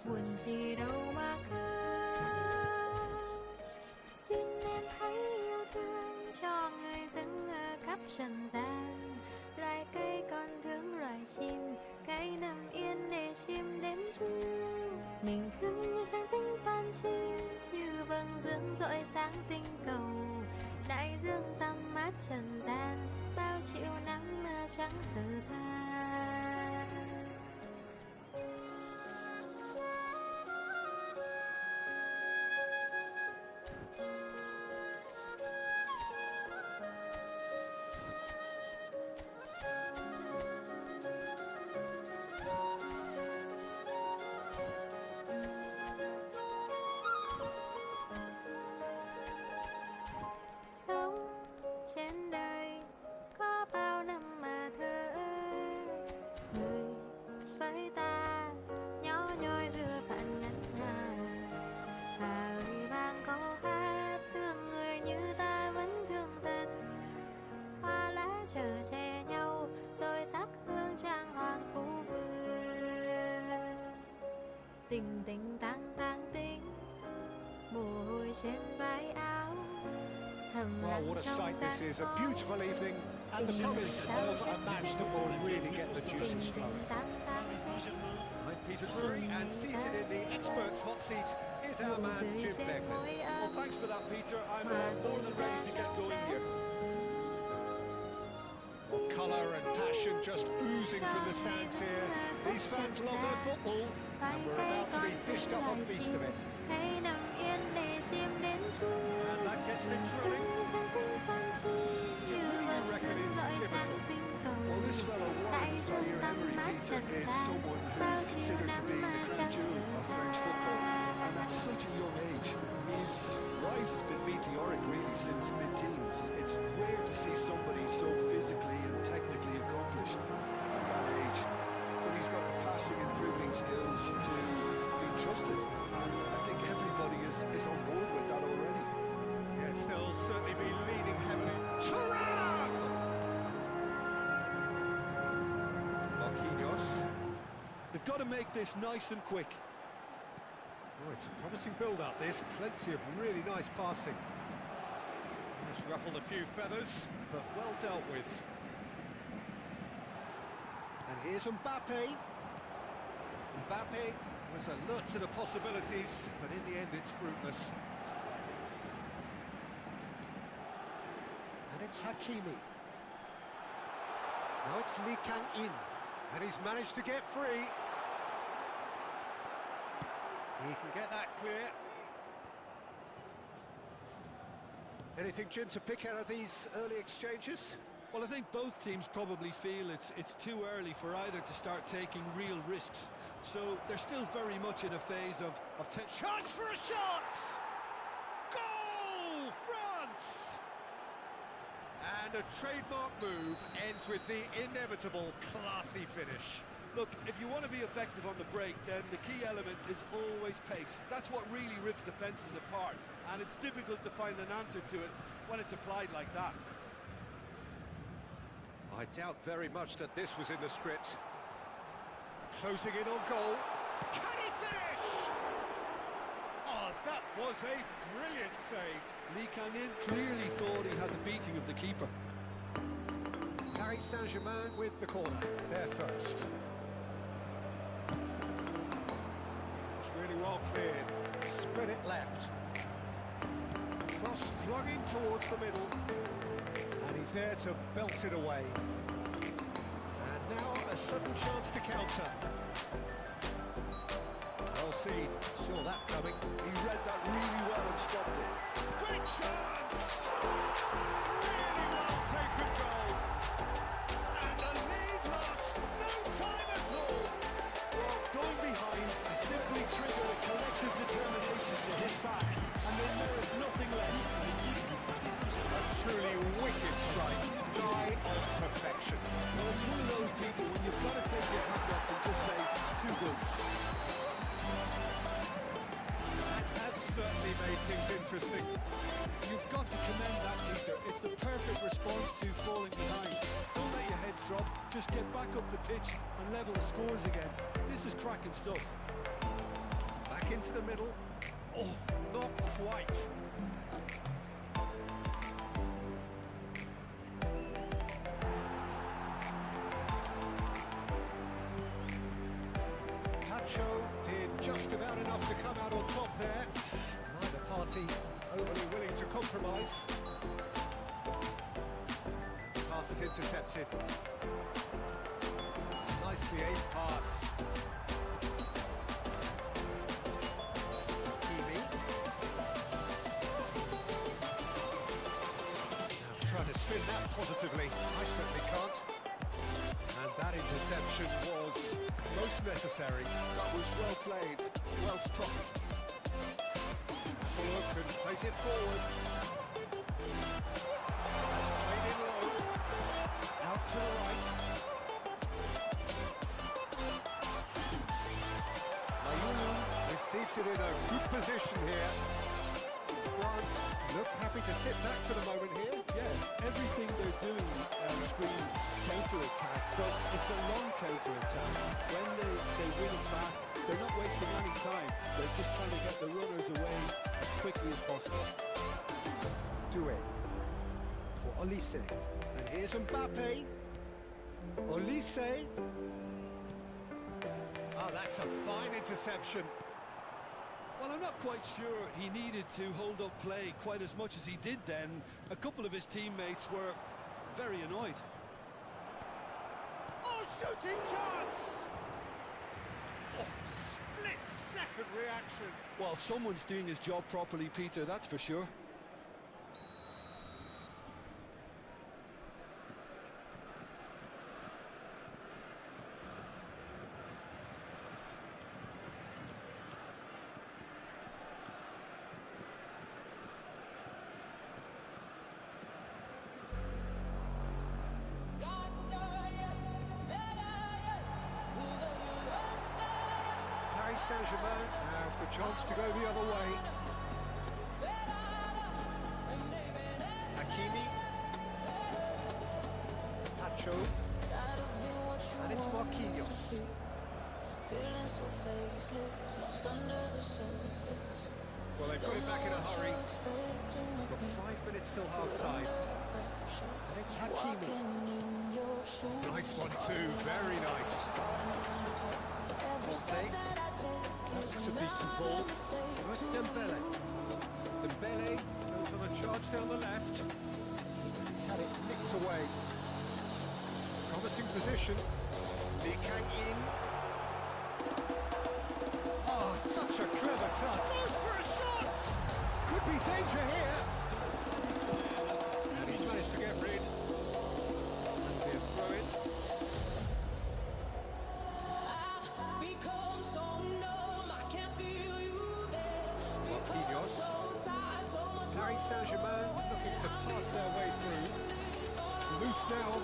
buồn chi đâu mà khóc. Xin em hãy yêu thương cho người dưng ở khắp trần gian, loài cây con thương loài chim, cây nằm yên để chim đến chu. Mình thương như sáng tinh ban chiều, như vầng dương rọi sáng tinh cầu, đại dương tăm mát trần gian, bao triệu năm mà chẳng thở than. Sống trên đời có bao năm mà thơ ơi, người với ta nhỏ nhoi giữa phận ngân hà. Hà ơi vang câu hát thương người như ta vẫn thương thân, hoa lá chờ che nhau rồi sắc hương trang hoàng khu vườn. Tình tình tang tang tính, mồ hôi trên vai áo. Well, what a sight this is. A beautiful evening and the promise of a match that will really get the juices flowing. I'm Peter Drury, and seated in the experts' hot seat is our man Jim Beglin. Well, thanks for that, Peter. I'm more than ready to get going here. Colour and passion just oozing from the stands here. These fans love their football, and we're about to be dished up a feast of it. And that gets things rolling. Jim, who do you reckon is pivotal? Well, this fellow Warren Zaire-Emery, Peter, is someone who's considered to be the crown jewel of French football, and at such a young age. His rise has been meteoric really since mid-teens. It's rare to see somebody so physically and technically accomplished at that age. But he's got the passing and dribbling skills to be trusted, and I think everybody is on board with that already. Yeah, still certainly be leading heavily. Thuram! Marquinhos. They've got to make this nice and quick. Oh, it's a promising build-up, this. Plenty of really nice passing. Just ruffled a few feathers, but well dealt with. And here's Mbappe. Mbappe was alert to the possibilities, but in the end it's fruitless. And it's Hakimi. Now it's Lee Kang-in, and he's managed to get free. He can get that clear. Anything, Jim, to pick out of these early exchanges? Well, I think both teams probably feel it's too early for either to start taking real risks. So they're still very much in a phase of Chance for a shot! Goal, France! And a trademark move ends with the inevitable classy finish. Look, if you want to be effective on the break, then the key element is always pace. That's what really rips defences apart, and it's difficult to find an answer to it when it's applied like that. I doubt very much that this was in the script. Closing in on goal. Can he finish? Oh, that was a brilliant save. Lee Kang-in clearly thought he had the beating of the keeper. Paris Saint-Germain with the corner. They're first. It's really well cleared. Spread it left. Cross flung in towards the middle. And he's there to belt it away. And now a sudden chance to counter. Chelsea saw that coming. He back up the pitch and level the scores again. This is cracking stuff. Back into the middle. Oh, not quite. Pacho did just about enough to come out on top there. Neither party overly willing to compromise. Pass is intercepted. Nicely aimed pass. Kimi. Now trying to spin that positively. I certainly can't. And that interception was most necessary. That was well played, well struck. Have a look and place it forward. Played in low. Out to the right. Ayulu receives it in a good position here. France look happy to sit back for the moment here. Yeah, everything they're doing screams counter-attack, but it's a long counter-attack. When they win it back, they're not wasting any time. They're just trying to get the runners away as quickly as possible. Doué for Olise. And here's Mbappe. Olise. Oh, that's a fine interception. Well, I'm not quite sure he needed to hold up play quite as much as he did then. A couple of his teammates were very annoyed. Oh, shooting chance! Oh, split-second reaction. Well, someone's doing his job properly, Peter, that's for sure. Paris Saint-Germain have the chance to go the other way. Hakimi. Pacho. And it's Marquinhos. Feeling so faceless, lost under the surface. Well, they've got it back in a hurry. Got 5 minutes till half-time. And it's Hakimi. Nice one too, very nice. Fonte. That's a decent ball. Right to Dembele. Dembele goes on a charge down the left. He's had it nicked away. Promising position. Lee Kang in. Oh, such a clever touch. Goes for a shot! Could be danger here. And he's managed to get rid. And be a throw-in. Marquinhos. Paris Saint-Germain looking to pass their way through. It's loose now on the